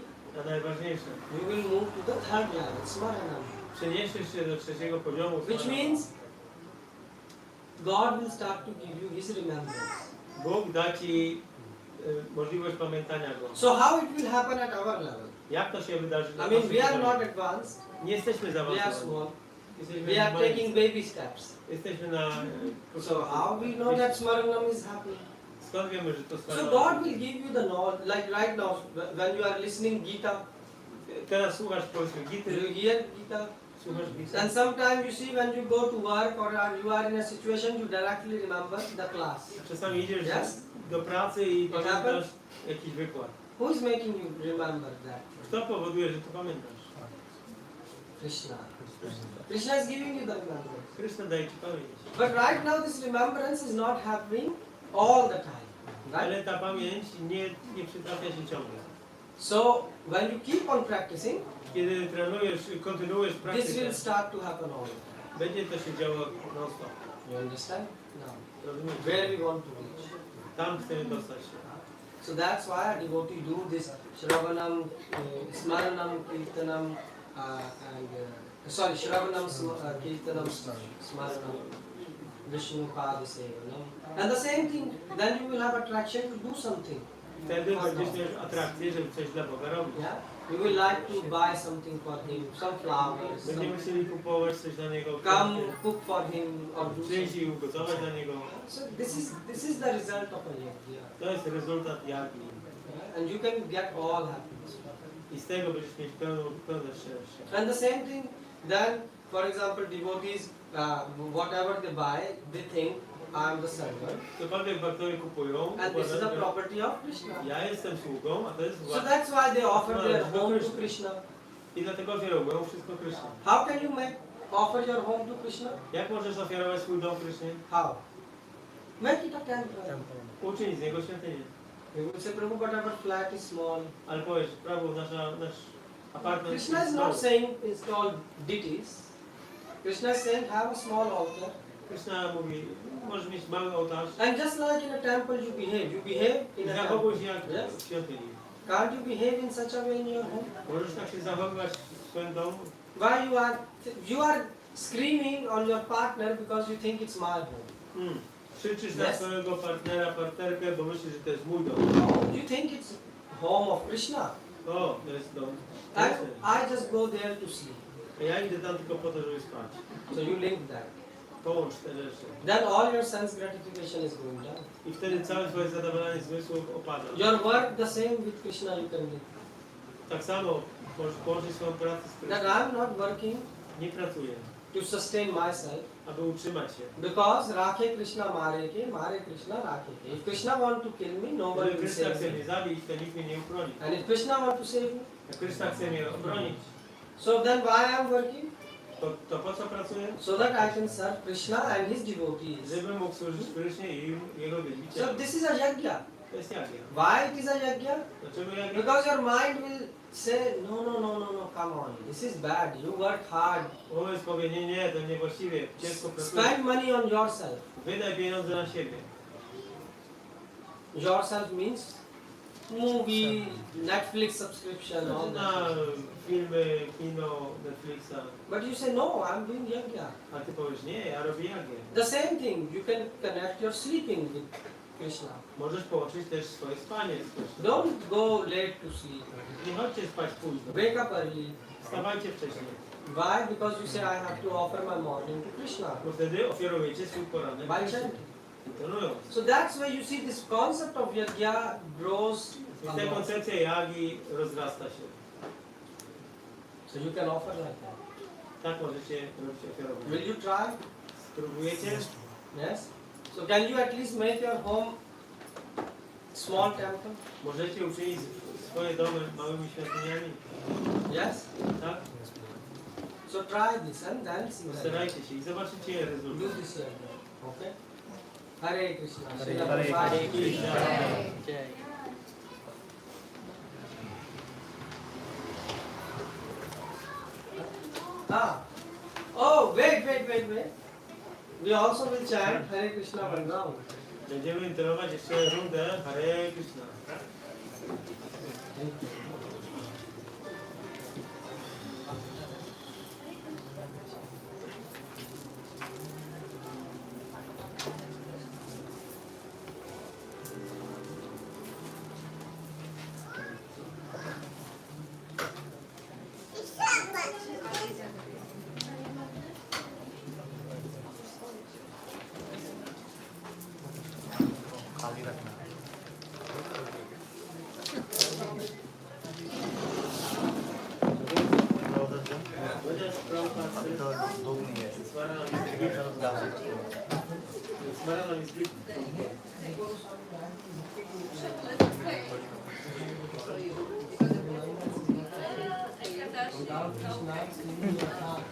A najważniejsze, you will move to the third level, Smaranam. przeniesiesz się do trzeciego poziomu. Which means God will start to give you His remembrance. Bóg da Ci możliwość pamiętania Go. So how it will happen at our level? Jak to się wydarzy? I mean, we are not advanced, Nie jesteśmy we are zaawansowani. small, Jesteśmy we are mali. taking baby steps. Jesteśmy na... So how we know that Smaranam is happening? Skąd wiemy, że to So stara? God will give you the knowledge, like right now, when you are listening Gita, Teraz słuchasz powiedzmy you Gity, hear Gita, słuchasz Gity. and sometimes you see when you go to work or you are in a situation, you directly remember the class. Czasami idziesz Yes? do pracy i What pamiętasz jakiś wykład. Who is making you remember that? Kto powoduje, że to pamiętasz? Krishna. Krishna is giving you the remembrance. Krishna daje Ci pamięć. But right now this remembrance is not happening all the time. Right? Ale ta pamięć nie przytrafia się ciągle. So when you keep on practicing, Kiedy trenujesz, kontynuujesz this praktykę, will start to happen all the time. będzie to się działo non-stop. You understand? Now, Rozumiesz? where we want to reach. Tam chcemy dostać się. So that's why a devotee do this Shravanam, Smaranam, Kirtanam, Shravanam, Kirtanam, Smaranam, Vishnu Pada Sevanam. And the same thing, then you will have attraction to do something. Wtedy będziesz miał atrakcję, żeby coś dla Boga robić. Yeah? You will like to buy something for him, some flowers, Będziemy chcieli kupować coś dla Niego, come cook for him or do przyjść something. i ugotować dla Niego. So this is the result of a yajna. To jest rezultat jagi. And you can get all happiness. I z tego będziesz mieć pełne szczęście. And the same thing, then, for example, devotees, whatever they buy, they think, I am the servant, Cokolwiek bakterie kupują, and this is the układają, property of Krishna. ja jestem sługą, a to jest So władza. that's why they offer their home to Krishna. I dlatego ofiarują wszystko Krysznie. How can you offer your home to Krishna? Jak możesz ofiarować swój dom Krysznie? How? Make it a temple. Uczyń z niego świątynię. You will say, Prabhu, but our flat is small. Ale powiesz, Prabhu, nasz apartment Krishna is jest not mały. saying install deities. Krishna is saying have a small altar Krishna mówi, możesz mieć mały ołtarz. And just like in a temple you behave in a Zachowuj temple. się jak Yes. w świątyni. Can't you behave in such a way in your home? Możesz tak się zachowywać w swoim domu. Why you are screaming on your partner because you think it's my home? Krzyczysz na Yes. swojego partnera, partnerkę, bo myślisz, że to jest mój dom. No, you think it's home of Krishna. O, to jest dom. And I just go there to sleep. A ja idę tam tylko po to, żeby spać. So you link that. Połącz te rzeczy. Then all your sense gratification is going down. I wtedy całe twoje zadowolenie zmysłów opada. Your work the same with Krishna you can do. Tak samo możesz połączyć swoją pracę z That Krishną. I am not working Nie pracuję, to sustain myself aby utrzymać się. because Rakhe Krishna Mare Krishna Rakhe ke. If Krishna want to kill me, no one Jeżeli will Krishna save chce me. mnie zabić, to nikt mnie nie uchroni. And if Krishna want to save me, Jak Krishna chce mnie obronić, so then why I am working? to po co pracuję? So that I can serve Krishna and his devotees. Żebym mógł służyć Krysznie i jego So wielbicielom. this is a yajna. To jest jakie? Why it is a yajna? Dlaczego jakie? Because your mind will say, no, come on, this is bad, you work hard. Umysł powie, nie, to niewłaściwie, ciężko pracujesz. Spend money on yourself. Wydaj pieniądze na siebie. Yourself means movie, Netflix subscription, all Na that. filmy, kino, Netflixa. But you say, no, I'm doing yajna. A ty powiesz, nie, ja robię jagie. The same thing, you can connect your sleeping with Krishna. Możesz połączyć też swoje spanie z Kryszną. Don't go late to sleep. Nie chodźcie spać późno. Wake up early. Wstawajcie wcześniej. Why? Because you say, I have to offer my morning to Krishna. Bo wtedy ofiarujecie swój poranek. By chanting. Intonując. So that's why you see this concept of yajna grows I a ta lot. koncepcja jagi rozrasta się. So you can offer like that. Tak możecie robić ofiarowanie. Will you try? Spróbujecie? Yes. So can you at least make your home small temple? Możecie uczynić swoje domy małymi świątyniami? Yes. Tak? So try this and then see. Starajcie się i zobaczycie Do rezultat. this here. Okay. Hare Krishna. Hare Srila Hare Prabhupada Krishna. ki jai. Jai. Ah. Oh, wait. We also will chant Hare Krishna one round. Będziemy intonować jeszcze rundę Hare Krishna. खाली रखना Chociaż Prabhupada अभी तो धूप नहीं है Smarana mi zbyt. Without Krishna, seeing your heart.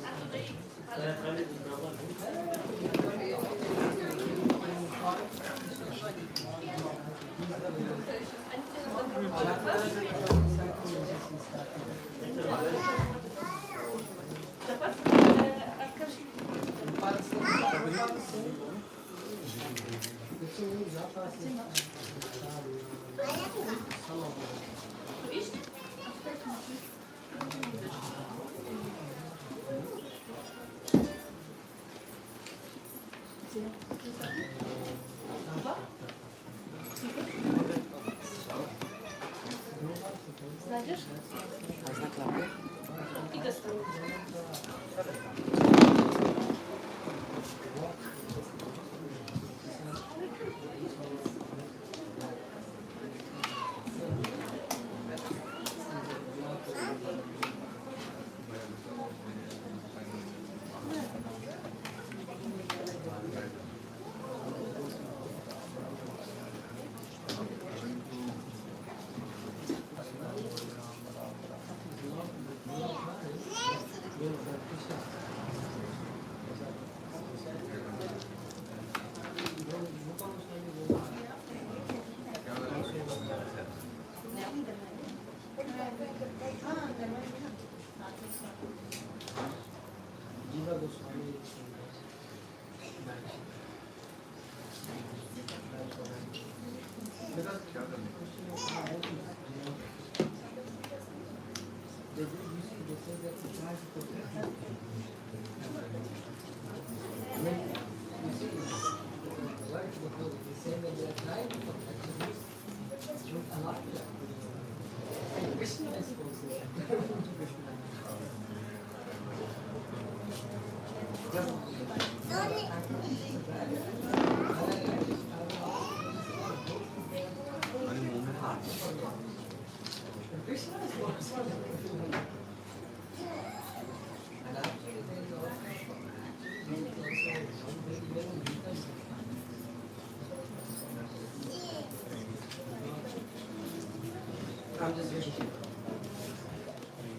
I'm just waiting.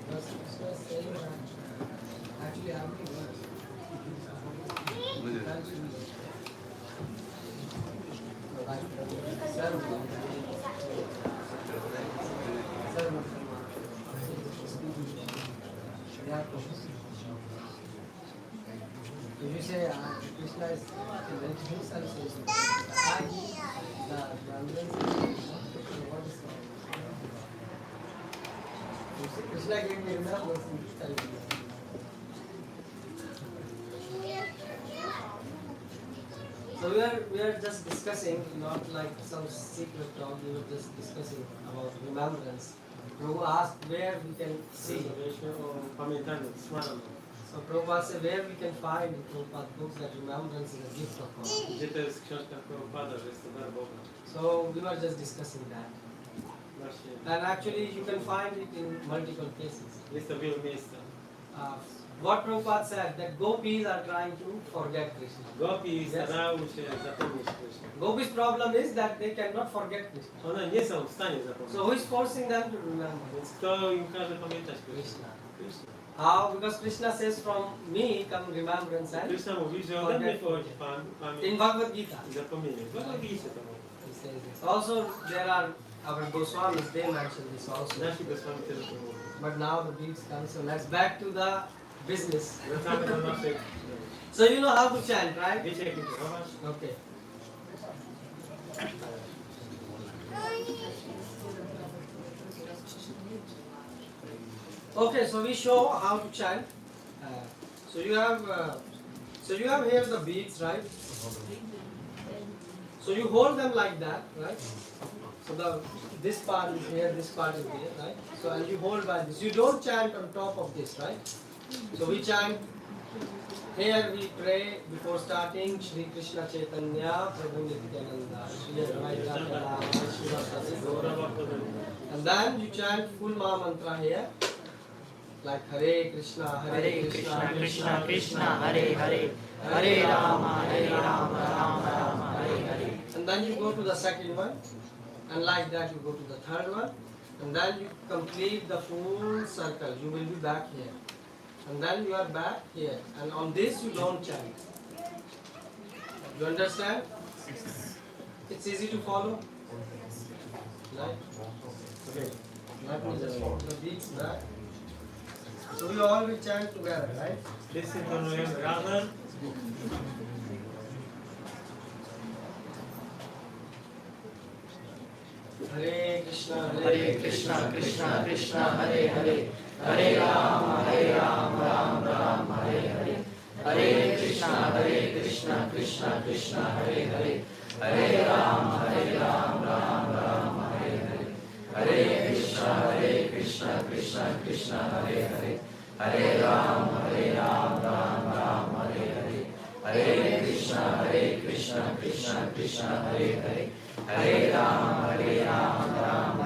Because Krishna is saying that actually everything works. If you say Krishna is inventing himself, says I give the abundance. What is Krishna gave me remembrance in this time. So we are just discussing, not like some secret talk. We were just discussing about remembrance. Prabhu asked where we can see. So Prabhupada said where we can find in Prabhupada books that remembrance is a gift of God. So we were just discussing that. And actually you can find it in multiple places. What Prabhupada said, that gopis are trying to forget Krishna. Yes. Gopis' problem is that they cannot forget Krishna. So who is forcing them to remember? Krishna. How? Because Krishna says, from me come remembrance and forgetfulness. In Bhagavad Gita. He says this. Also there are our Goswamis, they mention this also. But now the beats come, so let's back to the business. So you know how to chant, right? Okay. Okay, so we show how to chant. So you have here the beads, right? So you hold them like that, right? So this part is here, this part is here, right? So and you hold by this. You don't chant on top of this, right? So we chant. Here we pray before starting Shri Krishna Chaitanya Prabhu Nityananda Shri Advaita Gadadhara Srivastava Gaura. And then you chant full Maha Mantra here, like Hare Krishna Krishna Krishna Hare Hare Hare Rama Rama Rama Hare Hare. And then you go to the second one, and like that you go to the third one, and then you complete the full circle. You will be back here, and then you are back here, and on this you don't chant. You understand? It's easy to follow. Right? Okay. Let me just follow the beats back. So we all will chant together, right? Hare Krishna Krishna Krishna Hare Hare Hare Rama Rama Rama Hare Hare Hare Krishna Krishna Krishna Hare Hare Hare Rama Rama Hare Hare Hare Krishna Krishna Krishna Hare Hare Hare Rama Rama Hare Hare Hare Krishna Krishna Krishna Hare Hare Hare Rama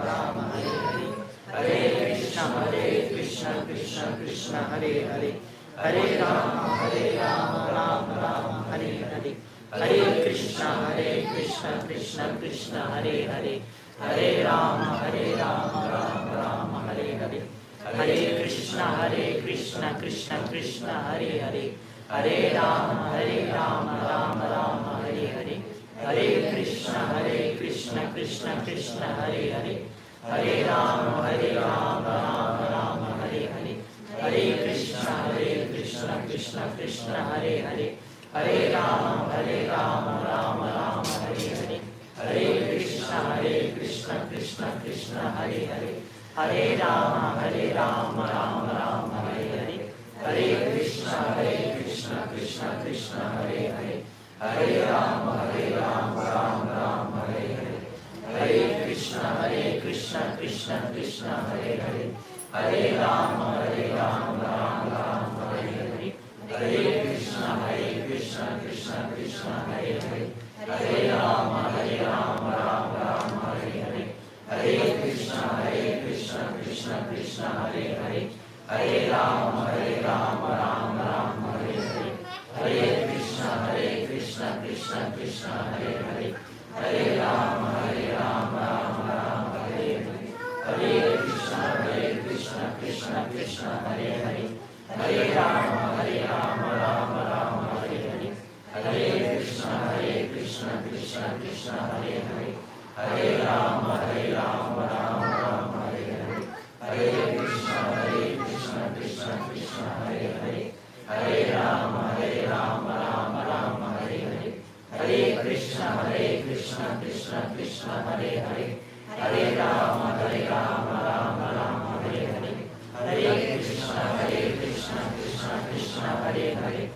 Rama Hare Hare Hare Krishna Krishna Krishna Hare Hare Hare Rama Rama Hare Hare Hare Krishna Krishna Krishna Hare Hare Hare Rama Rama Hare Hare Hare Krishna Krishna Krishna Hare Hare Hare Rama Rama Hare Hare Hare Krishna Krishna Krishna Hare Hare Hare Rama Hare Hare Hare Krishna Krishna Krishna Hare Hare Hare Rama Rama Hare Hare Hare Krishna Krishna Krishna Hare Hare, Hare Rama Rama Rama Hare Hare, Hare Krishna Krishna Krishna Hare Hare, Hare Rama Rama Rama Hare Hare, Hare Krishna Krishna Krishna Hare Hare, Hare Rama Rama Rama Hare Hare, Hare Krishna Krishna Krishna Hare Hare, Hare Rama Rama Rama Hare Hare, Hare Krishna Krishna Krishna Hare Hare, Hare Rama Rama Rama Hare Hare, Hare Krishna Krishna Krishna Hare Hare, Hare Rama Rama Rama Hare Hare, Hare Krishna Krishna Krishna Hare Hare, Hare Rama Rama Rama Hare Hare, Hare Krishna Krishna Krishna Hare Hare, Hare Rama Rama Rama Hare Hare, Hare Krishna Krishna Krishna Hare Hare, Hare Rama Rama Rama Hare Hare, Hare Krishna Krishna Krishna Hare Hare, Hare Rama Rama Rama Hare Hare, Hare Krishna Krishna Krishna Hare Hare, Hare Rama Rama Rama Hare Hare, Hare Krishna Krishna Krishna Hare Hare, Hare Rama Rama Rama Hare Hare, Hare Krishna Krishna Krishna Hare Hare,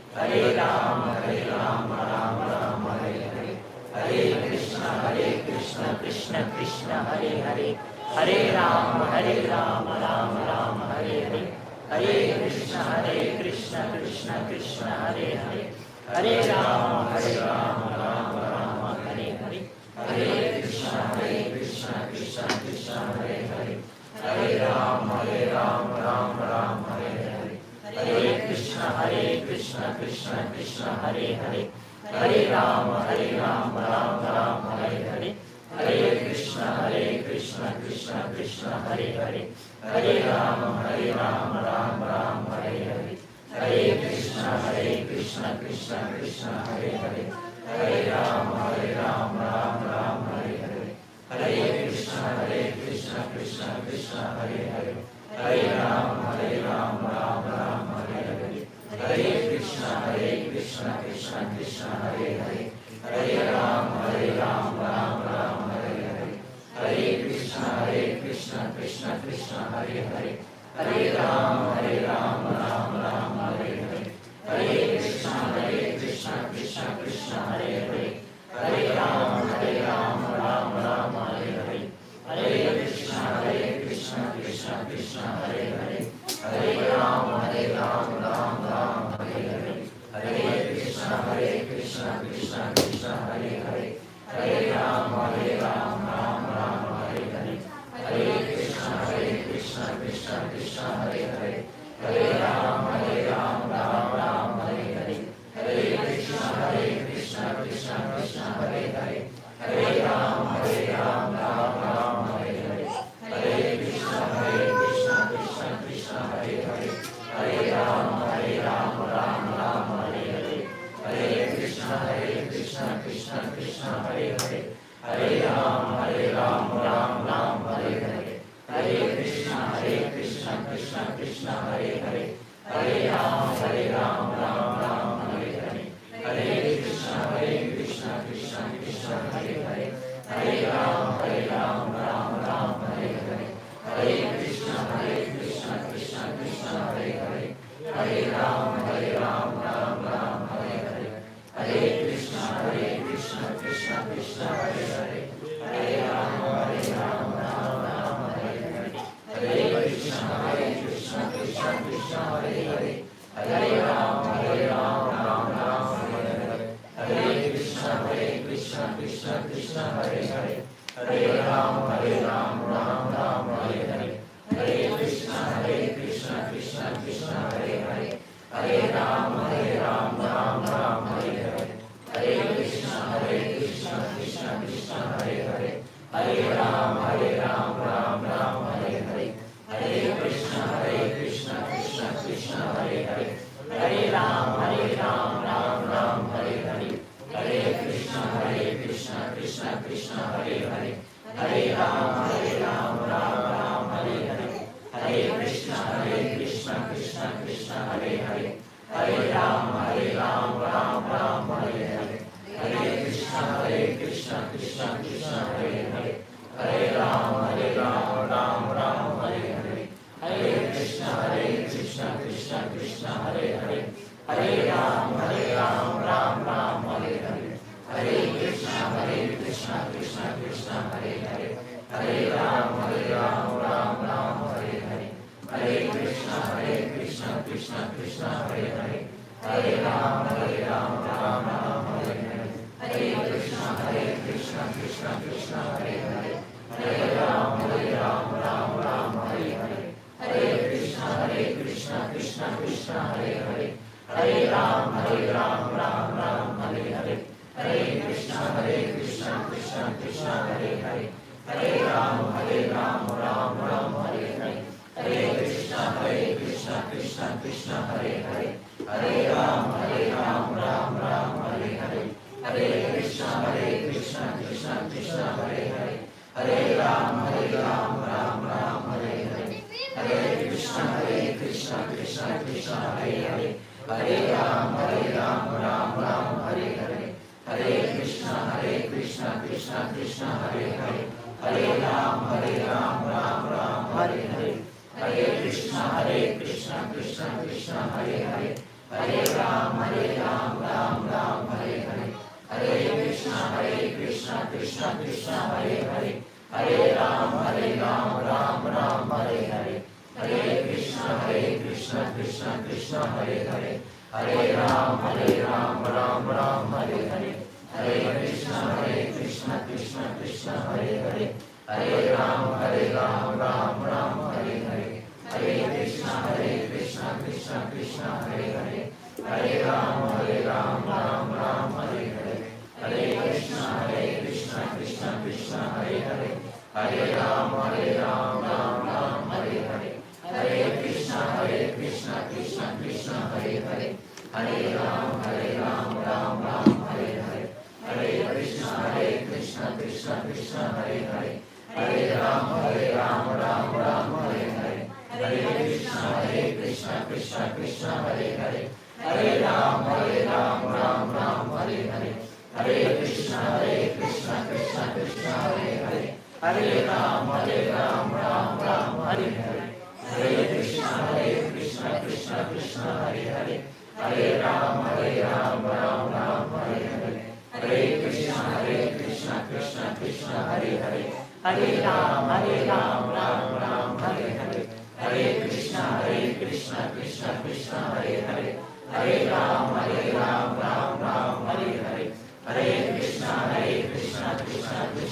Hare Rama Rama Rama Hare Hare, Hare Krishna Krishna Krishna Hare Hare, Hare Rama Rama Rama Hare Hare, Hare Krishna Krishna Krishna Hare Hare, Hare Rama Rama Rama Hare Hare, Hare Krishna Krishna Krishna Hare Hare, Hare Rama Rama Rama Hare Hare, Hare Krishna Krishna Krishna Hare Hare, Hare Rama Rama Rama Hare Hare, Hare Krishna Krishna Krishna Hare Hare, Hare Rama Rama Rama Hare Hare, Hare Krishna Krishna Krishna Hare Hare, Hare Rama Rama Rama Hare Hare, Hare Krishna Krishna Krishna Hare Hare, Hare Rama Rama Rama Hare Hare, Hare Krishna Krishna Krishna Hare Hare, Hare Rama Rama Rama Hare Hare, Hare Krishna Krishna Krishna Hare Hare, Hare Rama Rama Rama Hare Hare, Hare Krishna Krishna Krishna Hare Hare, Hare Rama Rama Rama Hare Hare, Hare Krishna Krishna Krishna Hare Hare, Hare Rama Rama Rama Hare Hare, Hare Krishna Krishna Krishna Hare Hare, Hare Rama Rama Rama Hare Hare, Hare Krishna Krishna Krishna Hare Hare, Hare Rama Rama Rama Hare Hare, Hare Krishna Krishna Krishna Hare Hare, Hare Rama Rama Rama Hare Hare, Hare Krishna Krishna Krishna Hare Hare, Hare Rama Rama Rama Hare Hare, Hare Krishna Krishna Krishna Hare Hare, Hare Rama Rama Rama Hare Hare, Hare Krishna Krishna Krishna Hare Hare, Hare Rama Rama Rama Hare Hare, Hare Krishna Krishna Krishna Hare Hare, Hare Rama Rama Rama Hare Hare, Hare Krishna Krishna Krishna Hare Hare, Hare Rama Rama Rama Hare Hare, Hare Krishna Krishna Krishna Hare Hare, Hare Rama Rama Rama Hare Hare, Hare Krishna Krishna Krishna Hare Hare, Hare Rama Rama Rama Hare Hare, Hare Krishna Krishna Krishna Hare Hare, Hare Rama Rama Rama Hare Hare, Hare Krishna Krishna Krishna Hare Hare, Hare Rama Rama Rama Hare Hare, Hare Krishna Krishna Krishna Hare Hare, Hare Rama Rama Rama Hare Hare, Hare Krishna Krishna Krishna Hare Hare, Hare Rama Rama Rama Hare Hare, Hare Krishna Krishna Krishna Hare Hare, Hare Rama, Ram Ram, Hare Hare. Hare Krishna, Krishna Krishna, Hare Hare. Hare Rama, Ram Ram, Hare Hare. Hare Krishna, Krishna Krishna, Hare Hare. Hare Rama, Ram Ram, Hare Hare. Hare Krishna, Krishna Krishna, Hare Hare. Hare Rama, Ram Ram, Hare Hare. Hare Krishna, Krishna Krishna, Hare Hare. Hare Rama, Ram Ram, Hare Hare. Hare Krishna, Krishna Krishna, Hare Hare. Hare Rama, Ram Ram, Hare Hare. Hare Krishna, Krishna Krishna, Hare Hare. Hare Rama, Ram Ram, Hare Hare. Hare Krishna, Krishna Krishna, Hare Hare. Hare Rama, Ram Ram, Hare Hare. Hare Krishna, Krishna Krishna, Hare Hare. Hare Rama, Ram Ram, Hare Hare. Hare Krishna, Krishna Krishna, Hare Hare. Hare Rama, Ram Ram, Hare Hare. Hare Krishna, Krishna Krishna, Hare Hare. Hare Rama, Ram Ram, Hare Hare. Hare Krishna, Krishna Krishna, Hare Hare. Hare Rama, Ram Ram, Hare Hare. Hare Krishna, Krishna Krishna, Hare Hare. Hare Rama, Ram Ram, Hare Hare. Hare Krishna, Krishna Krishna, Hare Hare. Hare Rama, Ram Ram, Hare Hare. Hare Krishna, Krishna Krishna, Hare Hare. Hare Rama, Ram Ram, Hare Hare. Hare Krishna, Krishna Krishna, Hare Hare. Hare Rama, Ram Hare Hare. Hare Krishna, Krishna Krishna, Hare Hare. Hare Rama, Ram Hare Hare. Hare Krishna, Krishna Krishna, Hare Hare. Hare Rama, Ram Hare Hare. Hare Krishna, Krishna Krishna, Hare Hare. Hare Rama, Ram Hare Hare. Hare Krishna, Krishna Krishna, Hare Hare. Hare Rama, Ram Hare Hare. Hare Krishna, Krishna Krishna, Hare Hare. Hare Rama, Ram Hare Hare. Hare Krishna, Krishna Krishna, Hare Hare. Hare Rama, Ram Hare Hare. Hare Krishna, Krishna Krishna, Hare Hare. Hare Rama, Ram Hare Hare. Hare Krishna, Krishna Krishna, Hare Hare. Hare Rama, Ram Hare Hare. Hare Krishna, Krishna Krishna, Hare Hare. Hare Rama, Ram Hare Hare. Hare Krishna, Krishna Krishna, Hare Hare. Hare Rama, Ram Hare Hare. Hare Krishna, Krishna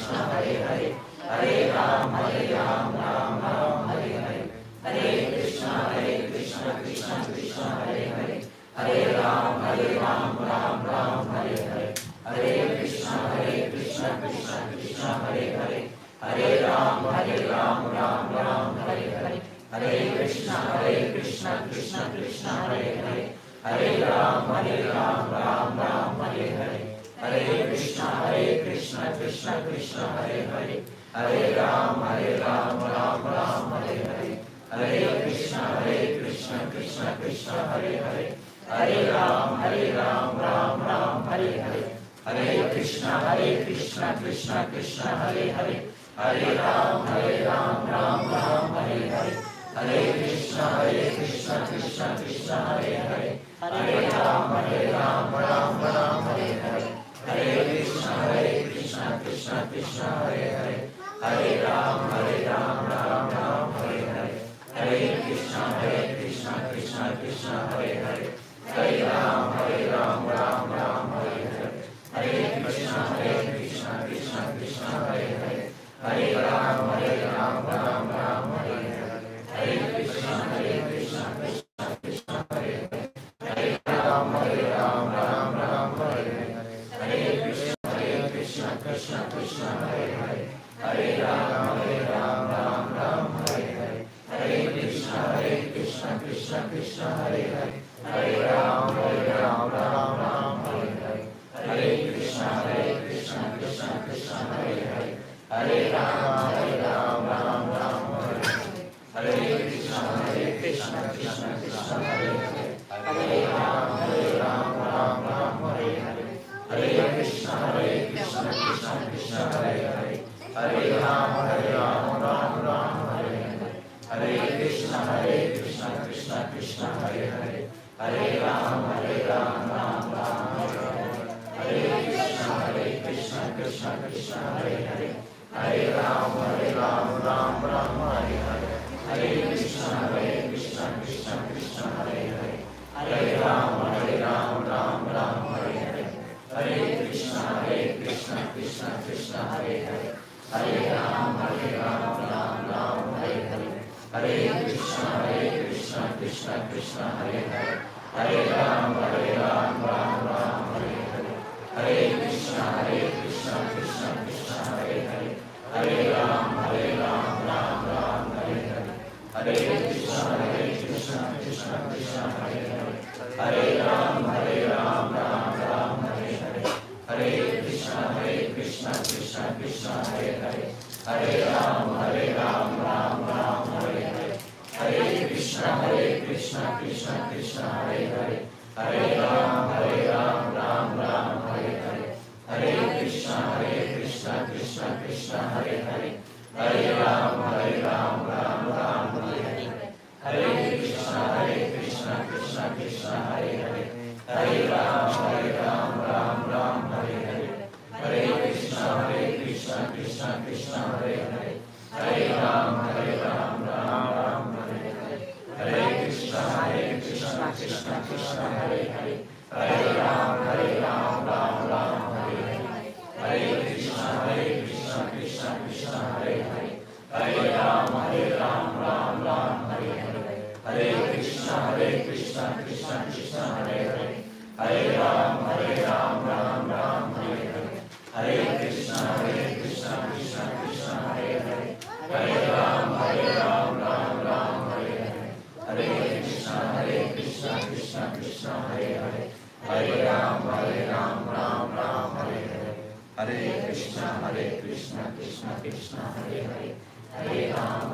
Krishna, Hare Hare. Hare Rama, Ram Hare Hare. Hare Krishna, Krishna Krishna, Hare Hare. Hare Rama, Ram Hare Hare. Hare Krishna, Krishna Krishna, Hare Hare. Hare Rama, Ram Hare Hare. Hare Krishna, Krishna Krishna, Hare Hare. Hare Rama, Ram Hare Hare. Hare Krishna, Krishna Krishna, Hare Hare. Hare Rama, Ram Hare Hare. Hare Krishna, Krishna Krishna, Hare Hare. Hare Rama, Ram Hare Hare. Hare Krishna, Krishna Krishna, Hare Hare. Hare Rama, Ram Hare Hare. Hare Krishna, Krishna Krishna, Hare Hare. Hare Rama, Ram Hare Hare. Hare Krishna, Krishna Krishna, Hare Hare. Hare Rama, Ram Hare Hare. Hare Krishna, Krishna Krishna, Hare Hare. Hare Rama, Ram Hare Hare. Hare Krishna, Krishna Krishna, Hare Hare. Hare Rama, Ram Hare Hare. Hare Krishna, Krishna Krishna, Hare Hare. Hare Rama, Ram Hare Hare. Hare Krishna, Krishna Krishna, Hare Hare. Hare Rama, Ram Hare Hare. Hare Krishna, Krishna Krishna, Hare Hare. Hare Rama, Ram Hare Hare. Hare Krishna, Krishna Krishna, Hare Hare. Hare Rama, Krishna Krishna Hare Hare, Hare Ram Ram Ram Hare Krishna Krishna Krishna Hare Hare, Hare Ram Ram Hare Hare, Hare Krishna Krishna Krishna Hare Hare, Hare Ram Ram Hare Hare, Hare Krishna Krishna Krishna Hare Hare, Hare Ram Ram Hare Hare, Hare Krishna Krishna Krishna Hare Hare, Hare Ram Ram Hare Hare, Hare Krishna Krishna Krishna Hare Hare, Hare Ram Ram Hare Hare, Hare Krishna Krishna Krishna Hare Hare, Hare Ram Ram Hare Hare, Hare Krishna Krishna Krishna Hare Hare, Hare Ram Ram Hare Hare, Hare Krishna Krishna Krishna Hare Hare, Hare Ram Ram Hare Hare, Hare Krishna Krishna Krishna Hare Hare, Hare Ram Ram Hare Hare, Hare Krishna Krishna Krishna Hare Hare, Hare Ram Ram Hare Hare, Hare Krishna Krishna Krishna Hare Hare, Hare Ram Ram Hare Hare, Hare Krishna Krishna Krishna Hare Hare, Hare Ram Ram Hare Hare, Hare Krishna Krishna Krishna Hare Hare, Hare Ram Ram Hare Hare, Hare Krishna Krishna Krishna Hare Hare, Hare Ram Ram Hare Hare, Hare Krishna Krishna Krishna Hare Hare, Hare Ram Ram Hare Hare, Hare Krishna Krishna Krishna Hare Hare, Hare Ram Ram Hare Hare, Hare Krishna Krishna Krishna Hare Hare, Hare Ram Ram Hare Hare, Hare Krishna Krishna Krishna Hare Hare, Hare Ram.